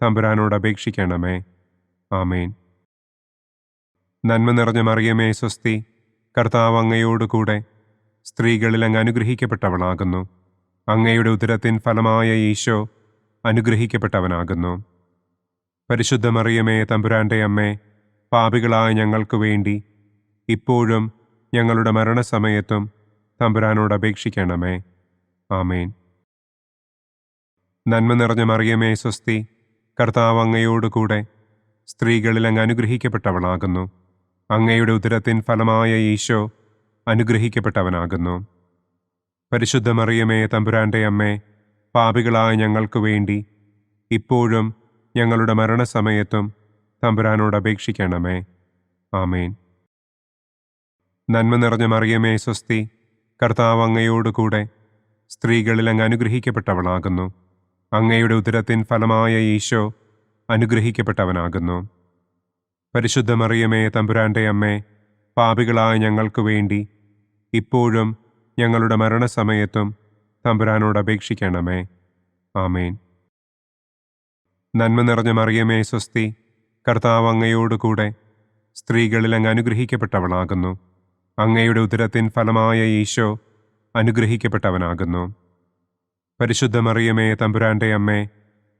തമ്പുരാനോട് അപേക്ഷിക്കണമേ. ആമേൻ. നന്മ നിറഞ്ഞ മറിയമേ സ്വസ്തി, കർത്താവ് അങ്ങയോടുകൂടെ സ്ത്രീകളിൽ അങ്ങ് അനുഗ്രഹിക്കപ്പെട്ടവളാകുന്നു. അങ്ങയുടെ ഉദരത്തിൻ ഫലമായ ഈശോ അനുഗ്രഹിക്കപ്പെട്ടവനാകുന്നു. പരിശുദ്ധ മറിയമേ, തമ്പുരാന്റെ അമ്മേ, പാപികളായ ഞങ്ങൾക്ക് വേണ്ടി ഇപ്പോഴും ഞങ്ങളുടെ മരണസമയത്തും തമ്പുരാനോട് അപേക്ഷിക്കണമേ. ആമേൻ. നന്മ നിറഞ്ഞ മറിയമേ, സ്വസ്തി, കർത്താവ് അങ്ങയോടുകൂടെ സ്ത്രീകളിൽ അങ്ങ് അനുഗ്രഹിക്കപ്പെട്ടവളാകുന്നു. അങ്ങയുടെ ഉദരത്തിൻ ഫലമായ ഈശോ അനുഗ്രഹിക്കപ്പെട്ടവനാകുന്നു. പരിശുദ്ധ മറിയമേ, തമ്പുരാന്റെ അമ്മേ, പാപികളായ ഞങ്ങൾക്ക് വേണ്ടി ഇപ്പോഴും ഞങ്ങളുടെ മരണസമയത്തും തമ്പുരാനോട് അപേക്ഷിക്കണമേ. ആമേൻ. നന്മ നിറഞ്ഞ മറിയമേ, സ്വസ്തി, കർത്താവ് അങ്ങയോടുകൂടെ സ്ത്രീകളിൽ അങ്ങ് അനുഗ്രഹിക്കപ്പെട്ടവളാകുന്നു. അങ്ങയുടെ ഉദരത്തിൻ ഫലമായ ഈശോ അനുഗ്രഹിക്കപ്പെട്ടവനാകുന്നു. പരിശുദ്ധ മറിയമേ, തമ്പുരാന്റെ അമ്മേ, പാപികളായ ഞങ്ങൾക്ക് വേണ്ടി ഇപ്പോഴും ഞങ്ങളുടെ മരണസമയത്തും തമ്പുരാനോട് അപേക്ഷിക്കണമേ. ആമേൻ. നന്മ നിറഞ്ഞ മറിയമേ, സ്വസ്തി, കർത്താവ് അങ്ങയോടുകൂടെ സ്ത്രീകളിൽ അങ്ങ് അനുഗ്രഹിക്കപ്പെട്ടവളാകുന്നു. അങ്ങയുടെ ഉദരത്തിൻ ഫലമായ ഈശോ അനുഗ്രഹിക്കപ്പെട്ടവനാകുന്നു. പരിശുദ്ധ മറിയമേ, തമ്പുരാന്റെ അമ്മേ,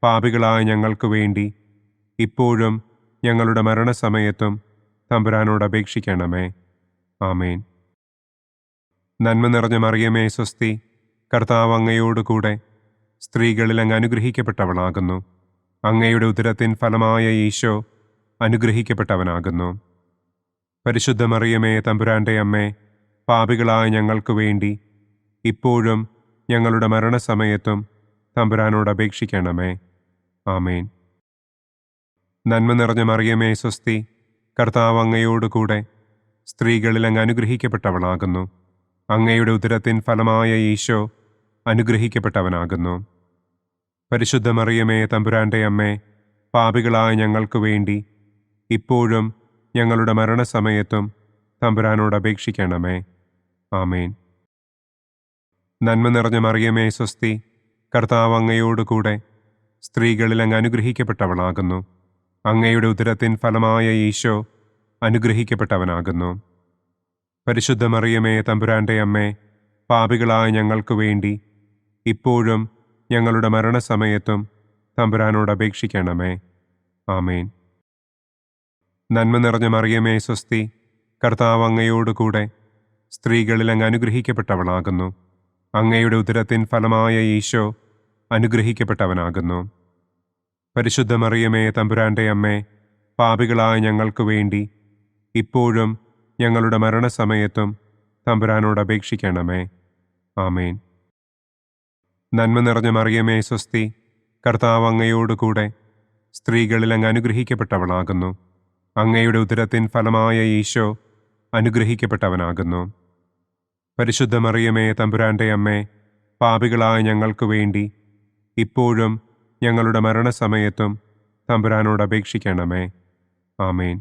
പാപികളായ ഞങ്ങൾക്ക് വേണ്ടി ഇപ്പോഴും ഞങ്ങളുടെ മരണസമയത്തും തമ്പുരാനോട് അപേക്ഷിക്കണമേ. ആമേൻ. നന്മ നിറഞ്ഞ മറിയമേ, സ്വസ്തി, കർത്താവ് അങ്ങയോടുകൂടെ സ്ത്രീകളിൽ അങ്ങ് അനുഗ്രഹിക്കപ്പെട്ടവളാകുന്നു. അങ്ങയുടെ ഉദരത്തിൻ ഫലമായ ഈശോ അനുഗ്രഹിക്കപ്പെട്ടവനാകുന്നു. പരിശുദ്ധ മറിയമേ, തമ്പുരാന്റെ അമ്മേ, പാപികളായ ഞങ്ങൾക്ക് വേണ്ടി ഇപ്പോഴും ഞങ്ങളുടെ മരണസമയത്തും തമ്പുരാനോട് അപേക്ഷിക്കണമേ. ആമേൻ. നന്മ നിറഞ്ഞ മറിയമേ, സ്വസ്തി, കർത്താവ് അങ്ങയോടുകൂടെ സ്ത്രീകളിൽ അങ്ങ് അനുഗ്രഹിക്കപ്പെട്ടവളാകുന്നു. അങ്ങയുടെ ഉദരത്തിൻ ഫലമായ ഈശോ അനുഗ്രഹിക്കപ്പെട്ടവനാകുന്നു. പരിശുദ്ധ മറിയമേ, തമ്പുരാന്റെ അമ്മേ, പാപികളായ ഞങ്ങൾക്ക് വേണ്ടി ഇപ്പോഴും ഞങ്ങളുടെ മരണസമയത്തും തമ്പുരാനോട് അപേക്ഷിക്കണമേ. ആമേൻ. നന്മ നിറഞ്ഞ മറിയമേ, സ്വസ്തി, കർത്താവ് അങ്ങയോടുകൂടെ സ്ത്രീകളിൽ അങ്ങ് അനുഗ്രഹിക്കപ്പെട്ടവളാകുന്നു. അങ്ങയുടെ ഉദരത്തിൻ ഫലമായ ഈശോ അനുഗ്രഹിക്കപ്പെട്ടവനാകുന്നു. പരിശുദ്ധ മറിയമേ, തമ്പുരാന്റെ അമ്മേ, പാപികളായ ഞങ്ങൾക്ക് വേണ്ടി ഇപ്പോഴും ഞങ്ങളുടെ മരണസമയത്തും തമ്പുരാനോട് അപേക്ഷിക്കണമേ. ആമേൻ. നന്മ നിറഞ്ഞ മറിയമേ, സ്വസ്തി, കർത്താവ് അങ്ങയോടുകൂടെ സ്ത്രീകളിൽ അങ്ങ് അനുഗ്രഹിക്കപ്പെട്ടവളാകുന്നു. അങ്ങയുടെ ഉദരത്തിൻ ഫലമായ ഈശോ അനുഗ്രഹിക്കപ്പെട്ടവനാകുന്നു. പരിശുദ്ധ മറിയമേ, തമ്പുരാന്റെ അമ്മേ, പാപികളായ ഞങ്ങൾക്ക് വേണ്ടി ഇപ്പോഴും ഞങ്ങളുടെ മരണസമയത്തും തമ്പുരാനോട് അപേക്ഷിക്കണമേ. ആമേൻ. നന്മ നിറഞ്ഞ മറിയമേ, സ്വസ്തി, കർത്താവ് അങ്ങയോടുകൂടെ സ്ത്രീകളിൽ അങ്ങ് അനുഗ്രഹിക്കപ്പെട്ടവളാകുന്നു. അങ്ങയുടെ ഉദരത്തിൻ ഫലമായ ഈശോ അനുഗ്രഹിക്കപ്പെട്ടവനാകുന്നു. പരിശുദ്ധ മറിയമേ, തമ്പുരാന്റെ അമ്മേ, പാപികളായ ഞങ്ങൾക്ക് വേണ്ടി ഇപ്പോഴും ഞങ്ങളുടെ മരണസമയത്തും തമ്പുരാനോട് അപേക്ഷിക്കണമേ. ആമേൻ.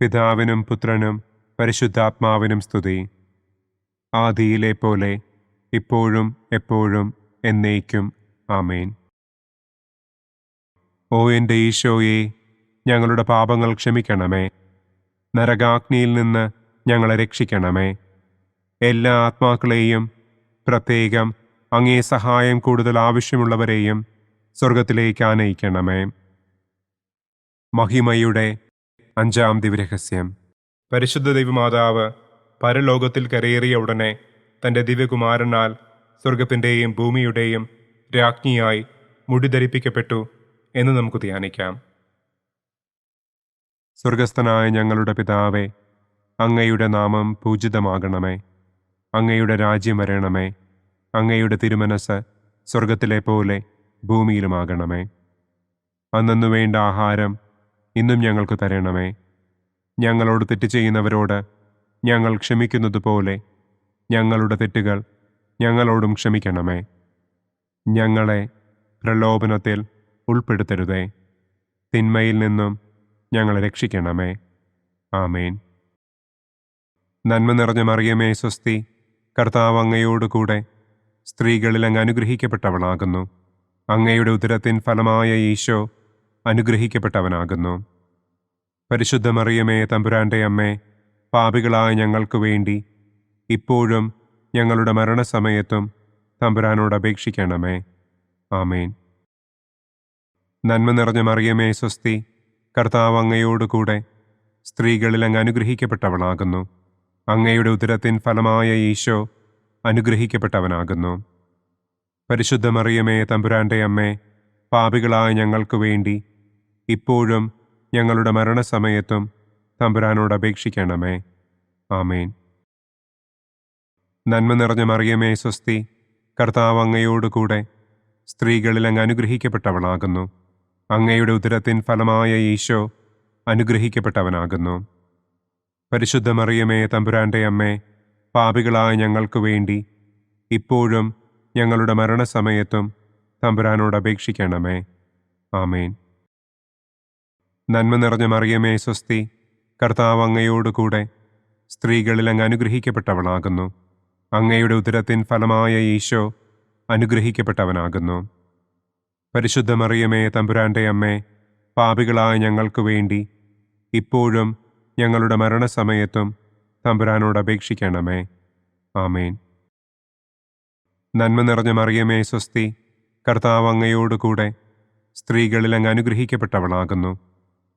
പിതാവിനും പുത്രനും പരിശുദ്ധാത്മാവിനും സ്തുതി. ആദിയിലെ പോലെ ഇപ്പോഴും എപ്പോഴും എന്നേക്കും. ആമേൻ. ഓ എൻ്റെ ഈശോയെ, ഞങ്ങളുടെ പാപങ്ങൾ ക്ഷമിക്കണമേ. നരകാഗ്നിയിൽ നിന്ന് ഞങ്ങളെ രക്ഷിക്കണമേ. എല്ലാ ആത്മാക്കളെയും, പ്രത്യേകം അങ്ങേ സഹായം കൂടുതൽ ആവശ്യമുള്ളവരെയും സ്വർഗത്തിലേക്ക് ആനയിക്കണമേ. മഹിമയുടെ 5-ാം ദിവ്യരഹസ്യം. പരിശുദ്ധ ദൈവമാതാവ് പരലോകത്തിൽ കരയേറിയ ഉടനെ തൻ്റെ ദിവ്യകുമാരനാൽ സ്വർഗത്തിൻ്റെയും ഭൂമിയുടെയും രാജ്ഞിയായി മുടിധരിപ്പിക്കപ്പെട്ടു എന്ന് നമുക്ക് ധ്യാനിക്കാം. സ്വർഗസ്ഥനായ ഞങ്ങളുടെ പിതാവേ, അങ്ങയുടെ നാമം പൂജിതമാകണമേ. അങ്ങയുടെ രാജ്യം വരണമേ. അങ്ങയുടെ തിരുമനസ് സ്വർഗത്തിലെ പോലെ ഭൂമിയിലുമാകണമേ. അന്നു വേണ്ട ആഹാരം ഇന്നും ഞങ്ങൾക്ക് തരണമേ. ഞങ്ങളോട് തെറ്റ് ചെയ്യുന്നവരോട് ഞങ്ങൾ ക്ഷമിക്കുന്നത് പോലെ ഞങ്ങളുടെ തെറ്റുകൾ ഞങ്ങളോടും ക്ഷമിക്കണമേ. ഞങ്ങളെ പ്രലോഭനത്തിൽ ഉൾപ്പെടുത്തരുതേ. തിന്മയിൽ നിന്നും ഞങ്ങളെ രക്ഷിക്കണമേ. ആമേൻ. നന്മ നിറഞ്ഞ മറിയമേ, സ്വസ്തി, കർത്താവ് അങ്ങയോടുകൂടെ സ്ത്രീകളിൽ അങ്ങ് അനുഗ്രഹിക്കപ്പെട്ടവളാകുന്നു. അങ്ങയുടെ ഉദരത്തിൻ ഫലമായ ഈശോ അനുഗ്രഹിക്കപ്പെട്ടവനാകുന്നു. പരിശുദ്ധ മറിയമേ, തമ്പുരാന്റെ അമ്മേ, പാപികളായ ഞങ്ങൾക്ക് വേണ്ടി ഇപ്പോഴും ഞങ്ങളുടെ മരണസമയത്തും തമ്പുരാനോട് അപേക്ഷിക്കണമേ. ആമേൻ. നന്മ നിറഞ്ഞ മറിയമേ സ്വസ്തി, കർത്താവ് അങ്ങയോടുകൂടെ സ്ത്രീകളിൽ അങ്ങ് അനുഗ്രഹിക്കപ്പെട്ടവളാകുന്നു. അങ്ങയുടെ ഉദരത്തിൻ ഫലമായ ഈശോ അനുഗ്രഹിക്കപ്പെട്ടവനാകുന്നു. പരിശുദ്ധ മറിയമേ തമ്പുരാന്റെ അമ്മേ, പാപികളായ ഞങ്ങൾക്ക് വേണ്ടി ഇപ്പോഴും ഞങ്ങളുടെ മരണസമയത്തും തമ്പുരാനോട് അപേക്ഷിക്കണമേ. ആമേൻ. നന്മ നിറഞ്ഞ മറിയമേ സ്വസ്തി, കർത്താവ് അങ്ങയോടുകൂടെ സ്ത്രീകളിൽ അങ്ങ് അനുഗ്രഹിക്കപ്പെട്ടവളാകുന്നു. അങ്ങയുടെ ഉദരത്തിൻ ഫലമായ ഈശോ അനുഗ്രഹിക്കപ്പെട്ടവനാകുന്നു. പരിശുദ്ധ മറിയമേ തമ്പുരാന്റെ അമ്മേ, പാപികളായ ഞങ്ങൾക്ക് വേണ്ടി ഇപ്പോഴും ഞങ്ങളുടെ മരണസമയത്തും തമ്പുരാനോട് അപേക്ഷിക്കണമേ. ആമേൻ. നന്മ നിറഞ്ഞ മറിയമേ സ്വസ്തി, കർത്താവ് അങ്ങയോടുകൂടെ സ്ത്രീകളിൽ അങ്ങ് അനുഗ്രഹിക്കപ്പെട്ടവളാകുന്നു. അങ്ങയുടെ ഉദരത്തിൻ ഫലമായ ഈശോ അനുഗ്രഹിക്കപ്പെട്ടവനാകുന്നു. പരിശുദ്ധ മറിയമേ തമ്പുരാന്റെ അമ്മേ, പാപികളായ ഞങ്ങൾക്ക് വേണ്ടി ഇപ്പോഴും ഞങ്ങളുടെ മരണസമയത്തും തമ്പുരാനോട് അപേക്ഷിക്കണമേ. ആമേൻ. നന്മ നിറഞ്ഞ മറിയമേ സ്വസ്തി, കർത്താവ് അങ്ങയോടുകൂടെ സ്ത്രീകളിൽ അങ്ങ് അനുഗ്രഹിക്കപ്പെട്ടവളാകുന്നു.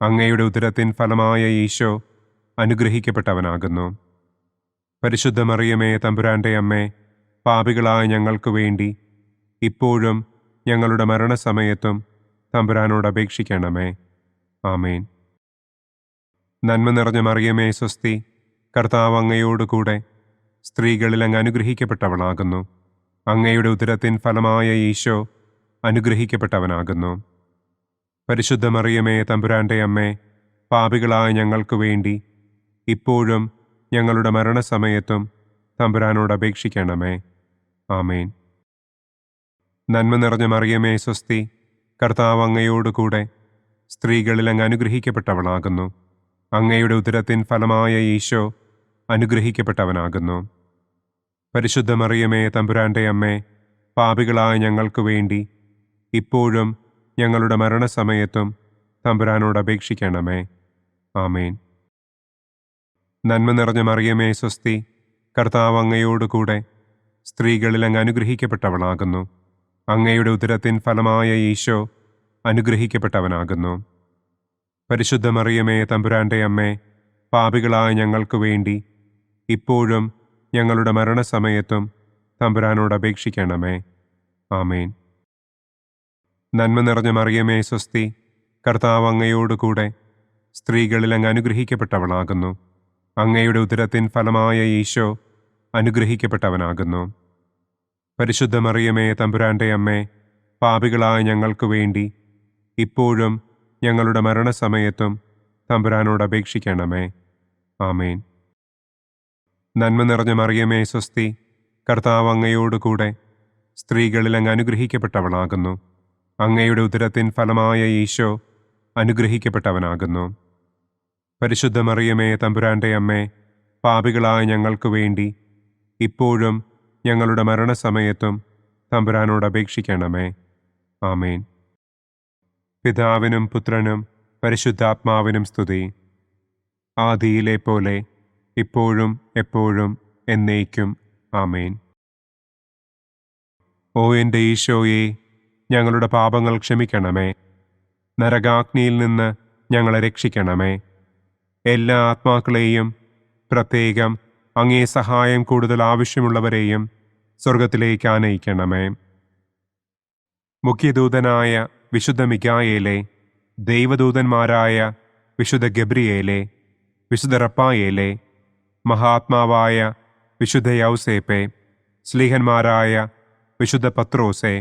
അങ്ങയുടെ ഉദരത്തിൻ ഫലമായ ഈശോ അനുഗ്രഹിക്കപ്പെട്ടവനാകുന്നു. പരിശുദ്ധ മറിയമേ തമ്പുരാന്റെ അമ്മേ, പാപികളായ ഞങ്ങൾക്ക് വേണ്ടി ഇപ്പോഴും ഞങ്ങളുടെ മരണസമയത്തും തമ്പുരാനോട് അപേക്ഷിക്കണമേ. ആമേൻ. നന്മ നിറഞ്ഞ മറിയമേ സ്വസ്തി, കർത്താവ് അങ്ങയോടുകൂടെ സ്ത്രീകളിൽ അങ്ങ് അനുഗ്രഹിക്കപ്പെട്ടവളാകുന്നു. അങ്ങയുടെ ഉദരത്തിൻ ഫലമായ ഈശോ അനുഗ്രഹിക്കപ്പെട്ടവനാകുന്നു. പരിശുദ്ധ മറിയമേ തമ്പുരാന്റെ അമ്മേ, പാപികളായ ഞങ്ങൾക്ക് വേണ്ടി ഇപ്പോഴും ഞങ്ങളുടെ മരണസമയത്തും തമ്പുരാനോട് അപേക്ഷിക്കണമേ. ആമേൻ. നന്മ നിറഞ്ഞ മറിയമേ സ്വസ്തി, കർത്താവ് അങ്ങയോടുകൂടെ സ്ത്രീകളിൽ അങ്ങ് അനുഗ്രഹിക്കപ്പെട്ടവളാകുന്നു. അങ്ങയുടെ ഉദരത്തിൻ ഫലമായ ഈശോ അനുഗ്രഹിക്കപ്പെട്ടവനാകുന്നു. പരിശുദ്ധ മറിയമേ തമ്പുരാന്റെ അമ്മേ, പാപികളായ ഞങ്ങൾക്ക് വേണ്ടി ഇപ്പോഴും ഞങ്ങളുടെ മരണസമയത്തും തമ്പുരാനോട് അപേക്ഷിക്കണമേ. ആമേൻ. നന്മ നിറഞ്ഞ മറിയമേ സ്വസ്തി, കർത്താവ് അങ്ങയോടുകൂടെ സ്ത്രീകളിൽ അങ്ങ് അനുഗ്രഹിക്കപ്പെട്ടവളാകുന്നു. അങ്ങയുടെ ഉദരത്തിൻ ഫലമായ ഈശോ അനുഗ്രഹിക്കപ്പെട്ടവനാകുന്നു. പരിശുദ്ധ മറിയമേ തമ്പുരാന്റെ അമ്മേ, പാപികളായ ഞങ്ങൾക്ക് വേണ്ടി ഇപ്പോഴും ഞങ്ങളുടെ മരണസമയത്തും തമ്പുരാനോട് അപേക്ഷിക്കണമേ. ആമേൻ. നന്മ നിറഞ്ഞ മറിയമേ സ്വസ്തി, കർത്താവ് അങ്ങയോടുകൂടെ സ്ത്രീകളിൽ അങ്ങ് അനുഗ്രഹിക്കപ്പെട്ടവളാകുന്നു. അങ്ങയുടെ ഉദരത്തിൻ ഫലമായ ഈശോ അനുഗ്രഹിക്കപ്പെട്ടവനാകുന്നു. പരിശുദ്ധ മറിയമേ തമ്പുരാന്റെ അമ്മേ, പാപികളായ ഞങ്ങൾക്ക് വേണ്ടി ഇപ്പോഴും ഞങ്ങളുടെ മരണസമയത്തും തമ്പുരാനോട് അപേക്ഷിക്കണമേ. ആമേൻ. നന്മ നിറഞ്ഞ മറിയമേ സ്വസ്തി, കർത്താവ് അങ്ങയോടുകൂടെ സ്ത്രീകളിൽ അങ്ങ് അനുഗ്രഹിക്കപ്പെട്ടവളാകുന്നു. അങ്ങയുടെ ഉദരത്തിൻ ഫലമായ ഈശോ അനുഗ്രഹിക്കപ്പെട്ടവനാകുന്നു. പരിശുദ്ധ മറിയമേ തമ്പുരാന്റെ അമ്മേ, പാപികളായ ഞങ്ങൾക്ക് വേണ്ടി ഇപ്പോഴും ഞങ്ങളുടെ മരണസമയത്തും തമ്പുരാനോട് അപേക്ഷിക്കണമേ. ആമേൻ. പിതാവിനും പുത്രനും പരിശുദ്ധാത്മാവിനും സ്തുതി. ആദിയിലെ പോലെ ഇപ്പോഴും എപ്പോഴും എന്നേക്കും. ആമേൻ. ഓ എൻ്റെ ഈശോയെ, ഞങ്ങളുടെ പാപങ്ങൾ ക്ഷമിക്കണമേ. നരകാഗ്നിയിൽ നിന്ന് ഞങ്ങളെ രക്ഷിക്കണമേ. എല്ലാ ആത്മാക്കളെയും, പ്രത്യേകം അങ്ങേ സഹായം കൂടുതൽ ആവശ്യമുള്ളവരെയും സ്വർഗത്തിലേക്ക് ആനയിക്കണമേ. മുഖ്യദൂതനായ വിശുദ്ധ മിഖായേലേ, ദൈവദൂതന്മാരായ വിശുദ്ധ ഗബ്രിയേലേ, വിശുദ്ധ റപ്പായേലേ, മഹാത്മാവായ വിശുദ്ധ യൗസേപ്പേ, സ്ലീഹന്മാരായ വിശുദ്ധ പത്രോസേ,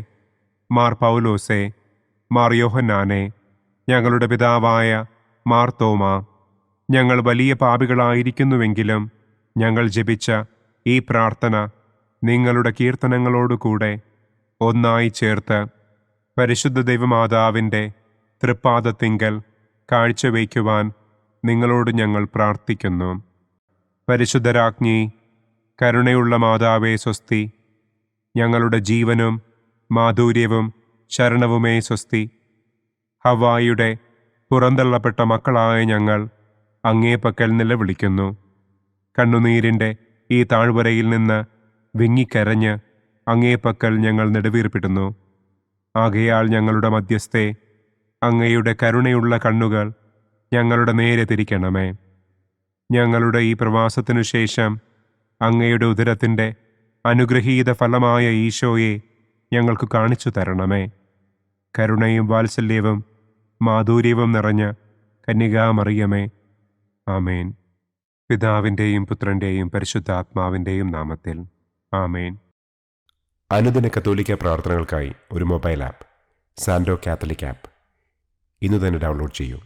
മാർ പൗലോസേ, മാർ യോഹന്നാനെ, ഞങ്ങളുടെ പിതാവായ മാർ തോമാ, ഞങ്ങൾ വലിയ പാപികളായിരിക്കുന്നുവെങ്കിലും ഞങ്ങൾ ജപിച്ച ഈ പ്രാർത്ഥന നിങ്ങളുടെ കീർത്തനങ്ങളോടുകൂടെ ഒന്നായി ചേർത്ത് പരിശുദ്ധ ദൈവമാതാവിൻ്റെ തൃപ്പാദത്തിങ്കൽ കാഴ്ചവയ്ക്കുവാൻ നിങ്ങളോട് ഞങ്ങൾ പ്രാർത്ഥിക്കുന്നു. പരിശുദ്ധരാജ്ഞി, കരുണയുള്ള മാതാവേ സ്വസ്തി. ഞങ്ങളുടെ ജീവനും മാധുര്യവും ശരണവുമേ സ്വസ്തി. ഹവ്വായുടെ പുറന്തള്ളപ്പെട്ട മക്കളായ ഞങ്ങൾ അങ്ങേ പക്കൽ നിലവിളിക്കുന്നു. കണ്ണുനീരിൻ്റെ ഈ താഴ്വരയിൽ നിന്ന് വിങ്ങിക്കരഞ്ഞ് അങ്ങേ പക്കൽ ഞങ്ങൾ നെടുവീർപ്പിടുന്നു. ആകയാൽ ഞങ്ങളുടെ മധ്യസ്ഥെ, അങ്ങയുടെ കരുണയുള്ള കണ്ണുകൾ ഞങ്ങളുടെ നേരെ തിരിക്കണമേ. ഞങ്ങളുടെ ഈ പ്രവാസത്തിനു ശേഷം അങ്ങയുടെ ഉദരത്തിൻ്റെ അനുഗ്രഹീത ഫലമായ ഈശോയെ ഞങ്ങൾക്ക് കാണിച്ചു തരണമേ. കരുണയും വാത്സല്യവും മാധുര്യവും നിറഞ്ഞ കന്യകാമറിയമേ, ആമേൻ. പിതാവിൻ്റെയും പുത്രൻ്റെയും പരിശുദ്ധാത്മാവിൻ്റെയും നാമത്തിൽ, ആമേൻ. അനുദിന കത്തോലിക്ക പ്രാർത്ഥനകൾക്കായി ഒരു മൊബൈൽ ആപ്പ്, സാൻഡോ കാത്തലിക് ആപ്പ്, ഇന്ന് തന്നെ ഡൗൺലോഡ് ചെയ്യൂ.